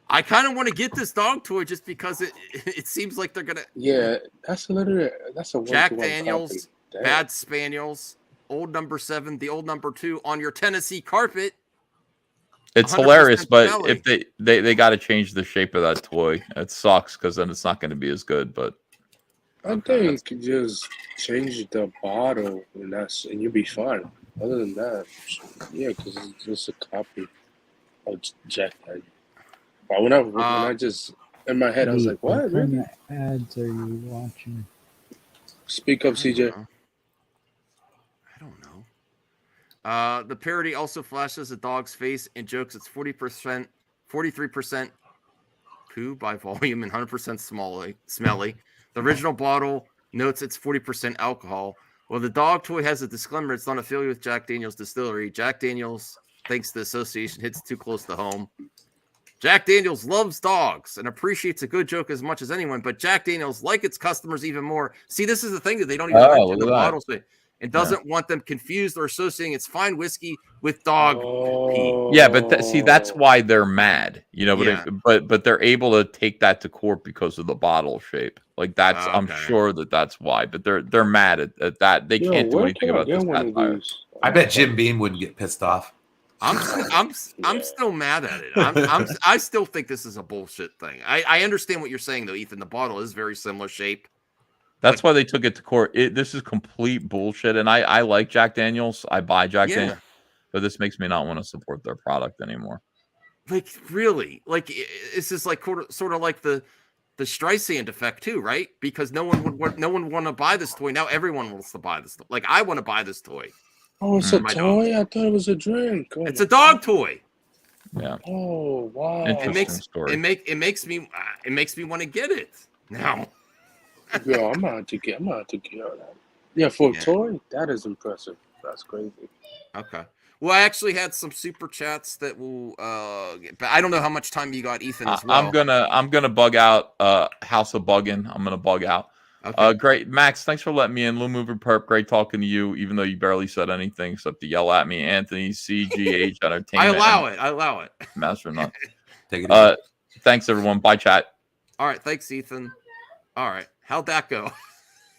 I kind of want to get this dog toy just because it seems like they're gonna. Yeah, that's a Jack Daniels, Bad Spaniels, old number 7, the old number 2 on your Tennessee carpet. It's hilarious, but if they got to change the shape of that toy, it sucks because then it's not going to be as good. But I think you could just change the bottle and you'll be fine. Other than that, yeah, because it's just a copy of Jack Daniels. But when I just in my head, I was like, "What? What kind of ads are you watching?" Speak up, CJ. I don't know. The parody also flashes a dog's face and jokes it's 43% poo by volume and 100% smelly. The original bottle notes it's 40% alcohol. Well, the dog toy has a disclaimer. It's not affiliated with Jack Daniels Distillery. Jack Daniels thinks the association hits too close to home. Jack Daniels loves dogs and appreciates a good joke as much as anyone, but Jack Daniels, like its customers even more. See, this is the thing that they don't even mention the bottles and doesn't want them confused or associating its fine whiskey with dog pee. Yeah, but that's why they're mad, but they're able to take that to court because of the bottle shape. Like that's, I'm sure that's why, but they're mad at that. They can't do anything about this. I bet Jim Beam wouldn't get pissed off. I'm still mad at it. I still think this is a bullshit thing. I understand what you're saying though, Ethan. The bottle is very similar shape. That's why they took it to court. This is complete bullshit. And I like Jack Daniels. I buy Jack Daniels, but this makes me not want to support their product anymore. Like really, like it's just like sort of like the Streisand effect too, right? Because no one would want to buy this toy. Now everyone wants to buy this. Like I want to buy this toy. Oh, it's a toy? I thought it was a drink. Oh, it's a dog toy. Yeah. Oh wow. It makes me want to get it now. Yo, I'm about to get that. Yeah, for a toy, that is impressive. That's crazy. Okay. Well, I actually had some super chats that will but I don't know how much time you got, Ethan, as well. I'm gonna bug out House of Buggin'. I'm gonna bug out. Okay. Great, Max. Thanks for letting me in. Lou Mover Perp. Great talking to you, even though you barely said anything except to yell at me. Anthony CGH I Entertainment. allow it. Master Nuts. Take it easy. Thanks everyone. Bye, chat. All right, thanks, Ethan. All right, how'd that go?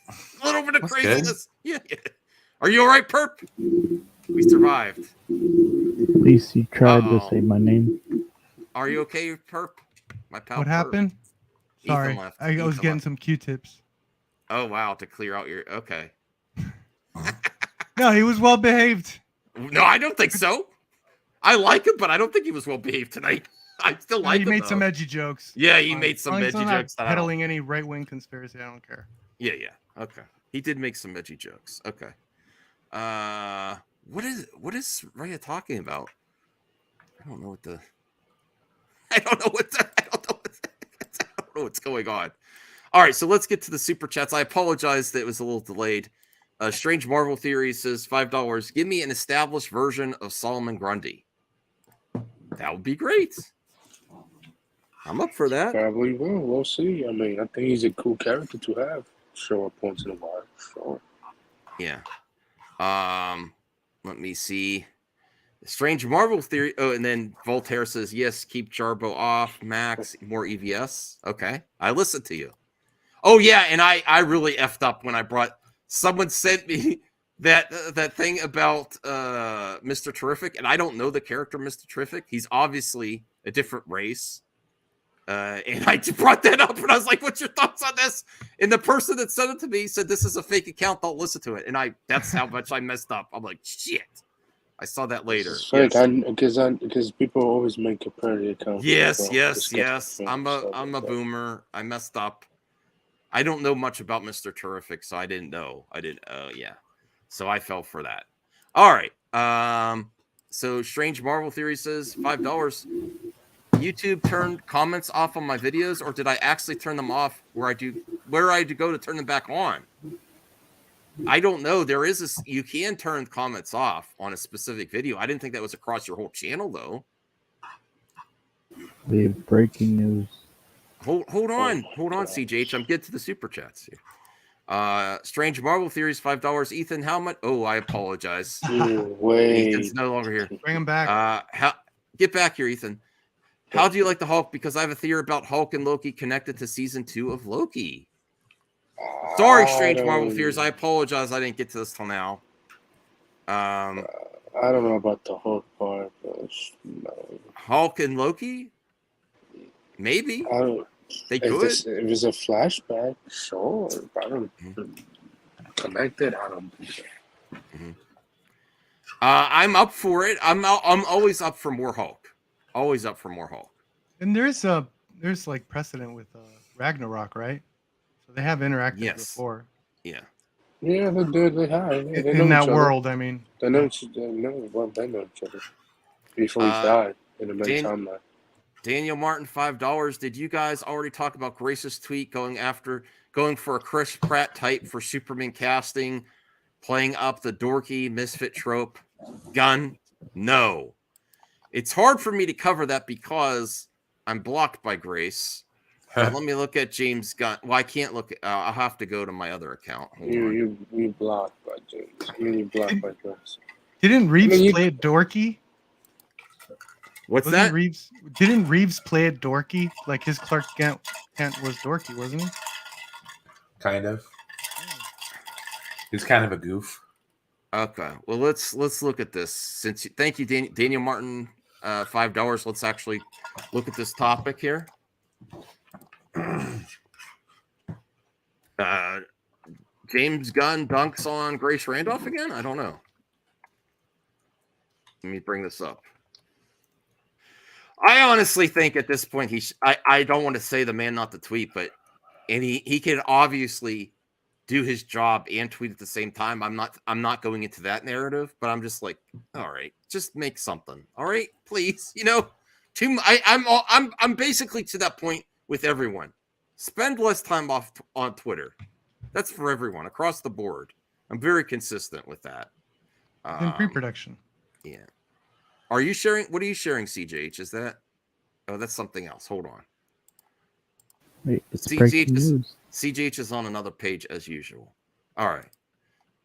A little bit of That's craziness. Yeah. Are you all right, Perp? We survived. At least you tried to say my name. Are you okay, Perp? My pal. What Perp. happened? Ethan Sorry, left. I was Ethan getting left. some Q-tips. Oh wow, to clear out your okay. No, he was well behaved. No, I don't think so. I like him, but I don't think he was well behaved tonight. I still like He him. made some though. edgy jokes. Yeah, he Fine. made some As long as edgy I'm not jokes. That I don't- peddling any right-wing conspiracy. I don't care. Yeah. Okay. He did make some edgy jokes. Okay. What is Rhea talking about? I don't know what's going on. All right, so let's get to the super chats. I apologize that it was a little delayed. Strange Marvel Theory says $5. Give me an established version of Solomon Grundy. That would be great. I'm up for that. Probably will. We'll see. I mean, I think he's a cool character to have. Show up once in a while. Sure. Yeah. Let me see. Strange Marvel Theory. Oh, and then Voltaire says, yes, keep Jarbo off. Max, more EVS. Okay. I listened to you. Oh, yeah. And I really effed up when I brought, someone sent me that thing about Mr. Terrific. And I don't know the character Mr. Terrific. He's obviously a different race. And I brought that up and I was like, what's your thoughts on this? And the person that sent it to me said, this is a fake account. Don't listen to it. And that's how much I messed up. I'm like, shit. I saw that later. It's fake. Because people always make a parody account. Yes. I'm a boomer. I messed up. I don't know much about Mr. Terrific, so I didn't know. Yeah. So I fell for that. All right. So Strange Marvel Theory says $5. YouTube turned comments off on my videos, or did I actually turn them off where I do go to turn them back on? I don't know. There is you can turn comments off on a specific video. I didn't think that was across your whole channel though. We have breaking news. Hold on, CJH. I'm getting to the super chats here. Strange Marvel Theories, $5. Ethan, how much? Oh, I apologize. Ethan's no longer here. Bring him back. Get back here, Ethan. How do you like the Hulk? Because I have a theory about Hulk and Loki connected to season 2 of Loki. Sorry, Strange Marvel Fears. I apologize. I didn't get to this till now. I don't know about the Hulk part, but no. Hulk and Loki? Maybe. They could. If it's a flashback, sure. I don't connect it. I don't do that. I'm up for it. I'm always up for more Hulk. Always up for more Hulk. And there's like precedent with Ragnarok, right? So they have interacted before. Yeah. Yeah, they did. They have. Yeah, they in know that each other. world, I mean. They know each other before he died in the main timeline. Daniel Martin, $5. Did you guys already talk about Grace's tweet going for a Chris Pratt type for Superman casting, playing up the dorky misfit trope? Gunn? No. It's hard for me to cover that because I'm blocked by Grace. Let me look at James Gunn. Well, I can't look. I'll have to go to my other account. You blocked by James. You blocked by Grace. Didn't Reeves play it dorky? What's that? Didn't Reeves play it dorky? Like his Clark Kent was dorky, wasn't he? Kind of. He's kind of a goof. Okay. Well, let's look at this. Thank you, Daniel Martin. $5. Let's actually look at this topic here. James Gunn dunks on Grace Randolph again? I don't know. Let me bring this up. I honestly think at this point I don't want to say the man not to tweet, but he can obviously do his job and tweet at the same time. I'm not going into that narrative, but I'm just like, all right, just make something. All right, please. I'm basically to that point with everyone. Spend less time on Twitter. That's for everyone across the board. I'm very consistent with that. In pre-production. Yeah. Are you sharing? What are you sharing, CJH? Is that? Oh, that's something else. Hold on. Wait, it's breaking news. CGH is on another page as usual. All right.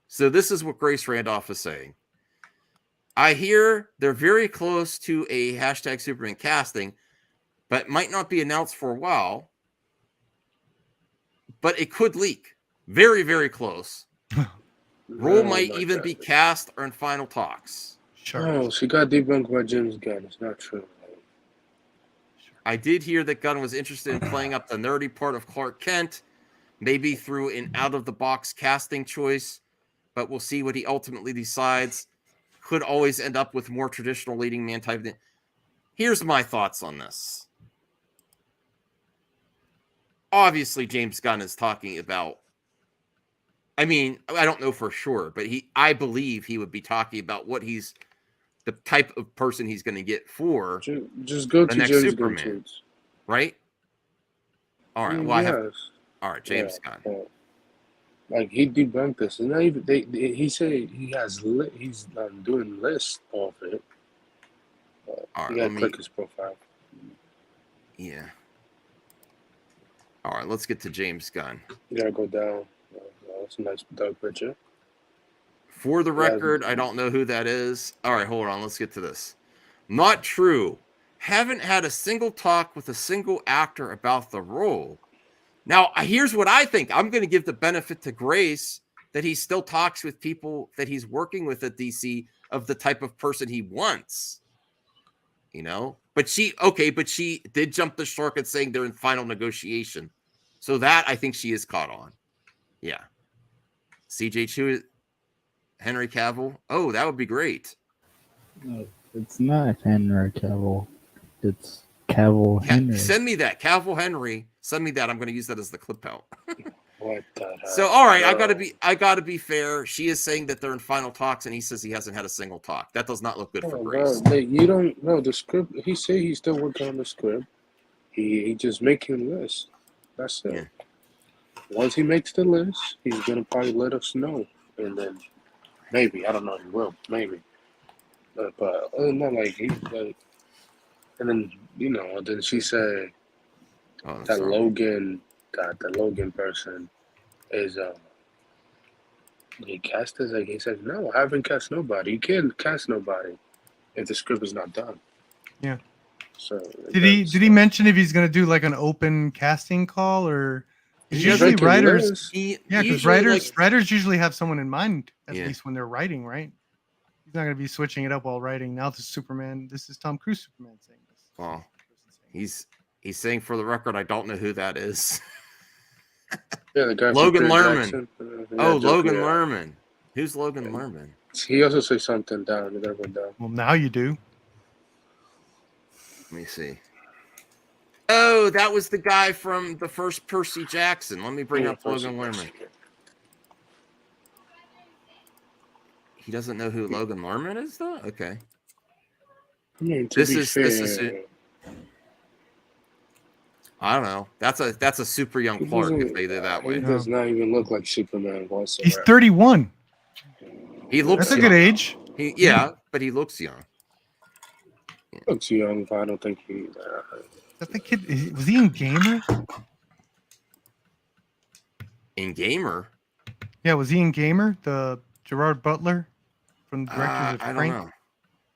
So this is what Grace Randolph is saying. I hear they're very close to a hashtag Superman casting, but might not be announced for a while. But it could leak. Very, very close. Role might even be cast or in final talks. Sure. No, she got debunked by James Gunn. It's not true. I did hear that Gunn was interested in playing up the nerdy part of Clark Kent, maybe through an out-of-the-box casting choice, but we'll see what he ultimately decides. Could always end up with more traditional leading man type thing. Here's my thoughts on this. Obviously, James Gunn is talking about, I mean, I don't know for sure, but I believe he would be talking about what he's, the type of person he's going to get for just go the to next James Superman, right? All right. Well, all right, James Gunn. Yeah. Like he debunked this, and not even he said he's doing lists off it. All right, you gotta click his profile. Yeah. All right, let's get to James Gunn. You gotta go down. That's a nice dog picture. For the record, I don't know who that is. All right, hold on. Let's get to this. Not true. Haven't had a single talk with a single actor about the role. Now, here's what I think. I'm going to give the benefit to Grace that he still talks with people that he's working with at DC of the type of person he wants. You know? But she did jump the shark at saying they're in final negotiation. So that I think she is caught on. Yeah. CJ Chu, Henry Cavill. Oh, that would be great. No, it's not Henry Cavill. It's Cavill Henry. Send me that. Cavill Henry. Send me that. I'm going to use that as the clip out. What the hell? So, all right, I gotta be fair. She is saying that they're in final talks, and he says he hasn't had a single talk. That does not look good for Grace. You don't know the script. He said he's still working on the script. He just making lists. That's it. Yeah. Once he makes the list, he's gonna probably let us know, and then maybe I don't know. He will maybe, but other than that, and then then she said that Logan. The Logan person is he cast as he said, no, I haven't cast nobody. You can't cast nobody if the script is not done. Yeah. So did he mention if he's gonna do like an open casting call or usually writers because writers usually have someone in mind at least when they're writing, right? He's not gonna be switching it up while writing. Now this is Superman. This is Tom Cruise Superman saying this. Well, he's saying for the record, I don't know who that is. Yeah, the guy Logan Lerman. Logan Lerman. Who's Logan Lerman? He also says something down. You gotta go down. Well, now you do. Let me see. Oh, that was the guy from the first Percy Jackson. Let me bring up Logan Lerman. He doesn't know who Logan Lerman is, though? Okay. I mean, this is I don't know. That's a super young Clark if they did that way. He does not even look like Superman whatsoever. He's 31. He looks That's young. a good age. But he looks young. He looks young, but I don't think he. That the kid was he in Gamer? In Gamer? Yeah, was he in Gamer? The Gerard Butler from the directors of Frank?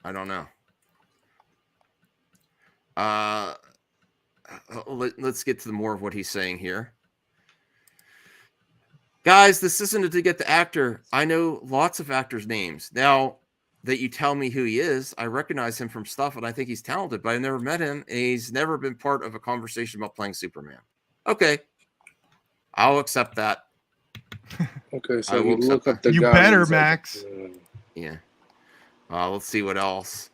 I don't know. Let's get to more of what he's saying here. Guys, this isn't to get the actor. I know lots of actors' names. Now that you tell me who he is, I recognize him from stuff, and I think he's talented, but I've never met him, and he's never been part of a conversation about playing Superman. Okay. I'll accept that. Okay, so you look up the You guy better, Max. Yeah. Let's see what else.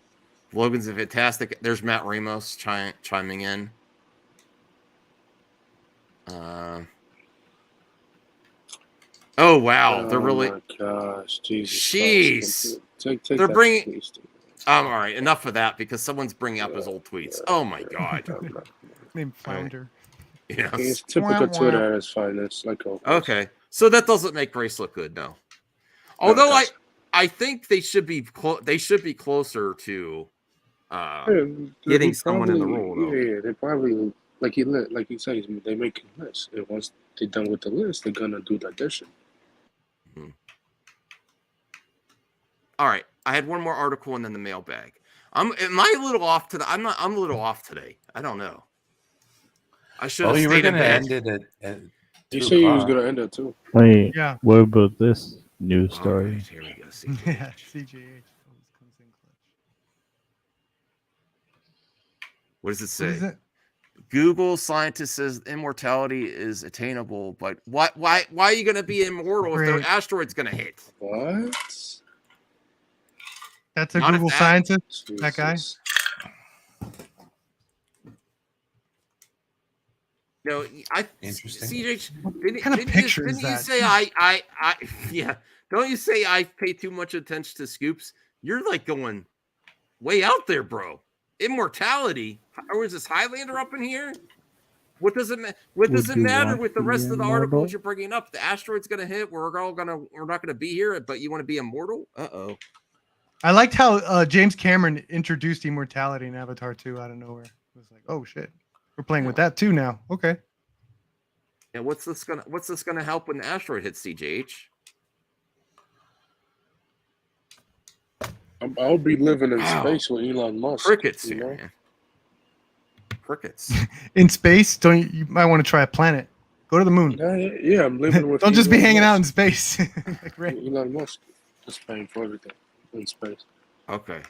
Logan's a fantastic. There's Matt Ramos chiming in. Oh wow, they're really. Oh my gosh, Jesus! Jeez, take they're that, bringing. please. All right, enough of that because someone's bringing up his old tweets. Oh my god. Named Flounder. Yes. It's typical Twitter at its finest. Okay, so that doesn't make Grace look good, no. Although I think they should be closer to getting someone in the role. Though. Yeah, they probably like he says, they make a list, and once they're done with the list, they're gonna do the addition. All right, I had one more article and then the mailbag. Am I a little off today? I'm a little off today. I don't know. I should have you were stayed in gonna bed. end it at You 2 said you was o'clock. gonna end it too. Wait, Yeah. what about this news All story? right, here we go. Yeah, CJH. What does it What say? is it? Google scientist says immortality is attainable, but why are you going to be immortal if Great. the asteroid's going to hit? What? That's a Not if Google that- scientist. That guy. No, I Interesting. CJ. What kind of picture is Didn't you that? say I yeah? Don't you say I pay too much attention to scoops? You're like going way out there, bro. Immortality, or is this Highlander up in here? What does it Would you matter want with the to be rest of the immortal? articles you're bringing up? The asteroid's gonna hit. We're not gonna be here, but you want to be immortal? Uh-oh. I liked how James Cameron introduced immortality in Avatar 2 out of nowhere. It was like, oh shit, we're playing with that too now. Okay. And what's this gonna help when the asteroid hits, CJH? I'll be living in Wow. space with Elon Musk. Crickets you here, know? man. Crickets. In space, you might want to try a planet. Go to the moon. Yeah, I'm living with. Don't just be Elon hanging out in Musk. space. Like, right. Elon Musk is paying for everything in space. Okay.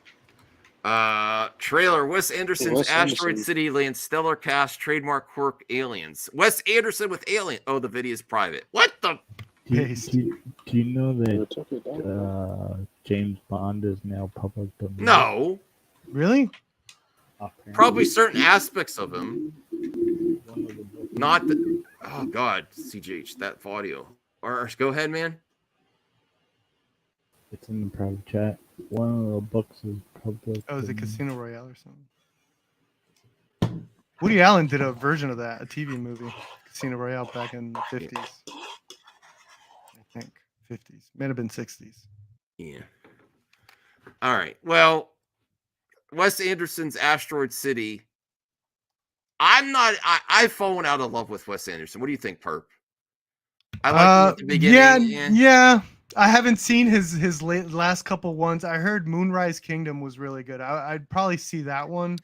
Trailer. Wes Anderson's Wes Asteroid Anderson. City lands stellar cast, trademark quirk, aliens. Wes Anderson with alien. Oh, the video is private. What the? Do you know that James Bond is now public domain? No. Really? Probably certain aspects of him. Not the. Oh God, CGH, that audio. Or go ahead, man. It's in the private chat. One of the books is public. Oh, is it domain. Casino Royale or something? Woody Allen did a version of that, a TV movie, Casino Royale, back in the 50s. I think 50s. Might have been 60s. Yeah. All right. Well, Wes Anderson's Asteroid City. I've fallen out of love with Wes Anderson. What do you think, Perp? I like him at the beginning. Yeah. I haven't seen his last couple ones. I heard Moonrise Kingdom was really good. I'd probably see that one.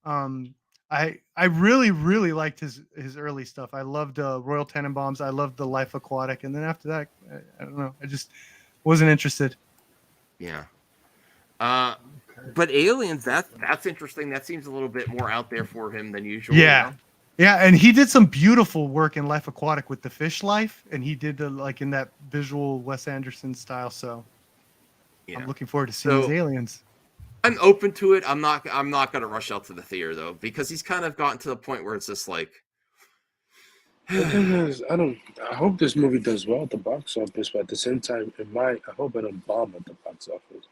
I really liked his early stuff. I loved Royal Tenenbaums. I loved The Life Aquatic, and then after that, I don't know. I just wasn't interested. Yeah. But Aliens, that's interesting. That seems a little bit more out there for him than usual. Yeah. Yeah, and he did some beautiful work in Life Aquatic with the fish life, and he did like in that visual Wes Anderson style. So Yeah. I'm looking forward to seeing his Aliens. I'm open to it. I'm not gonna rush out to the theater though, because he's kind of gotten to the point where it's just like The thing is, I hope this movie does well at the box office, but at the same time, I hope it don't bomb at the box office.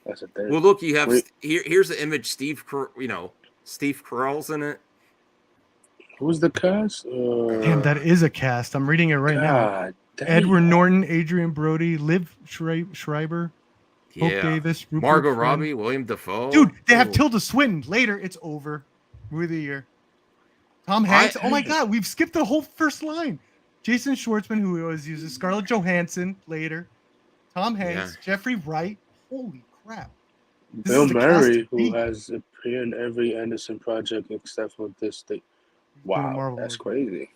That's a thing. well, look, you have here's the image. Steve Carell's in it. Who's the cast? Damn, that is a cast. I'm reading it right now. God damn. Edward Norton, Adrian Brody, Liv Schreiber, Hope Yeah. Davis, Rupert Margot Friend. Robbie, William Dafoe. Dude, they have Ooh. Tilda Swinton. Later, it's over. Movie of the year. Tom Hanks. Oh my God, we've skipped the whole first line. Jason Schwartzman, who always uses Scarlett Johansson. Later, Tom Hanks, Jeffrey Wright. Holy crap! This Bill is the cast Murray, to who beat. has appeared in every Anderson project except for this thing. Wow, Marvel that's movie. crazy.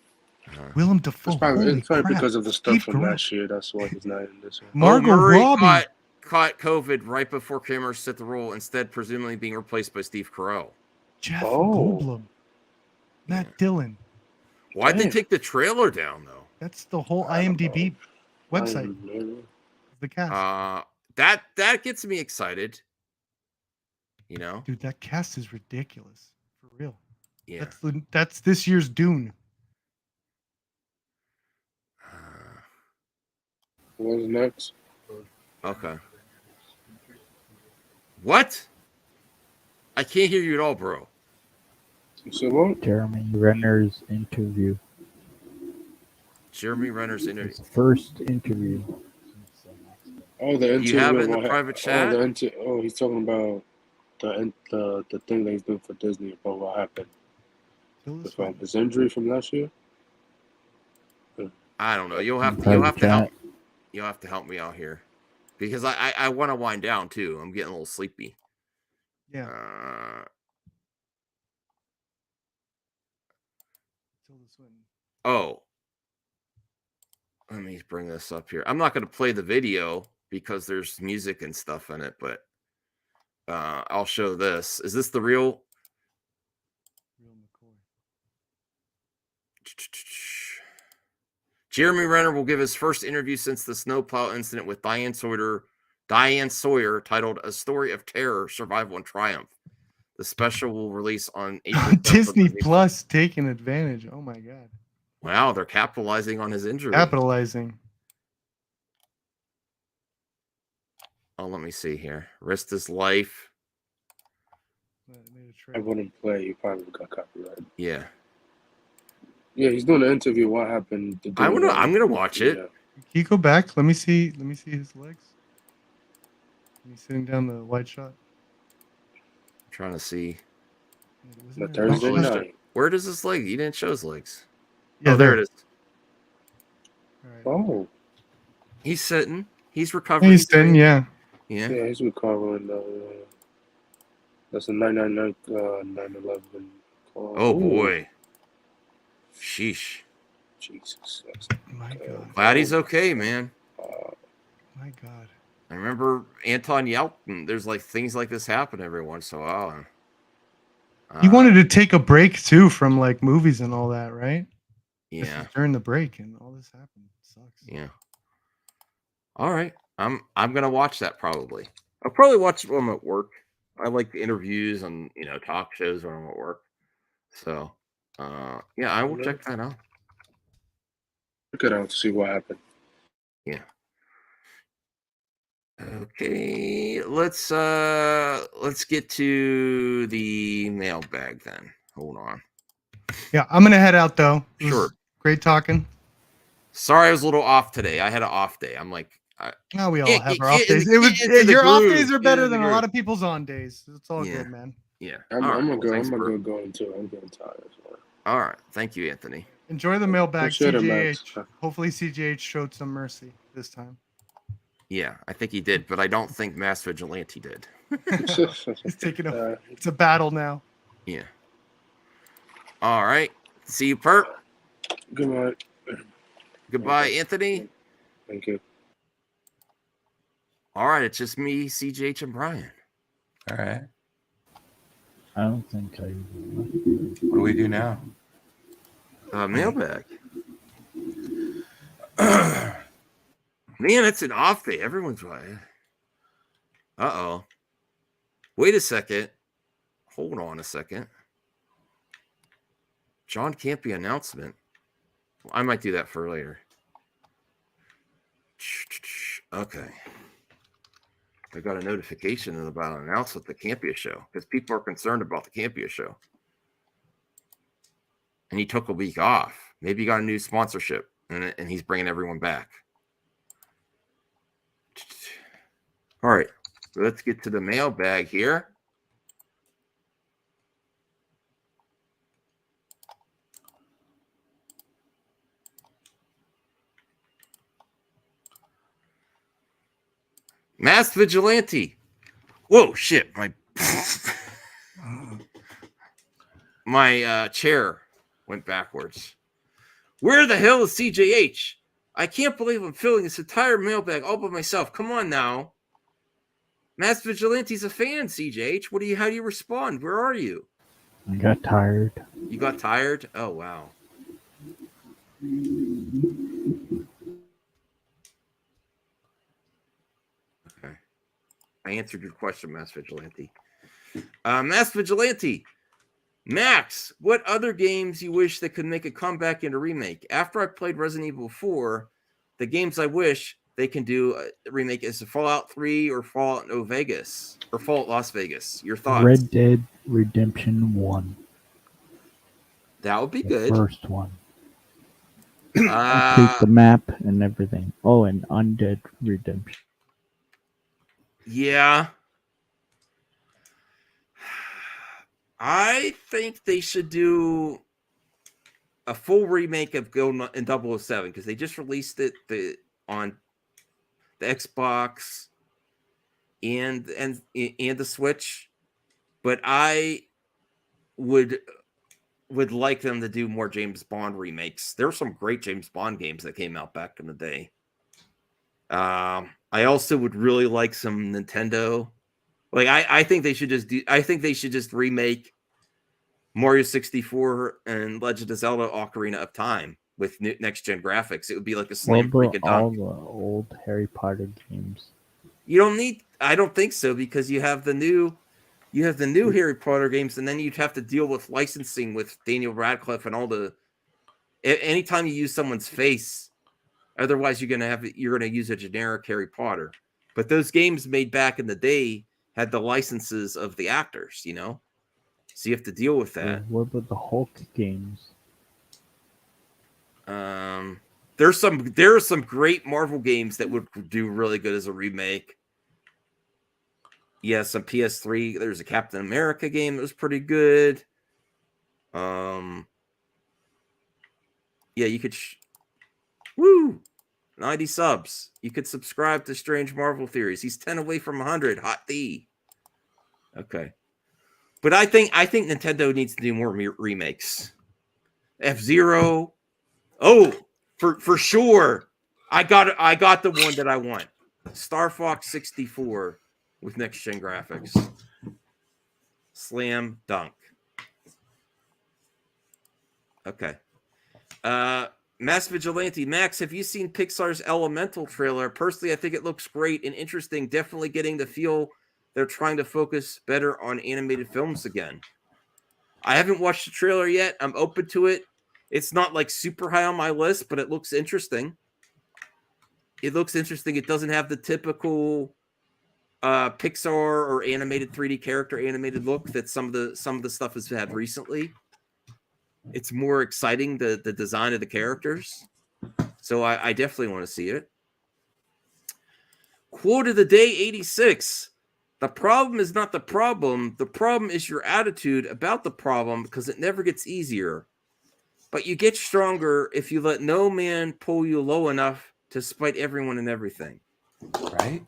Willem Dafoe. It's probably Holy crap. because of the stuff Steve from Carell. last year. That's why he's not in this one. Margot Murray Robbie. caught COVID right before cameras set the role, instead presumably being replaced by Steve Carell. Jeff Goldblum. Matt Dillon. Why'd they take the trailer down though? That's the whole IMDb website. The cast. That gets me excited. You know, Dude, that cast is ridiculous. For real. Yeah. That's this year's Dune. What's next? Okay. What? I can't hear you at all, bro. So what? Jeremy Renner's interview. Jeremy Renner's interview. His first interview. Oh, the interview. You have it in the with- private chat? He's talking about the thing that he's doing for Disney about what happened. His injury from last year. I don't know. You'll have to help me out here because I want to wind down too. I'm getting a little sleepy. Yeah. Oh, let me bring this up here. I'm not going to play the video because there's music and stuff in it, but I'll show this. Is this the real? Jeremy Renner will give his first interview since the snowplow incident with Diane Sawyer, titled "A Story of Terror, Survival, and Triumph." The special will release on April. Disney Plus taking advantage. Oh my god! Wow, they're capitalizing on his injury. Capitalizing. Oh, let me see here. Risked his life. I wouldn't play. He probably got copyrighted. Yeah. Yeah, he's doing an interview. What happened? I'm gonna watch it. Can you go back? Let me see his legs. He's sitting down the wide shot. I'm trying to see. The Thursday night. Where does his leg? He didn't show his legs. Yeah, oh, there it is. Oh. He's sitting. He's recovering. He's sitting, yeah. Yeah. Yeah, he's recovering. That's a 999 911 call. Oh boy. Sheesh. Jesus. My God. Glad he's okay, man. My God. I remember Anton Yelton. There's like things like this happen every once in a while. He wanted to take a break too from like movies and all that, right? This Yeah. is during the break and all this happened. It sucks. Yeah. All right. I'm gonna watch that probably. I'll probably watch it when I'm at work. I like the interviews and talk shows when I'm at work. So yeah, I will check that out. Check it out to see what happened. Yeah. Okay, let's get to the mailbag then. Hold on. Yeah, I'm gonna head out though. It was Sure. Great talking. Sorry, I was a little off today. I had an off day. I'm like, No, we all have our off days. Your off days are better than a lot of people's on days. It's all good, man. Yeah. I'm All right, gonna well, go. thanks, I'm gonna bro. go going too. I'm getting tired as well. All right. Thank you, Anthony. Enjoy the mailbag, Appreciate it, CJH. Max. Hopefully, CJH showed some mercy this time. Yeah, I think he did, but I don't think Mass Vigilante did. He's taking a. It's a battle now. Yeah. All right. See you, Perp. Good night. Goodbye, Anthony. Thank you. All right, it's just me, CJH, and Brian. All right. I don't think I. What do we do now? Mailbag. Man, it's an off day. Everyone's right. Uh-oh. Wait a second. Hold on a second. John Campy announcement. I might do that for later. Okay. I got a notification about an announcement at the Campia show because people are concerned about the Campia show. And he took a week off. Maybe he got a new sponsorship and he's bringing everyone back. All right. Let's get to the mailbag here. Masked Vigilante. Whoa, shit. My chair went backwards. Where the hell is CJH? I can't believe I'm filling this entire mailbag all by myself. Come on now. Masked Vigilante's a fan, CJH. How do you respond? Where are you? I got tired. You got tired? Oh, wow. Okay. I answered your question, Masked Vigilante. Masked Vigilante. Max, what other games you wish that could make a comeback in a remake? After I played Resident Evil 4, the games I wish they can do a remake is Fallout 3 or Fallout New Vegas or Fallout Las Vegas. Your thoughts? Red Dead Redemption 1. That would be The good. First one. Take the map and everything. Oh, and Undead Redemption. Yeah. I think they should do a full remake of Go in 007 because they just released it on the Xbox and the Switch, but I would like them to do more James Bond remakes. There were some great James Bond games that came out back in the day. I also would really like some Nintendo. Like I think they should just remake Mario 64 and Legend of Zelda Ocarina of Time with next gen graphics. It would be like a slam What freaking about all dunk. the old Harry Potter games? You don't need. I don't think so because you have the new Harry Potter games, and then you'd have to deal with licensing with Daniel Radcliffe and all the. Anytime you use someone's face, otherwise you're gonna use a generic Harry Potter. But those games made back in the day had the licenses of the actors, you know, so you have to deal with that. What about the Hulk games? There are some great Marvel games that would do really good as a remake. Yeah, some PS3. There's a Captain America game that was pretty good. Yeah, you could. 90 subs. You could subscribe to Strange Marvel Theories. He's 10 away from 100. Hot D. Okay, but I think Nintendo needs to do more remakes. F-Zero. Oh, for sure. I got the one that I want. Star Fox 64 with next gen graphics. Slam dunk. Okay. Mass Vigilante. Max, have you seen Pixar's Elemental trailer? Personally, I think it looks great and interesting. Definitely getting the feel they're trying to focus better on animated films again. I haven't watched the trailer yet. I'm open to it. It's not like super high on my list, but it looks interesting. It doesn't have the typical Pixar or animated 3D character animated look that some of the stuff has had recently. It's more exciting, the design of the characters. So I definitely want to see it. Quote of the day 86. The problem is not the problem. The problem is your attitude about the problem because it never gets easier. But you get stronger if you let no man pull you low enough to spite everyone and everything. Right?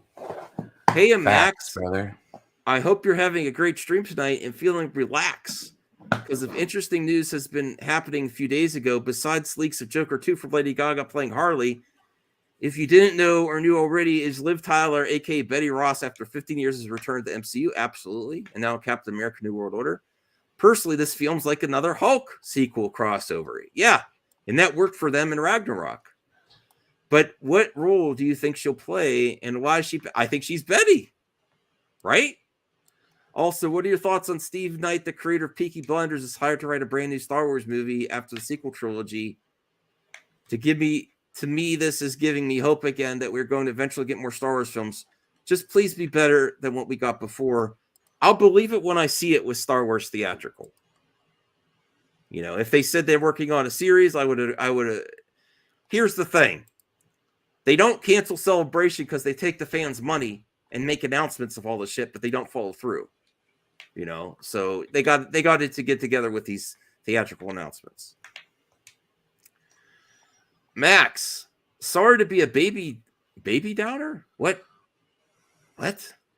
Hey, Max. Brother. I hope you're having a great stream tonight and feeling relaxed. Because of interesting news has been happening a few days ago, besides leaks of Joker 2 for Lady Gaga playing Harley. If you didn't know or knew already, is Liv Tyler, a.k.a. Betty Ross, after 15 years has returned to MCU? Absolutely. And now Captain America New World Order. Personally, this feels like another Hulk sequel crossover. Yeah, and that worked for them in Ragnarok. But what role do you think she'll play, and why is she? I think she's Betty, right? Also, what are your thoughts on Steve Knight, the creator of Peaky Blinders, is hired to write a brand new Star Wars movie after the sequel trilogy? To me, this is giving me hope again that we're going to eventually get more Star Wars films. Just please be better than what we got before. I'll believe it when I see it with Star Wars theatrical. You know, if they said they're working on a series, I would have. Here's the thing. They don't cancel Celebration because they take the fans' money and make announcements of all the shit, but they don't follow through. You know, so they got it to get together with these theatrical announcements. Max, sorry to be a baby downer. What?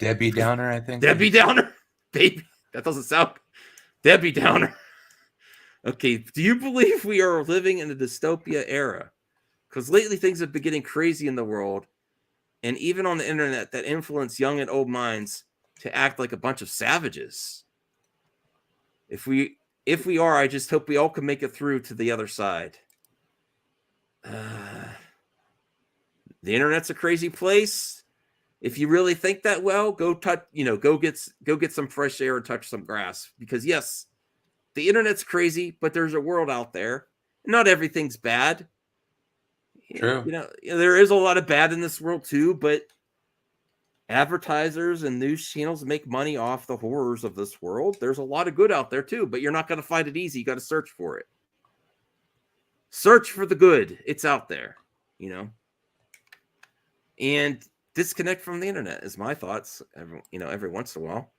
Debbie Downer, I think. Debbie Downer? Baby. That doesn't sound. Debbie Downer. Okay. Do you believe we are living in a dystopia era? Because lately things have been getting crazy in the world and even on the internet that influence young and old minds to act like a bunch of savages. If we are, I just hope we all can make it through to the other side. The internet's a crazy place. If you really think that well, go get some fresh air and touch some grass. Because yes, the internet's crazy, but there's a world out there. Not everything's bad. True. You know, there is a lot of bad in this world too, but advertisers and news channels make money off the horrors of this world. There's a lot of good out there too, but you're not going to find it easy. You got to search for it. Search for the good. It's out there, you know. And disconnect from the internet is my thoughts. Every once in a while.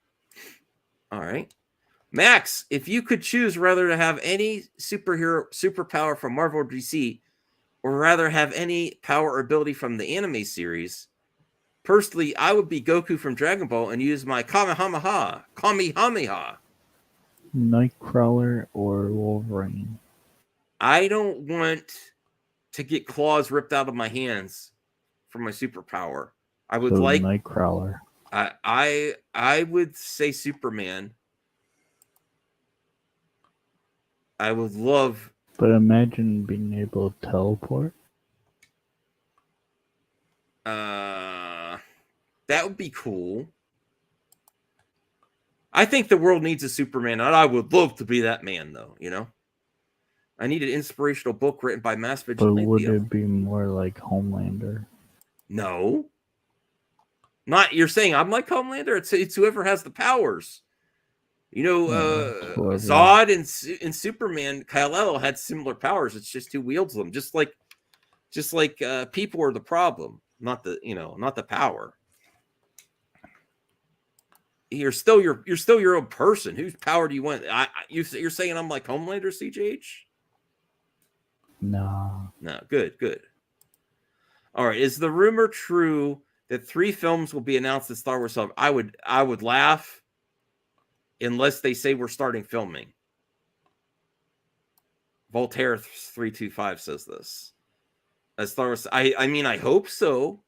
All right. Max, if you could choose rather to have any superpower from Marvel or DC, or rather have any power or ability from the anime series, personally, I would be Goku from Dragon Ball and use my Kamehameha. Nightcrawler or Wolverine? I don't want to get claws ripped out of my hands for my superpower. I would like Nightcrawler. I would say Superman. I would love. But imagine being able to teleport. That would be cool. I think the world needs a Superman, and I would love to be that man, though. You know, I need an inspirational book written by Mass Vigilante. But would it be more like Homelander? No. Not you're saying I'm like Homelander. It's whoever has the powers. You know, Zod and Superman, Kal-El had similar powers. It's just who wields them. Just like people are the problem, not the power. You're still your own person. Whose power do you want? You're saying I'm like Homelander, CJH? No. No. Good. All right. Is the rumor true that 3 films will be announced at Star Wars? I would laugh unless they say we're starting filming. Voltaire 325 says this. As Star Wars, I mean, I hope so.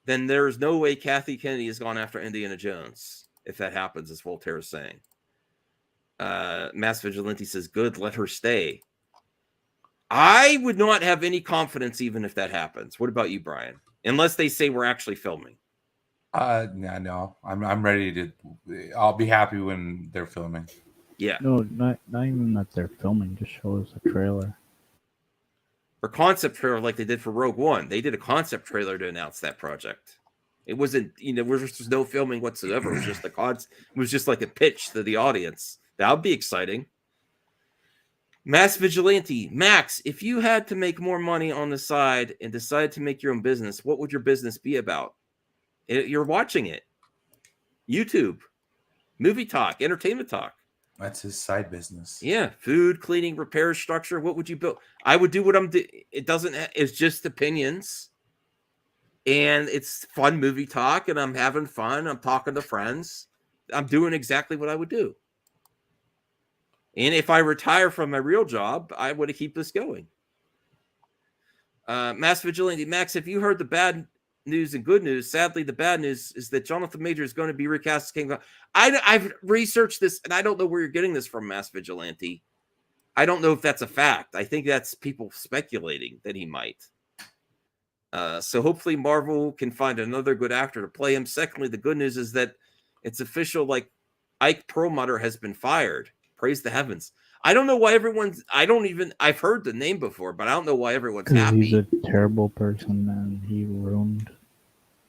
Then there's no way Kathy Kennedy has gone after Indiana Jones. If that happens, as Voltaire is saying. Mass Vigilante says, good, let her stay. I would not have any confidence even if that happens. What about you, Brian? Unless they say we're actually filming. No. I'm ready to. I'll be happy when they're filming. Yeah. No, not even that they're filming. Just show us a trailer. Or concept trailer like they did for Rogue One. They did a concept trailer to announce that project. It wasn't, there was no filming whatsoever. It was just it was just like a pitch to the audience. That would be exciting. Mass Vigilante. Max, if you had to make more money on the side and decided to make your own business, what would your business be about? You're watching it. YouTube, movie talk, entertainment talk. That's his side business. Yeah. Food, cleaning, repair, structure. What would you build? I would do what I'm doing. It's just opinions. And it's fun movie talk, and I'm having fun. I'm talking to friends. I'm doing exactly what I would do. And if I retire from my real job, I would keep this going. Mass Vigilante. Max, if you heard the bad news and good news, sadly, the bad news is that Jonathan Major is going to be recast as King. I've researched this, and I don't know where you're getting this from, Mass Vigilante. I don't know if that's a fact. I think that's people speculating that he might. So hopefully Marvel can find another good actor to play him. Secondly, the good news is that it's official, like Ike Perlmutter has been fired. Praise the heavens. I don't know why I've heard the name before, but I don't know why everyone's happy. He's a terrible person, and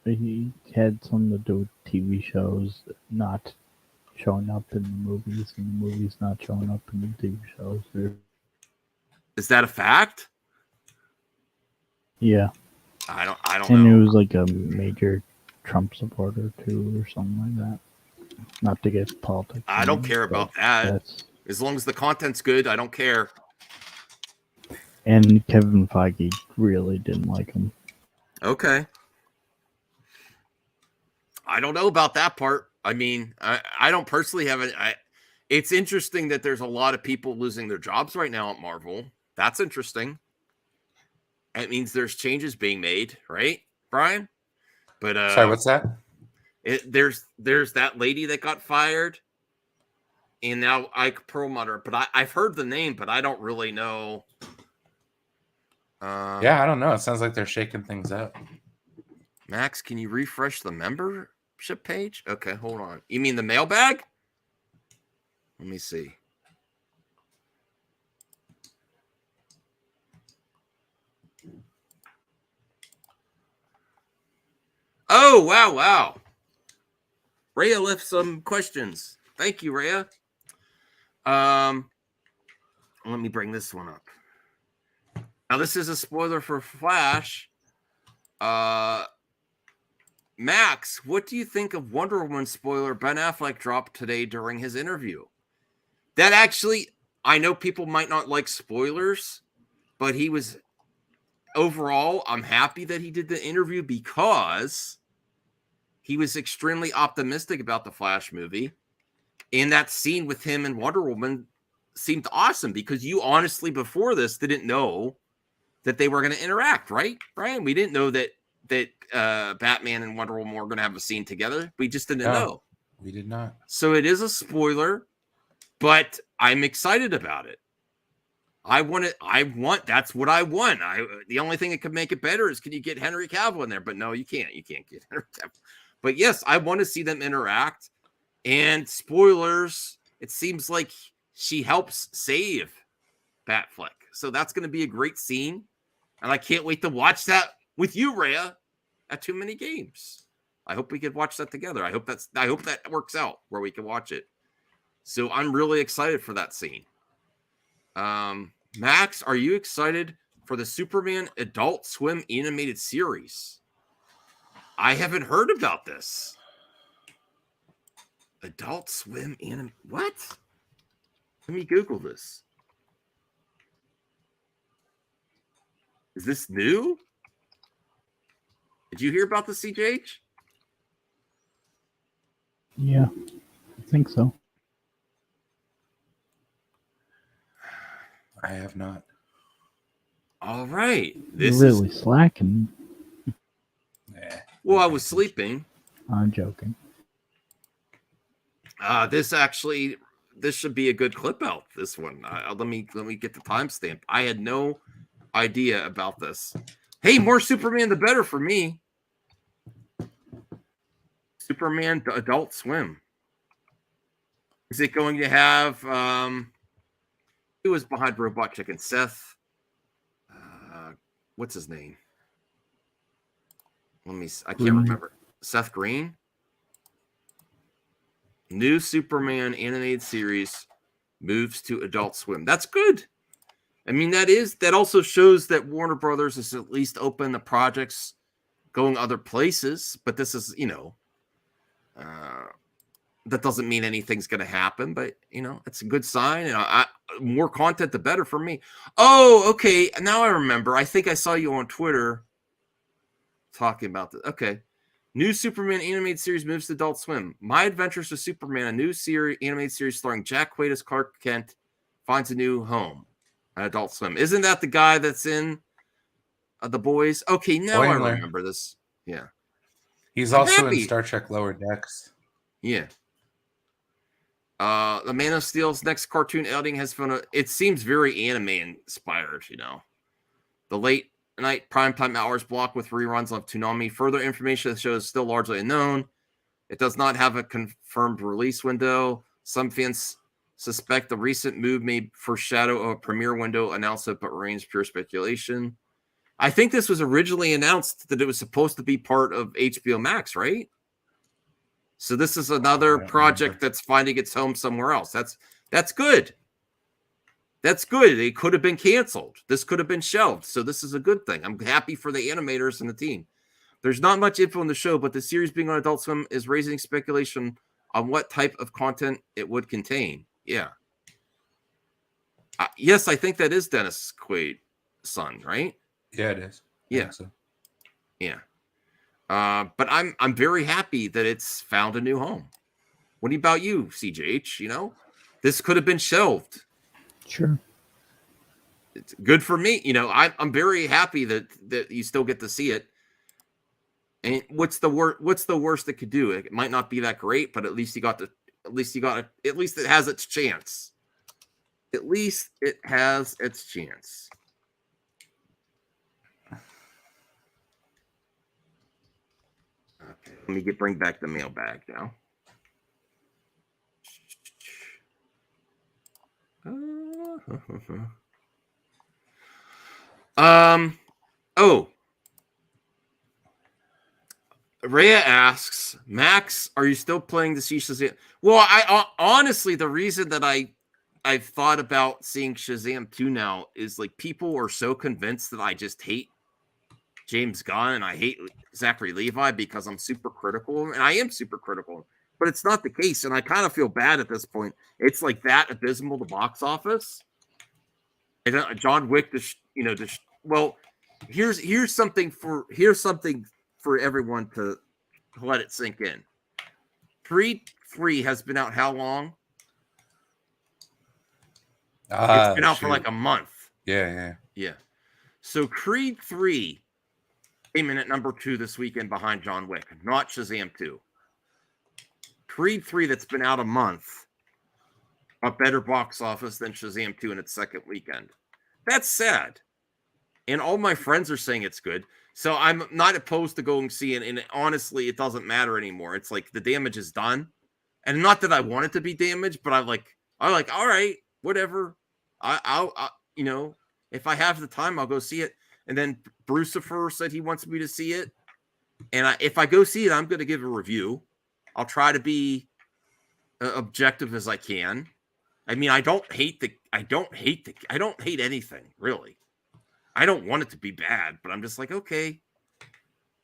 he had something to do with TV shows not showing up in the movies, and the movies not showing up in the TV shows. Is that a fact? Yeah. I don't and know. He was like a major Trump supporter too, or something like that. Not to get politics. I don't care about that. As long as the content's good, I don't care. And Kevin Feige really didn't like him. Okay. I don't know about that part. I mean, I don't personally have it. It's interesting that there's a lot of people losing their jobs right now at Marvel. That's interesting. It means there's changes being made, right, Brian? But sorry, what's that? There's that lady that got fired, and now Ike Perlmutter. But I've heard the name, but I don't really know. Yeah, I don't know. It sounds like they're shaking things up. Max, can you refresh the membership page? Okay, hold on. You mean the mailbag? Let me see. Oh, wow. Rhea left some questions. Thank you, Rhea. Let me bring this one up. Now, this is a spoiler for Flash. Max, what do you think of Wonder Woman spoiler Ben Affleck dropped today during his interview? That actually, I know people might not like spoilers, but he was overall, I'm happy that he did the interview because he was extremely optimistic about the Flash movie. And that scene with him and Wonder Woman seemed awesome because you honestly, before this, didn't know that they were going to interact, right, Brian? We didn't know that Batman and Wonder Woman were going to have a scene together. We just didn't know. We did not. So it is a spoiler, but I'm excited about it. That's what I want. The only thing that could make it better is, can you get Henry Cavill in there? But no, you can't. You can't get Henry Cavill. But yes, I want to see them interact. And spoilers, it seems like she helps save Batfleck. So that's going to be a great scene. And I can't wait to watch that with you, Rhea, at Too Many Games. I hope we could watch that together. I hope that works out where we can watch it. So I'm really excited for that scene. Max, are you excited for the Superman Adult Swim animated series? I haven't heard about this. Adult Swim what? Let me Google this. Is this new? Did you hear about the CJH? Yeah, I think so. I have not. All right. You're really slacking. Well, I was sleeping. I'm joking. This should be a good clip out. This one. Let me get the timestamp. I had no idea about this. Hey, more Superman, the better for me. Superman Adult Swim. Is it going to have who was behind Robot Chicken? Seth. What's his name? I can't remember. Seth Green. New Superman animated series moves to Adult Swim. That's good. I mean, that also shows that Warner Brothers is at least open to projects going other places. But this is, that doesn't mean anything's going to happen. But it's a good sign. And more content, the better for me. Oh, okay. Now I remember. I think I saw you on Twitter talking about this. Okay. New Superman animated series moves to Adult Swim. My Adventures with Superman, a new animated series starring Jack Quaid as Clark Kent, finds a new home at Adult Swim. Isn't that the guy that's in The Boys? Okay, now I remember this. Yeah. He's also in Star Trek Lower Decks. Yeah. The Man of Steel's next cartoon outing has been it seems very anime inspired, The late night primetime hours block with reruns of Toonami. Further information of the show is still largely unknown. It does not have a confirmed release window. Some fans suspect the recent move may foreshadow a premiere window announcement, but remains pure speculation. I think this was originally announced that it was supposed to be part of HBO Max, right? So this is another project that's finding its home somewhere else. That's good. That's good. It could have been canceled. This could have been shelved. So this is a good thing. I'm happy for the animators and the team. There's not much info in the show, but the series being on Adult Swim is raising speculation on what type of content it would contain. Yeah. Yes, I think that is Dennis Quaid's son, right? Yeah, it is. Yeah. So. Yeah. But I'm very happy that it's found a new home. What about you, CJH? This could have been shelved. Sure. It's good for me. I'm very happy that you still get to see it. And what's the worst it could do? It might not be that great, but at least it has its chance. At least it has its chance. Okay, let me bring back the mailbag now. Rhea asks, Max, are you still playing the Shazam? Well, I honestly, the reason that I've thought about seeing Shazam 2 now is like people are so convinced that I just hate James Gunn and I hate Zachary Levi because I'm super critical, and I am super critical. but it's not the case. And I kind of feel bad at this point. It's like that abysmal, the box office. And John Wick, well, here's something for everyone to let it sink in. Creed 3 has been out how long? It's been out for like a month. Yeah. So Creed 3 came in at number 2 this weekend behind John Wick, not Shazam 2. Creed 3 that's been out a month, a better box office than Shazam 2 in its second weekend. That's sad. And all my friends are saying it's good. So I'm not opposed to going see it. And honestly, it doesn't matter anymore. It's like the damage is done. And not that I want it to be damaged, but I'm like, all right, whatever. I'll if I have the time, I'll go see it. And then Brucifer said he wants me to see it. And if I go see it, I'm going to give a review. I'll try to be objective as I can. I mean, I don't hate anything, really. I don't want it to be bad, but I'm just like, okay,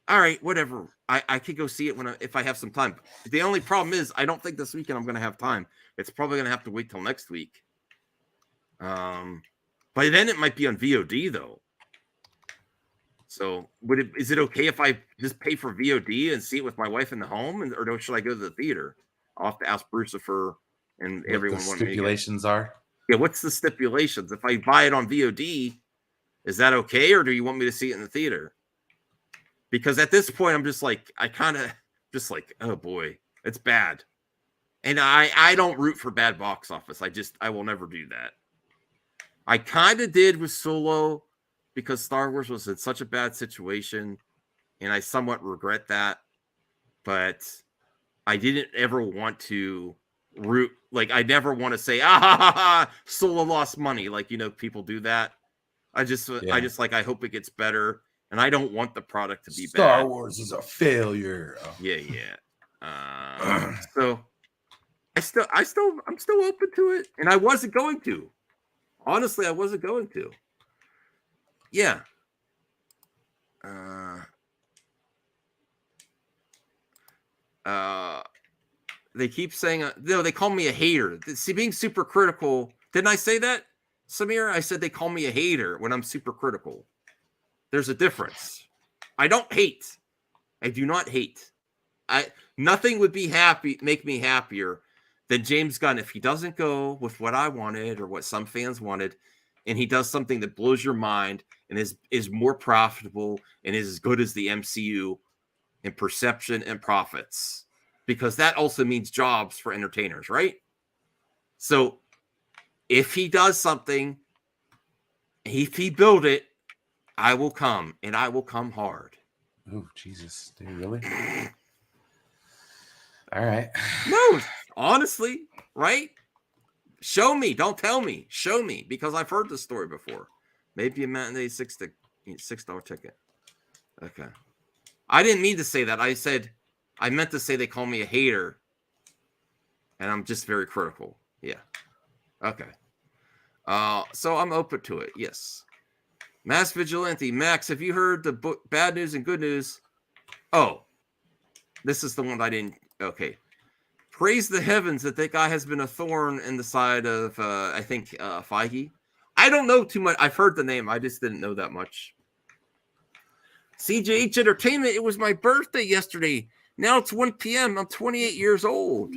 all right, whatever. I could go see it if I have some time. The only problem is I don't think this weekend I'm going to have time. It's probably going to have to wait till next week. By then it might be on VOD though. So is it okay if I just pay for VOD and see it with my wife in the home, or should I go to the theater? I'll have to ask Brucifer and What everyone. the stipulations are? Yeah, what's the stipulations? If I buy it on VOD, is that okay, or do you want me to see it in the theater? Because at this point, I'm just like, oh boy, it's bad. And I don't root for bad box office. I will never do that. I kind of did with Solo because Star Wars was in such a bad situation, and I somewhat regret that. But I didn't ever want to root, like I never want to say, Solo lost money. Like, people do that. I hope it gets better. And I don't want the product to be bad. Star Wars is a failure. Yeah. So I'm still open to it. And I wasn't going to. Honestly, I wasn't going to. Yeah. They keep saying, no, they call me a hater. See, being super critical. Didn't I say that, Samir? I said they call me a hater when I'm super critical. There's a difference. I don't hate. I do not hate. Nothing would make me happier than James Gunn if he doesn't go with what I wanted or what some fans wanted, and he does something that blows your mind and is more profitable and is as good as the MCU in perception and profits, because that also means jobs for entertainers, right? So if he does something, if he build it, I will come, and I will come hard. Oh, Jesus. Do you really? All right. No, honestly, right? Show me. Don't tell me. Show me, because I've heard this story before. Maybe a matinee $6 ticket. Okay. I didn't mean to say that. I meant to say they call me a hater, and I'm just very critical. Yeah. Okay. So I'm open to it. Yes. Mass Vigilante. Max, have you heard the bad news and good news? Oh, this is the one I didn't. Okay. Praise the heavens that guy has been a thorn in the side of, I think, Feige. I don't know too much. I've heard the name. I just didn't know that much. CJH Entertainment. It was my birthday yesterday. Now it's 1 p.m. I'm 28 years old.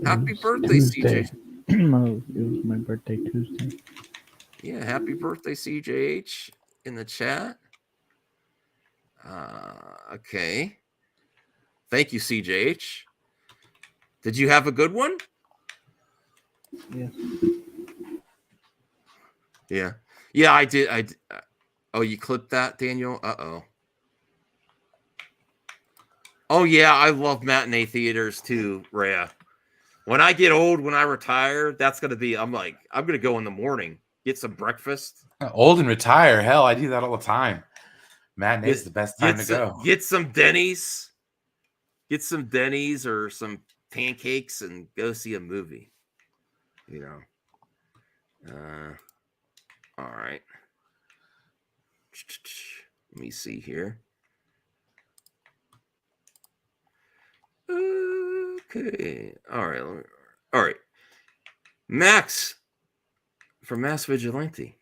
Happy birthday, CJ. No, it was my birthday Tuesday. Yeah, happy birthday, CJH, in the chat. Okay. Thank you, CJH. Did you have a good one? Yes. Yeah, I did. Oh, you clipped that, Daniel? Uh-oh. Oh, yeah, I love matinee theaters too, Rhea. When I get old, when I retire, that's going to be, I'm going to go in the morning, get some breakfast. Old and retire. Hell, I do that all the time. Matinee is the best time to go. Get some Denny's. Get some Denny's or some pancakes and go see a movie. All right. Let me see here. Okay. All right. All right. Max from Mass Vigilante.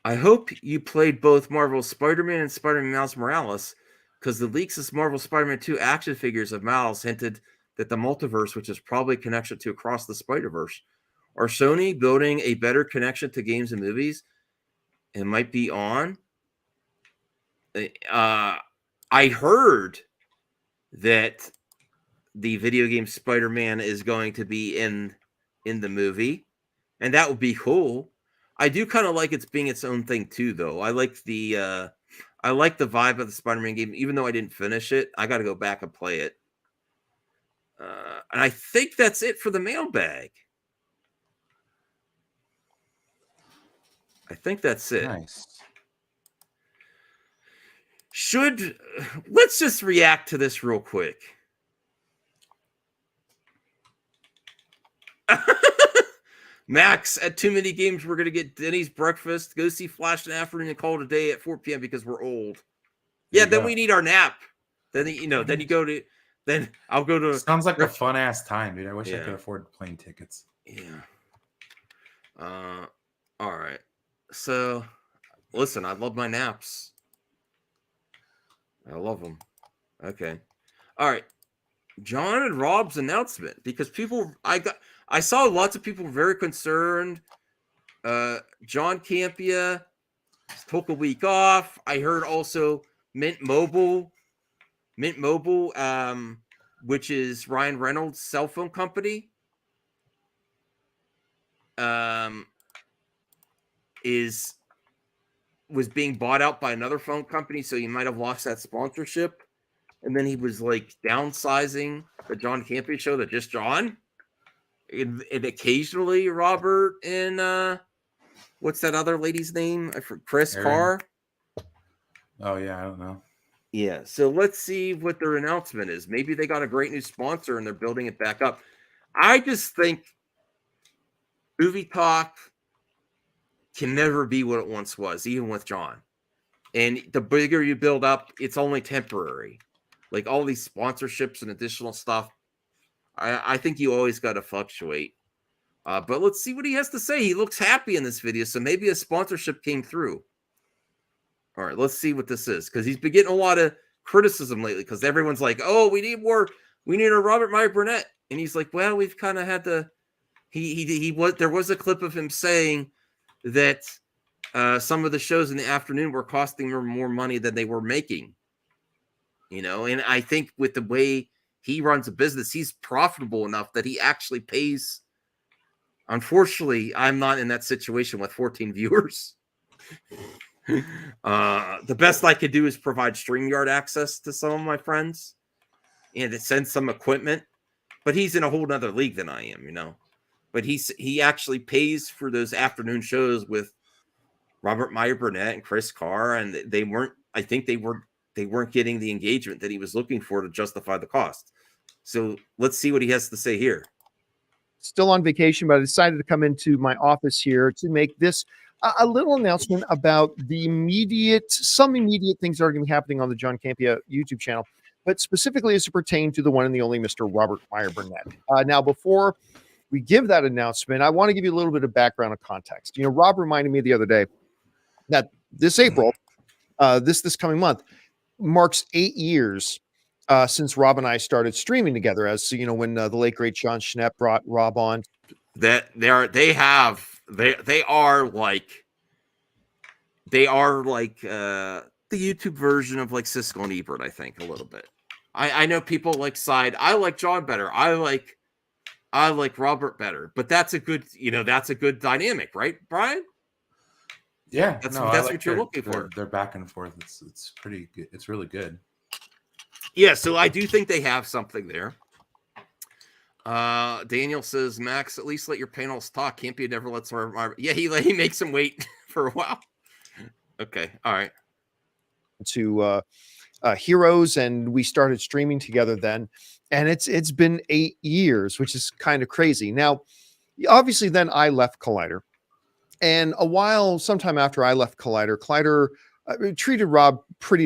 I hope you played both Marvel Spider-Man and Spider-Man Miles Morales, because the leaks of Marvel Spider-Man 2 action figures of Miles hinted that the multiverse, which is probably a connection to Across the Spider-Verse, are Sony building a better connection to games and movies and might be on. I heard that the video game Spider-Man is going to be in the movie, and that would be cool. I do kind of like it's being its own thing too, though. I like the vibe of the Spider-Man game, even though I didn't finish it. I got to go back and play it. And I think that's it for the mailbag. I think that's it. Nice. Let's just react to this real quick. Max, at too many games, we're going to get Denny's breakfast, go see Flash in the afternoon, and call it a day at 4 p.m. because we're old. Yeah, then we need our nap. Then, then I'll go to... Sounds like a fun-ass time, dude. I wish I could afford plane tickets. Yeah. All right. So, listen, I love my naps. I love them. Okay. All right. John and Rob's announcement, because I saw lots of people very concerned. John Campia took a week off. I heard also Mint Mobile, which is Ryan Reynolds' cell phone company, was being bought out by another phone company, so he might have lost that sponsorship. And then he was like downsizing the John Campia show to just John. And occasionally Robert and what's that other lady's name? Chris Erin. Carr. Oh yeah, I don't know. Yeah, so let's see what their announcement is. Maybe they got a great new sponsor and they're building it back up. I just think Movie Talk can never be what it once was, even with John. And the bigger you build up, it's only temporary. Like all these sponsorships and additional stuff, I think you always got to fluctuate. But let's see what he has to say. He looks happy in this video, so maybe a sponsorship came through. All right, let's see what this is, because he's been getting a lot of criticism lately, because everyone's like, oh, we need a Robert Meyer Burnett. And he's like, well, we've kind of had to, there was a clip of him saying that some of the shows in the afternoon were costing him more money than they were making. And I think with the way he runs a business, he's profitable enough that he actually pays. Unfortunately, I'm not in that situation with 14 viewers. The best I could do is provide StreamYard access to some of my friends and to send some equipment. But he's in a whole nother league than I am, But he actually pays for those afternoon shows with Robert Meyer Burnett and Chris Carr, and they weren't getting the engagement that he was looking for to justify the cost. So let's see what he has to say here. Still on vacation, but I decided to come into my office here to make this a little announcement about some immediate things that are going to be happening on the John Campia YouTube channel, but specifically as it pertains to the one and the only Mr. Robert Meyer Burnett. Now, before we give that announcement, I want to give you a little bit of background and context. Rob reminded me the other day that this April, this coming month, marks 8 years since Rob and I started streaming together. As when the late great Sean Schnepp brought Rob on. They are like the YouTube version of like Siskel and Ebert, I think, a little bit. I know people side. I like John better. I like Robert better. But that's a good, that's a good dynamic, right, Brian? Yeah, that's like what you're looking for. They're back and forth. It's pretty good. It's really good. Yeah, so I do think they have something there. Daniel says, Max, at least let your panels talk. Campia never lets our he makes him wait for a while. Okay, all right. To Heroes, and we started streaming together then, and it's been 8 years, which is kind of crazy. Now, obviously, then I left Collider, and sometime after I left Collider treated Rob pretty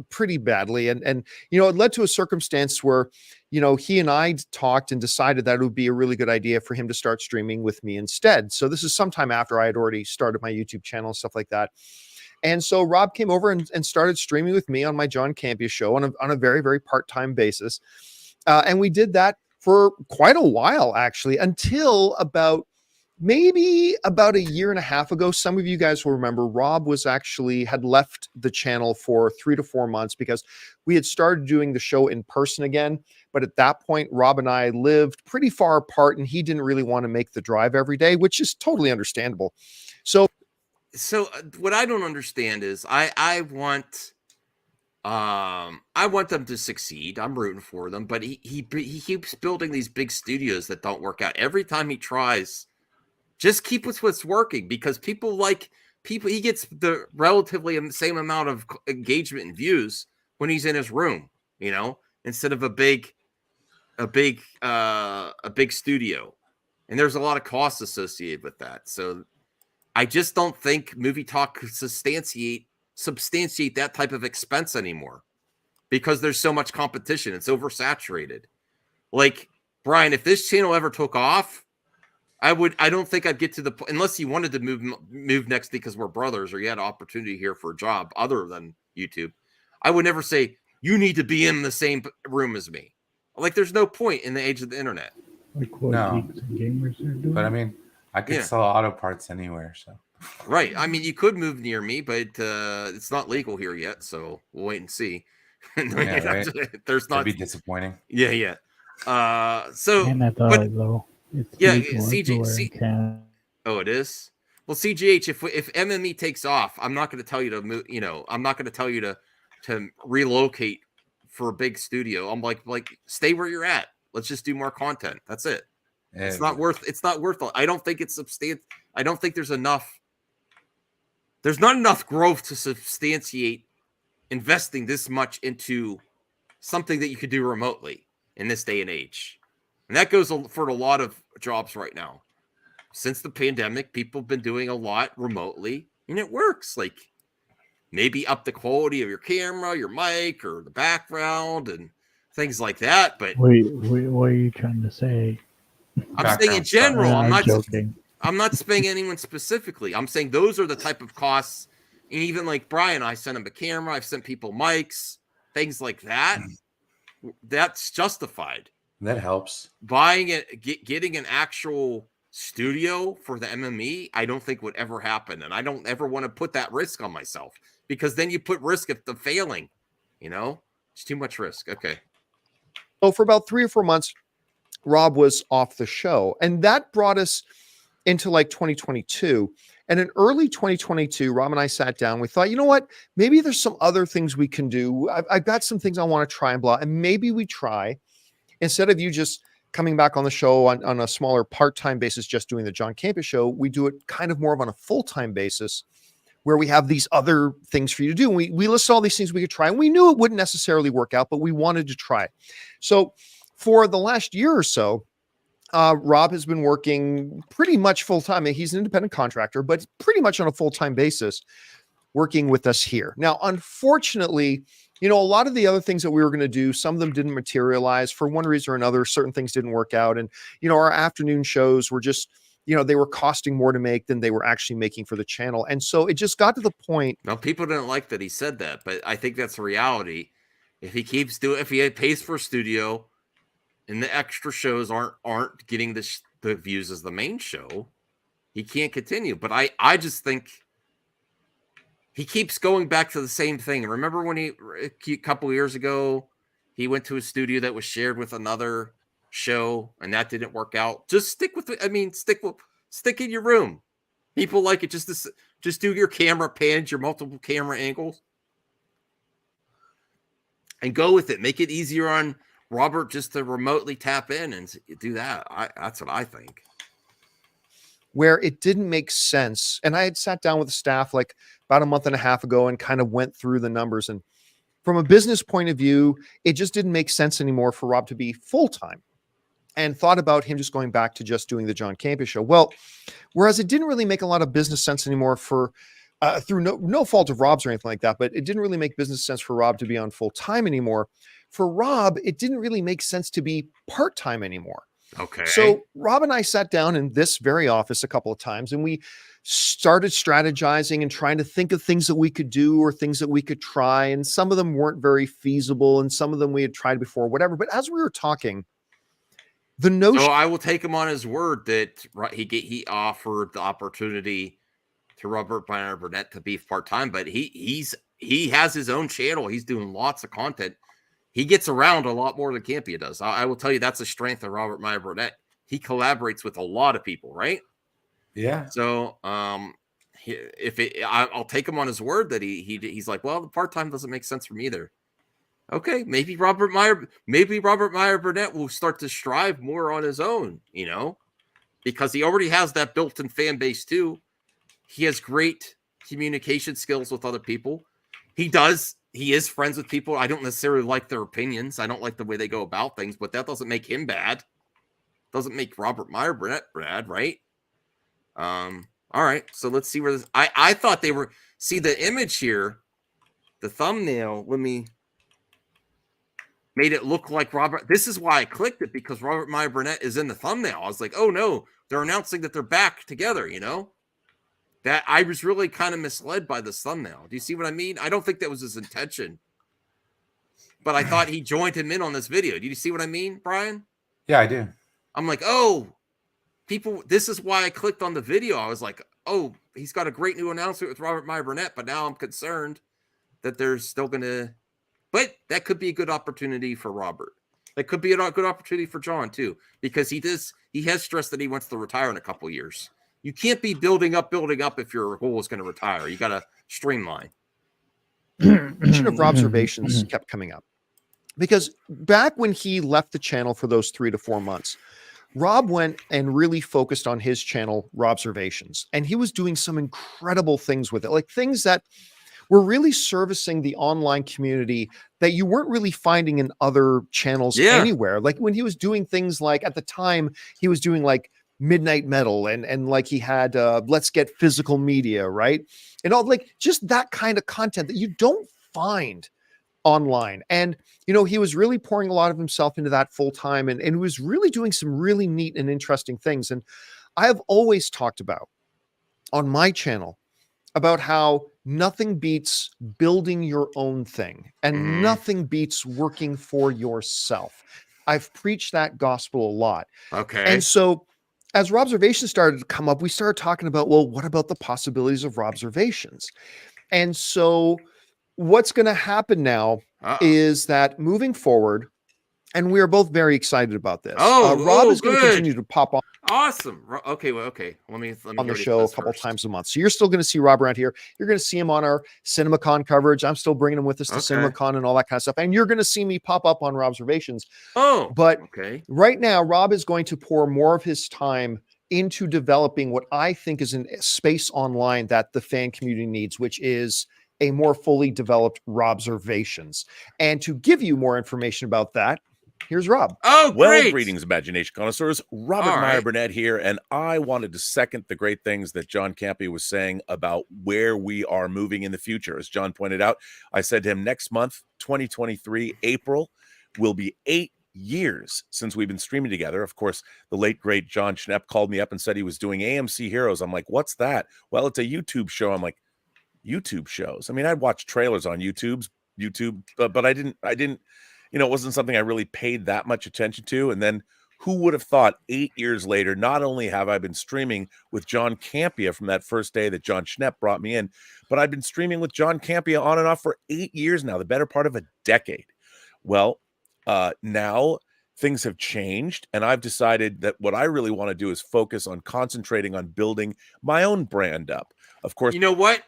pretty badly. And you know, it led to a circumstance where, you know, he and I talked and decided that it would be a really good idea for him to start streaming with me instead. So this is sometime after I had already started my YouTube channel and stuff like that. And so Rob came over and started streaming with me on my John Campea show on a very, very part-time basis. And we did that for quite a while, actually, until maybe about a year and a half ago. Some of you guys will remember Rob had left the channel for 3 to 4 months because we had started doing the show in person again. But at that point, Rob and I lived pretty far apart and he didn't really want to make the drive every day, which is totally understandable. So what I don't understand is I want them to succeed. I'm rooting for them, but he keeps building these big studios that don't work out. Every time he tries, just keep with what's working, because people, he gets the relatively same amount of engagement and views when he's in his room, you know, instead of a big studio. And there's a lot of costs associated with that. So I just don't think Movie Talk could substantiate that type of expense anymore, because there's so much competition. It's oversaturated. Like, Brian, if this channel ever took off, I don't think I'd get to the point, unless you wanted to move next because we're brothers or you had an opportunity here for a job other than YouTube. I would never say you need to be in the same room as me. Like, there's no point in the age of the internet. Like what geeks and gamers are doing. But I mean, I could sell auto parts anywhere, so. Right. I mean, you could move near me, but it's not legal here yet, so we'll wait and see. Yeah, right? There's not. That'd be disappointing. Yeah. Though. It's Oh, it is. Well, CGH, if MME takes off, I'm not going to tell you to move. You know, I'm not going to tell you to relocate for a big studio. I'm like stay where you're at. Let's just do more content. That's it. Yeah. It's not worth. I don't think it's substantial. I don't think there's enough. There's not enough growth to substantiate investing this much into something that you could do remotely in this day and age. And that goes for a lot of jobs right now. Since the pandemic, people have been doing a lot remotely, and it works. Like, maybe up the quality of your camera, your mic, or the background, and things like that. But wait, what are you trying to say? I'm saying in general. I'm not joking. I'm not saying anyone specifically. I'm saying those are the type of costs. And even like Brian, I sent him a camera. I've sent people mics, things like that. That's justified. That helps. Buying it, getting an actual studio for the MME, I don't think would ever happen. And I don't ever want to put that risk on myself, because then you put risk of the failing, you know, it's too much risk. Okay. So for about 3 or 4 months, Rob was off the show, and that brought us into like 2022. And in early 2022, Rob and I sat down. We thought, you know what? Maybe there's some other things we can do. I've got some things I want to try and blah. And maybe we try, instead of you just coming back on the show on a smaller part-time basis, just doing the John Campea show, we do it kind of more of on a full-time basis, where we have these other things for you to do. And we listed all these things we could try, and we knew it wouldn't necessarily work out, but we wanted to try. So for the last year or so, Rob has been working pretty much full-time. He's an independent contractor, but pretty much on a full-time basis working with us here. Now, unfortunately, you know, a lot of the other things that we were going to do, some of them didn't materialize for one reason or another. Certain things didn't work out. And, you know, our afternoon shows were just, you know, they were costing more to make than they were actually making for the channel. And so it just got to the point. Now, people didn't like that he said that, but I think that's the reality. If he keeps doing, if he pays for a studio and the extra shows aren't getting the views as the main show, he can't continue. But I just think he keeps going back to the same thing. Remember when a couple of years ago, he went to a studio that was shared with another show and that didn't work out? Just stick with it. I mean, stick in your room. People like it. Just do your camera pans, your multiple camera angles, and go with it. Make it easier on Robert just to remotely tap in and do that. That's what I think. Where it didn't make sense. And I had sat down with the staff like about a month and a half ago and kind of went through the numbers. And from a business point of view, it just didn't make sense anymore for Rob to be full-time, and thought about him just going back to just doing the John Campea show. Well, whereas it didn't really make a lot of business sense anymore for through no fault of Rob's or anything like that, but it didn't really make business sense for Rob to be on full time anymore. For Rob, it didn't really make sense to be part time anymore. Okay. So Rob and I sat down in this very office a couple of times, and we started strategizing and trying to think of things that we could do or things that we could try. And some of them weren't very feasible, and some of them we had tried before, whatever. But as we were talking, the notion. So I will take him on his word that he offered the opportunity to Robert Meyer Burnett to be part-time, but he has his own channel. He's doing lots of content. He gets around a lot more than Campia does. I will tell you that's a strength of Robert Meyer Burnett. He collaborates with a lot of people, right? Yeah. So I'll take him on his word that he's like, well, the part-time doesn't make sense for me either. Okay, maybe Robert Meyer Burnett will start to strive more on his own, because he already has that built-in fan base too. He has great communication skills with other people. He is friends with people. I don't necessarily like their opinions. I don't like the way they go about things, but that doesn't make him bad. Doesn't make Robert Meyer Burnett bad, right? All right, so let's see where this. I thought they were. See the image here, the thumbnail. Let me. Made it look like Robert. This is why I clicked it, because Robert Meyer Burnett is in the thumbnail. I was like, oh no, they're announcing that they're back together, That I was really kind of misled by this thumbnail. Do you see what I mean? I don't think that was his intention. But I thought he joined him in on this video. Do you see what I mean, Brian? Yeah, I do. I'm like, oh, people, this is why I clicked on the video. I was like, oh, he's got a great new announcement with Robert Meyer Burnett, but now I'm concerned that they're still going to. But that could be a good opportunity for Robert. That could be a good opportunity for John, too, because he has stressed that he wants to retire in a couple of years. You can't be building up if your goal is going to retire. You got to streamline. Mention of observations kept coming up, because back when he left the channel for those 3 to 4 months, Rob went and really focused on his channel, Robservations, and he was doing some incredible things with it, like things that were really servicing the online community that you weren't really finding in other channels anywhere. Like when he was doing things like, at the time, he was doing like Midnight Metal and like he had Let's Get Physical Media, right? And all like just that kind of content that you don't find online. And, he was really pouring a lot of himself into that full time and was really doing some really neat and interesting things. And I have always talked about on my channel about how nothing beats building your own thing and nothing beats working for yourself. I've preached that gospel a lot. Okay. And so as Robservations started to come up, we started talking about, well, what about the possibilities of Robservations? And so what's going to happen now is that moving forward, and we are both very excited about this. Rob is going to continue to pop on. Awesome. Okay. Well, okay. Let me on the show a couple times a month. So you're still going to see Rob around here. You're going to see him on our CinemaCon coverage. I'm still bringing him with us to CinemaCon and all that kind of stuff. And you're going to see me pop up on Robservations. But right now, Rob is going to pour more of his time into developing what I think is a space online that the fan community needs, which is a more fully developed Robservations. And to give you more information about that, here's Rob. Oh, well, greetings, imagination connoisseurs. Robert Meyer Burnett here, and I wanted to second the great things that John Campia was saying about where we are moving in the future. As John pointed out, I said to him, next month, 2023, April, will be 8 years since we've been streaming together. Of course, the late, great John Schnepp called me up and said he was doing AMC Heroes. I'm like, what's that? Well, it's a YouTube show. I'm like, YouTube shows? I mean, I'd watch trailers on YouTube, but I didn't, it wasn't something I really paid that much attention to. And then who would have thought 8 years later, not only have I been streaming with John Campia from that first day that John Schnepp brought me in, but I've been streaming with John Campia on and off for 8 years now, the better part of a decade. Well, now things have changed, and I've decided that what I really want to do is focus on concentrating on building my own brand up. Of course, you know what?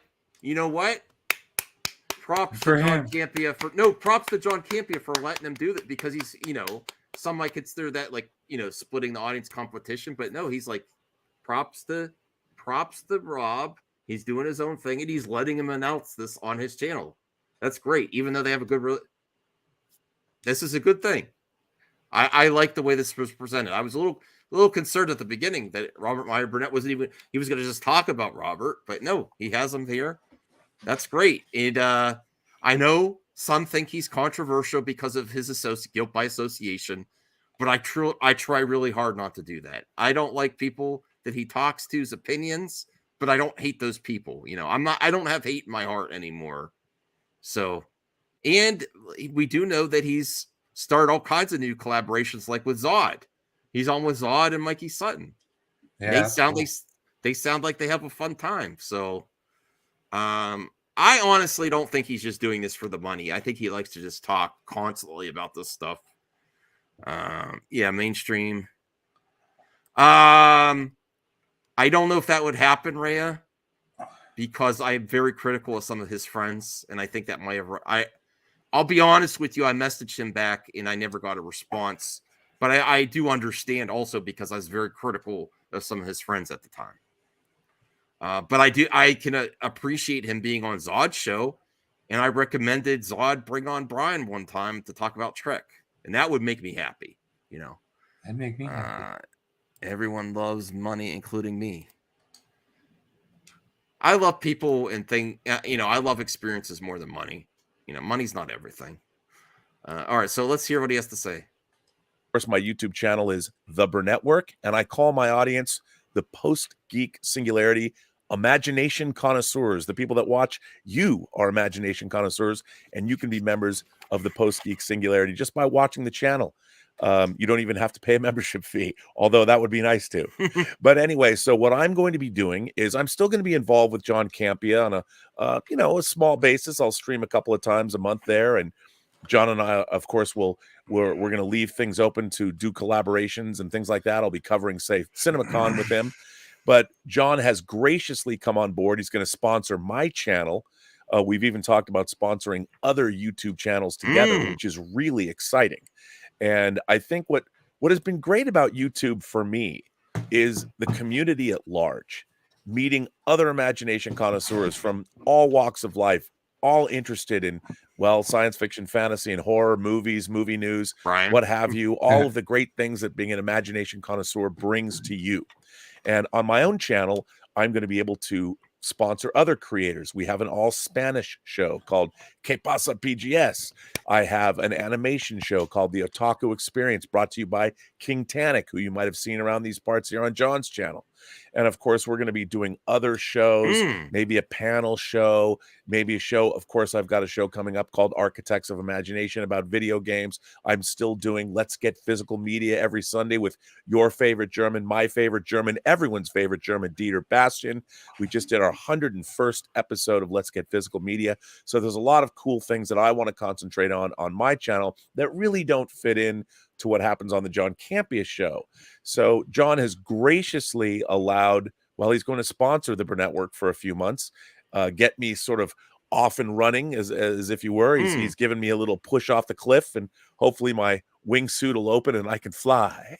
Props to John Campia props to John Campia for letting him do that, because he's, some might consider that like, splitting the audience competition, but no, he's like, props to Rob. He's doing his own thing and he's letting him announce this on his channel. That's great. Even though they have a good, this is a good thing. I like the way this was presented. I was a little concerned at the beginning that Robert Meyer Burnett wasn't even, he was going to just talk about Robert, but no, he has him here. That's great. And I know some think he's controversial because of his guilt by association, but I try really hard not to do that. I don't like people that he talks to's opinions, but I don't hate those people. You know, I don't have hate in my heart anymore. So, and we do know that he's started all kinds of new collaborations, like with Zod. He's on with Zod and Mikey Sutton. Yeah, they sound like they have a fun time. So, I honestly don't think he's just doing this for the money. I think he likes to just talk constantly about this stuff. Yeah, mainstream. I don't know if that would happen, Rhea, because I'm very critical of some of his friends, and I think that might have. I'll be honest with you. I messaged him back, and I never got a response. But I do understand also because I was very critical of some of his friends at the time. But I can appreciate him being on Zod's show, and I recommended Zod bring on Brian one time to talk about Trek, and that would make me happy. You know, that'd make me happy. Everyone loves money, including me. I love people and I love experiences more than money. You know, money's not everything. All right, so let's hear what he has to say. Of course, my YouTube channel is The Burnett Work, and I call my audience the post-geek singularity imagination connoisseurs. The people that watch you are imagination connoisseurs, and you can be members of the post-geek singularity just by watching the channel. You don't even have to pay a membership fee, although that would be nice too. But anyway, so what I'm going to be doing is I'm still going to be involved with John Campea on a small basis. I'll stream a couple of times a month there, and John and I, of course, we're going to leave things open to do collaborations and things like that. I'll be covering, say, CinemaCon with him. But John has graciously come on board. He's going to sponsor my channel. We've even talked about sponsoring other YouTube channels together, which is really exciting. And I think what has been great about YouTube for me is the community at large, meeting other imagination connoisseurs from all walks of life, all interested in, well, science fiction, fantasy, and horror, movies, movie news, what have you, all of the great things that being an imagination connoisseur brings to you. And on my own channel, I'm going to be able to sponsor other creators. We have an all Spanish show called Que Pasa PGS. I have an animation show called The Otaku Experience, brought to you by King Tannic, who you might have seen around these parts here on John's channel. And of course, we're going to be doing other shows, maybe a panel show, maybe a show. Of course, I've got a show coming up called Architects of Imagination about video games. I'm still doing Let's Get Physical Media every Sunday with your favorite German, my favorite German, everyone's favorite German, Dieter Bastian. We just did our 101st episode of Let's Get Physical Media. So there's a lot of cool things that I want to concentrate on my channel that really don't fit in to what happens on the John Campea show. So John has graciously allowed, well, he's going to sponsor the Burnett Work for a few months, get me sort of off and running as if you were. He's given me a little push off the cliff, and hopefully my wingsuit will open and I can fly,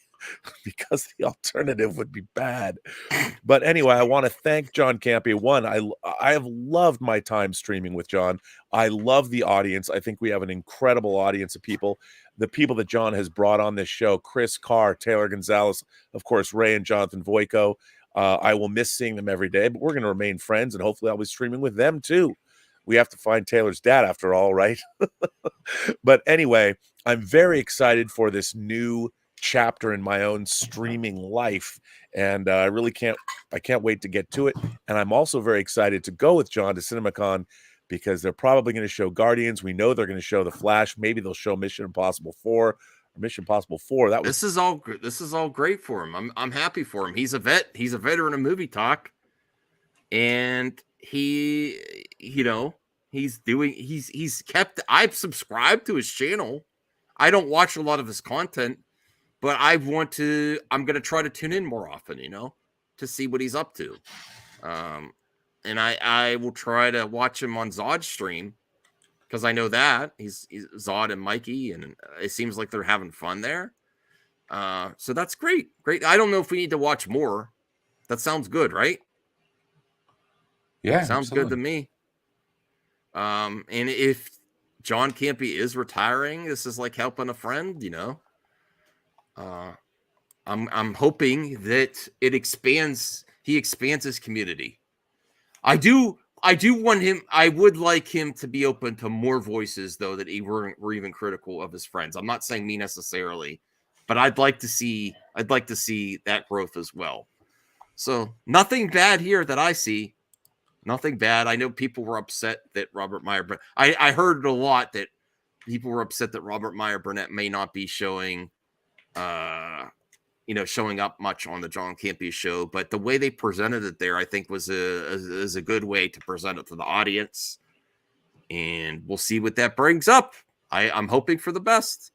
because the alternative would be bad. But anyway, I want to thank John Campea. One, I have loved my time streaming with John. I love the audience. I think we have an incredible audience of people. The people that John has brought on this show, Chris Carr, Taylor Gonzalez, of course, Ray and Jonathan Voico. I will miss seeing them every day, but we're going to remain friends, and hopefully I'll be streaming with them too. We have to find Taylor's dad after all, right? But anyway, I'm very excited for this new chapter in my own streaming life, and I can't wait to get to it. And I'm also very excited to go with John to CinemaCon, because they're probably going to show Guardians. We know they're going to show The Flash. Maybe they'll show Mission Impossible 4 or Mission Impossible 4. This is all great for him. I'm happy for him. He's a vet. He's a veteran of movie talk, and I've subscribed to his channel. I don't watch a lot of his content, but I'm going to try to tune in more often, to see what he's up to. And I will try to watch him on Zod's stream, because I know that he's Zod and Mikey, and it seems like they're having fun there. So that's great. Great. I don't know if we need to watch more. That sounds good, right? Yeah, sounds good to me. And if John Campea is retiring, this is like helping a friend, I'm hoping that it expands. He expands his community. I do want him. I would like him to be open to more voices, though, that were even critical of his friends. I'm not saying me necessarily, but I'd like to see that growth as well. So nothing bad here that I see. Nothing bad. I know people were upset that Robert Meyer. I heard a lot that people were upset that Robert Meyer Burnett may not be showing showing up much on the John Campea show, but the way they presented it there, I think was a good way to present it to the audience, and we'll see what that brings up. I'm hoping for the best.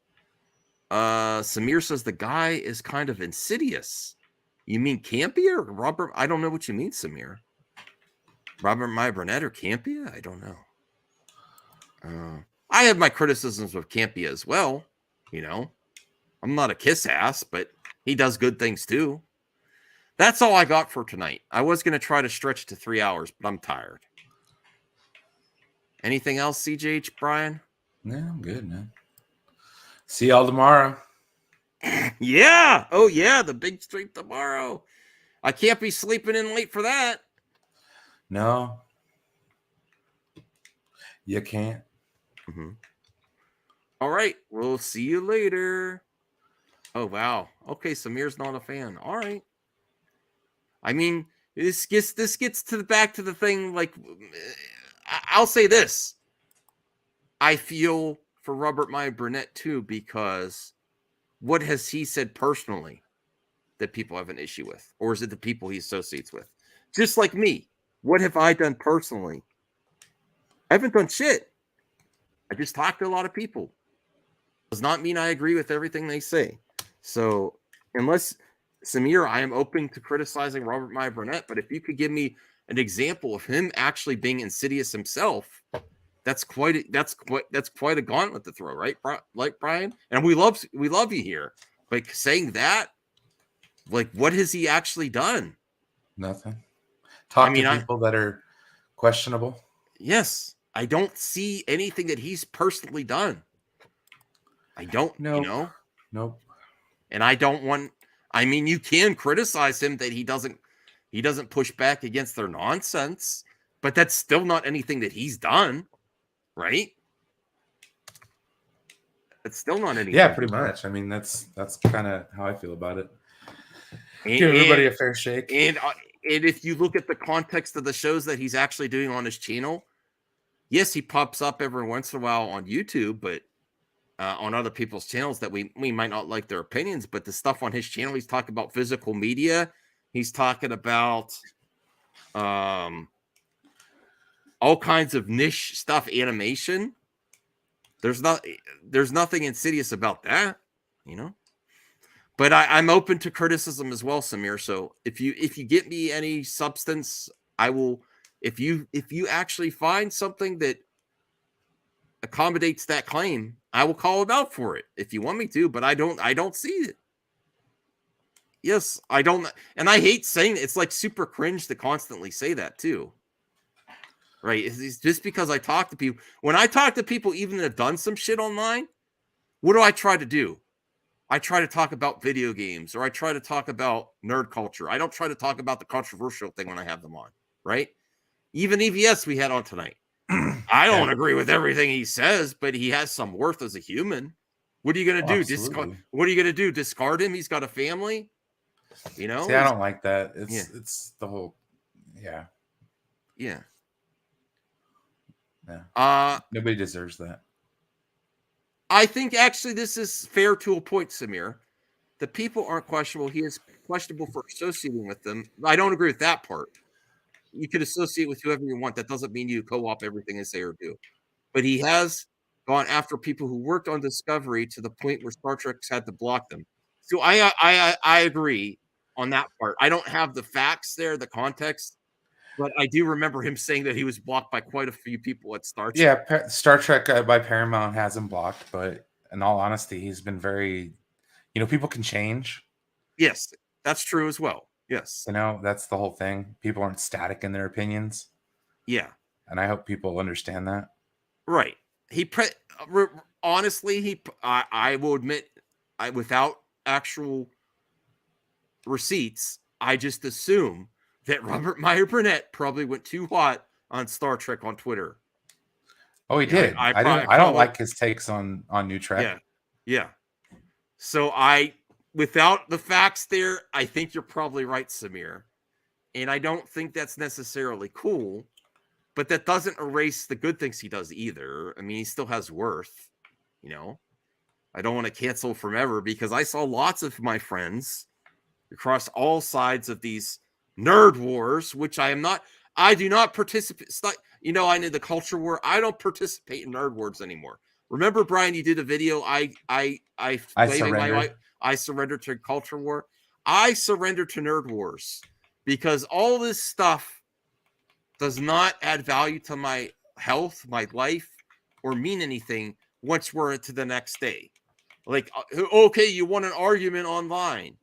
Samir says the guy is kind of insidious. You mean Campea or Robert? I don't know what you mean, Samir. Robert Meyer Burnett or Campea? I don't know. I have my criticisms of Campea as well. I'm not a kiss ass, but he does good things too. That's all I got for tonight. I was going to try to stretch to 3 hours, but I'm tired. Anything else, CJH, Brian? No, I'm good, man. See y'all tomorrow. Yeah. Oh, yeah. The big stream tomorrow. I can't be sleeping in late for that. No. You can't. Mm-hmm. All right. We'll see you later. Oh, wow. Okay, Samir's not a fan. All right. I mean, this gets back to the thing. Like, I'll say this. I feel for Robert Meyer Burnett, too, because what has he said personally that people have an issue with? Or is it the people he associates with? Just like me. What have I done personally? I haven't done shit. I just talked to a lot of people. Does not mean I agree with everything they say. So, unless, Samir, I am open to criticizing Robert Meyer Burnett, but if you could give me an example of him actually being insidious himself, that's quite a gauntlet to throw, right? Like Brian, and we love you here. Like saying that, like what has he actually done? Nothing. Talk to people that are questionable. Yes, I don't see anything that he's personally done. I don't know. Nope. And I don't want. I mean, you can criticize him that he doesn't push back against their nonsense, but that's still not anything that he's done, right? It's still not anything. Yeah, pretty much. I mean, that's kind of how I feel about it. Give everybody a fair shake. And if you look at the context of the shows that he's actually doing on his channel, yes, he pops up every once in a while on YouTube, but on other people's channels that we might not like their opinions, but the stuff on his channel, he's talking about physical media. He's talking about all kinds of niche stuff, animation. There's nothing insidious about that, But I'm open to criticism as well, Samir. So if you get me any substance, I will. If you actually find something that accommodates that claim, I will call him out for it if you want me to. But I don't see it. Yes, I don't, and I hate saying it. It's like super cringe to constantly say that too. Right? It's just because I talk to people. When I talk to people, even that have done some shit online, what do I try to do? I try to talk about video games, or I try to talk about nerd culture. I don't try to talk about the controversial thing when I have them on, right? Even EVS we had on tonight. I don't agree with everything he says, but he has some worth as a human. What are you going to do? What are you going to do? Discard him? He's got a family? See, I don't like that. It's the whole, yeah. Nobody deserves that. I think actually this is fair to a point, Samir. The people aren't questionable. He is questionable for associating with them. I don't agree with that part. You could associate with whoever you want. That doesn't mean you co-op everything they say or do. But he has gone after people who worked on Discovery to the point where Star Trek's had to block them. So I agree on that part. I don't have the facts there, the context, but I do remember him saying that he was blocked by quite a few people at Star Trek. Yeah, Star Trek by Paramount has him blocked, but in all honesty, he's been very, people can change. Yes, that's true as well. Yes. That's the whole thing. People aren't static in their opinions. Yeah. And I hope people understand that. Right. Honestly, I will admit, without actual receipts, I just assume that Robert Meyer Burnett probably went too hot on Star Trek on Twitter. Oh, he did. I don't like his takes on New Trek. Yeah. So without the facts there, I think you're probably right, Samir. And I don't think that's necessarily cool, but that doesn't erase the good things he does either. I mean, he still has worth, you know. I don't want to cancel forever because I saw lots of my friends across all sides of these nerd wars, which I do not participate. You know, I know the culture war. I don't participate in nerd wars anymore. Remember, Brian, you did a video. I surrendered to culture war. I surrendered to nerd wars because all this stuff does not add value to my health, my life, or mean anything once we're into the next day. Like, okay, you won an argument online.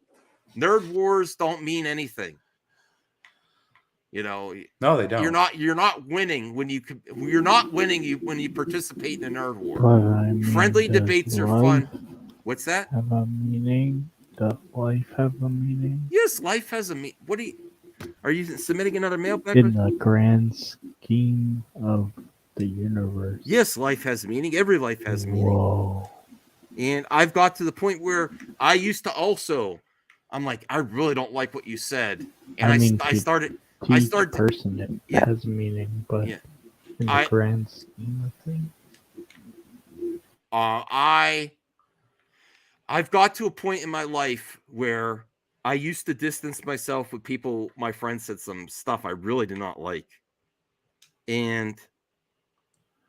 Nerd wars don't mean anything. You know, no, they don't. You're not winning when you participate in a nerd war. Friendly debates are fun. What's that? Have a meaning? Does life have a meaning? Yes, life has a meaning. Are you submitting another mailbag? In the grand scheme of the universe. Yes, life has meaning. Every life has meaning. Whoa. And I've got to the point where I used to also, I'm like, I really don't like what you said. And I started person it has meaning, but in the grand scheme of things. I've got to a point in my life where I used to distance myself with people. My friends said some stuff I really did not like. And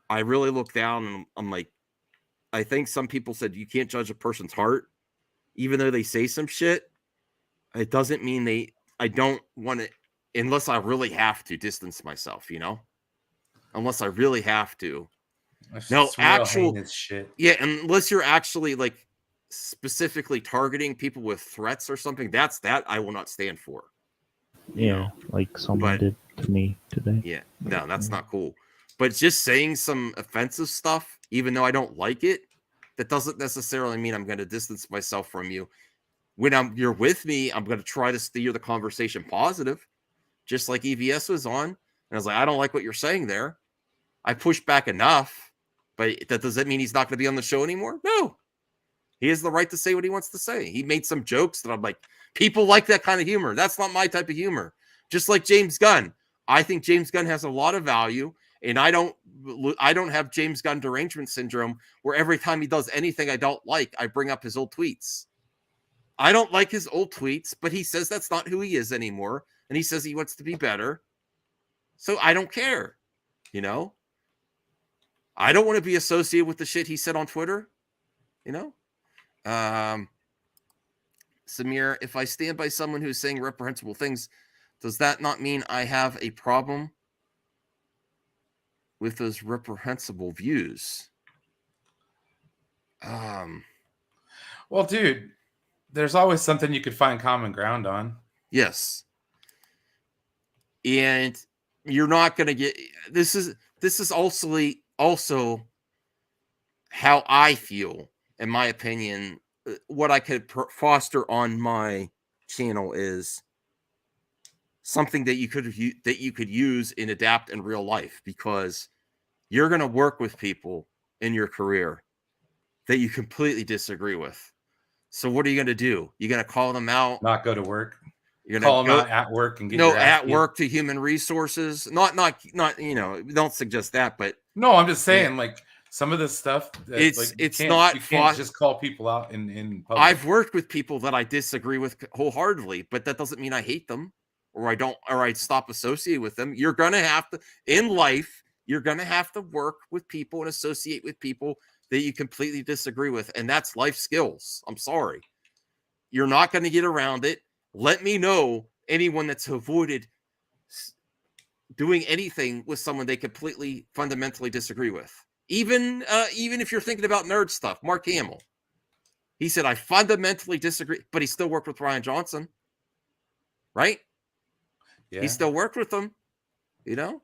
I really looked down and I'm like, I think some people said you can't judge a person's heart, even though they say some shit. It doesn't mean I don't want to, unless I really have to distance myself, you know, unless I really have to. No, shit. Yeah. Unless you're actually like specifically targeting people with threats or something, that I will not stand for. Yeah. Like someone did to me today. Yeah. No, that's not cool. But just saying some offensive stuff, even though I don't like it, that doesn't necessarily mean I'm going to distance myself from you. When you're with me, I'm going to try to steer the conversation positive, just like EVS was on. And I was like, I don't like what you're saying there. I pushed back enough, but does that mean he's not going to be on the show anymore? No. He has the right to say what he wants to say. He made some jokes that I'm like, people like that kind of humor. That's not my type of humor. Just like James Gunn. I think James Gunn has a lot of value. And I don't have James Gunn derangement syndrome where every time he does anything I don't like, I bring up his old tweets. I don't like his old tweets, but he says that's not who he is anymore. And he says he wants to be better. So I don't care. You know? I don't want to be associated with the shit he said on Twitter. You know? Samir, if I stand by someone who's saying reprehensible things, does that not mean I have a problem with those reprehensible views? Well, dude, there's always something you could find common ground on. Yes. And you're not going to get this is also how I feel, in my opinion. What I could foster on my channel is something that you could use and adapt in real life, because you're going to work with people in your career that you completely disagree with. So what are you going to do? You're going to call them out? Not go to work? You're going to call them out at work and get your ass at beat? work to human resources. Not you know, don't suggest that, but no, I'm just saying, like, some of this stuff, it's you not can't just call people out in public. I've worked with people that I disagree with wholeheartedly, but that doesn't mean I hate them or I stop associating with them. You're going to have to, in life, you're going to have to work with people and associate with people that you completely disagree with. And that's life skills. I'm sorry. You're not going to get around it. Let me know anyone that's avoided doing anything with someone they completely fundamentally disagree with. Even if you're thinking about nerd stuff, Mark Hamill, he said, I fundamentally disagree, but he still worked with Ryan Johnson, right? Yeah. He still worked with them, you know?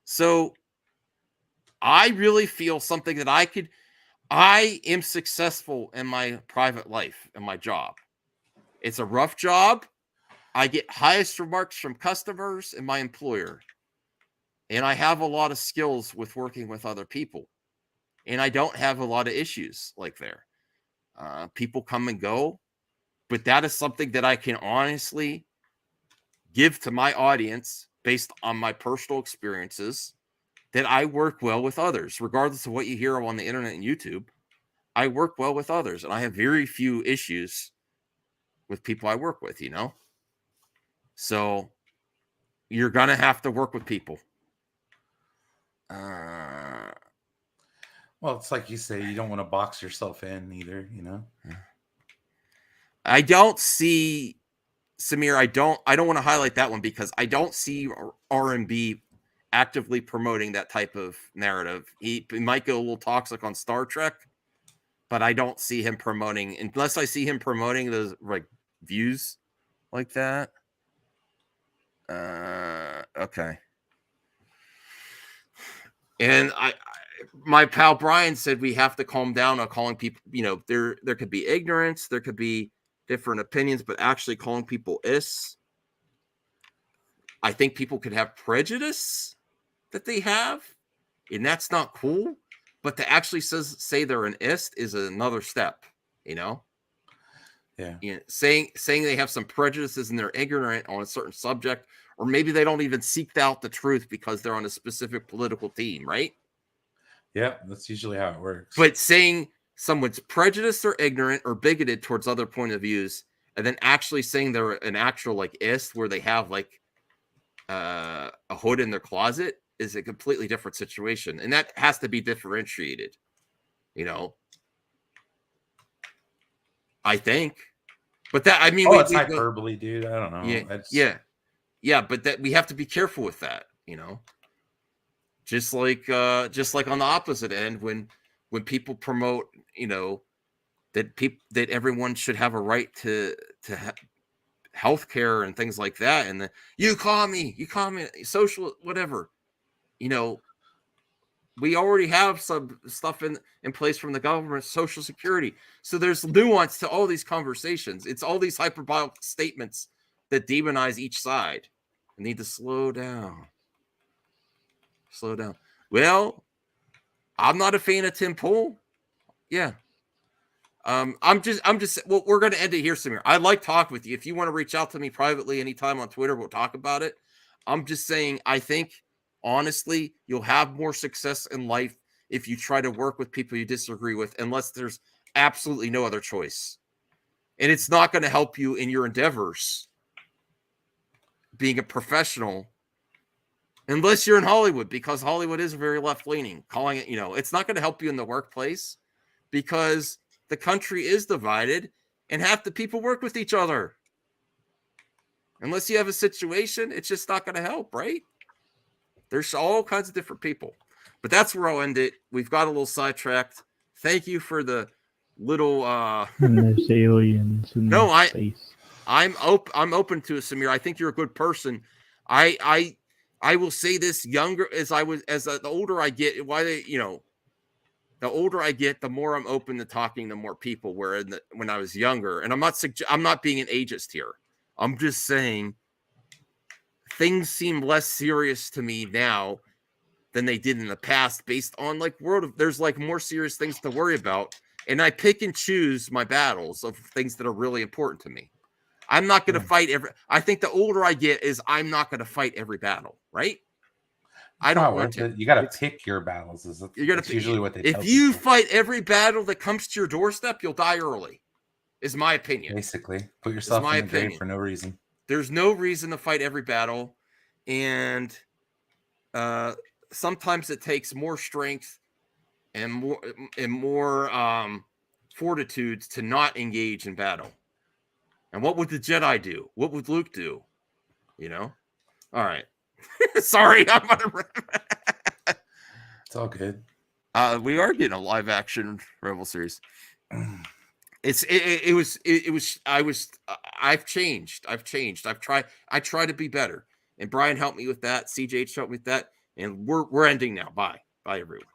So I really feel something that I am successful in my private life and my job. It's a rough job. I get highest remarks from customers and my employer. And I have a lot of skills with working with other people. And I don't have a lot of issues like there. People come and go. But that is something that I can honestly give to my audience based on my personal experiences, that I work well with others, regardless of what you hear on the internet and YouTube. I work well with others, and I have very few issues with people I work with, So you're going to have to work with people. Well, it's like you say, you don't want to box yourself in either, I don't see, Samir, I don't want to highlight that one because I don't see R&B actively promoting that type of narrative. He might go a little toxic on Star Trek, but I don't see him promoting, unless I see him promoting those like views like that. Okay. And my pal Brian said we have to calm down on calling people, there could be ignorance, there could be different opinions, but actually calling people is, I think people could have prejudice that they have, and that's not cool. But to actually say they're an ist is another step, Yeah. Saying they have some prejudices and they're ignorant on a certain subject, or maybe they don't even seek out the truth because they're on a specific political team, right? Yeah, that's usually how it works. But saying someone's prejudiced or ignorant or bigoted towards other point of views, and then actually saying they're an actual like ist where they have like a hood in their closet is a completely different situation, and that has to be differentiated. I think, but that it's hyperbole, dude. I don't know. Yeah, but that we have to be careful with that. Just like on the opposite end, when people promote, that everyone should have a right to healthcare and things like that, and you call me social, whatever. We already have some stuff in place from the government, Social Security. So there's nuance to all these conversations. It's all these hyperbolic statements that demonize each side. I need to slow down. Well, I'm not a fan of Tim Pool. Yeah. I'm just well, we're going to end it here, Samir. I'd like to talk with you. If you want to reach out to me privately anytime on Twitter, we'll talk about it. I'm just saying, I think, honestly, you'll have more success in life if you try to work with people you disagree with, unless there's absolutely no other choice. And it's not going to help you in your endeavors being a professional unless you're in Hollywood, because Hollywood is very left-leaning. Calling it, it's not going to help you in the workplace because the country is divided and half the people work with each other. Unless you have a situation, it's just not going to help, right? There's all kinds of different people. But that's where I'll end it. We've got a little sidetracked. Thank you for the little And there's aliens in space. I'm open to it, Samir. I think you're a good person. I will say this: the older I get, the older I get, the more I'm open to talking to more people. When I was younger, and I'm not being an ageist here. I'm just saying things seem less serious to me now than they did in the past, based on there's more serious things to worry about, and I pick and choose my battles of things that are really important to me. I'm not going to fight I think the older I get is I'm not going to fight every battle, right? I don't want to. You got to pick your battles. That's usually what they tell If you people. fight every battle that comes to your doorstep, you'll die early, is my opinion. Basically, put yourself in the grave for no reason. There's no reason to fight every battle, and sometimes it takes more strength and more fortitude to not engage in battle. And what would the Jedi do? What would Luke do? All right. Sorry, I'm It's all good. We are getting a live action Rebel series. I've changed. I try to be better. And Brian helped me with that. CJ helped me with that. And we're ending now. Bye, everyone.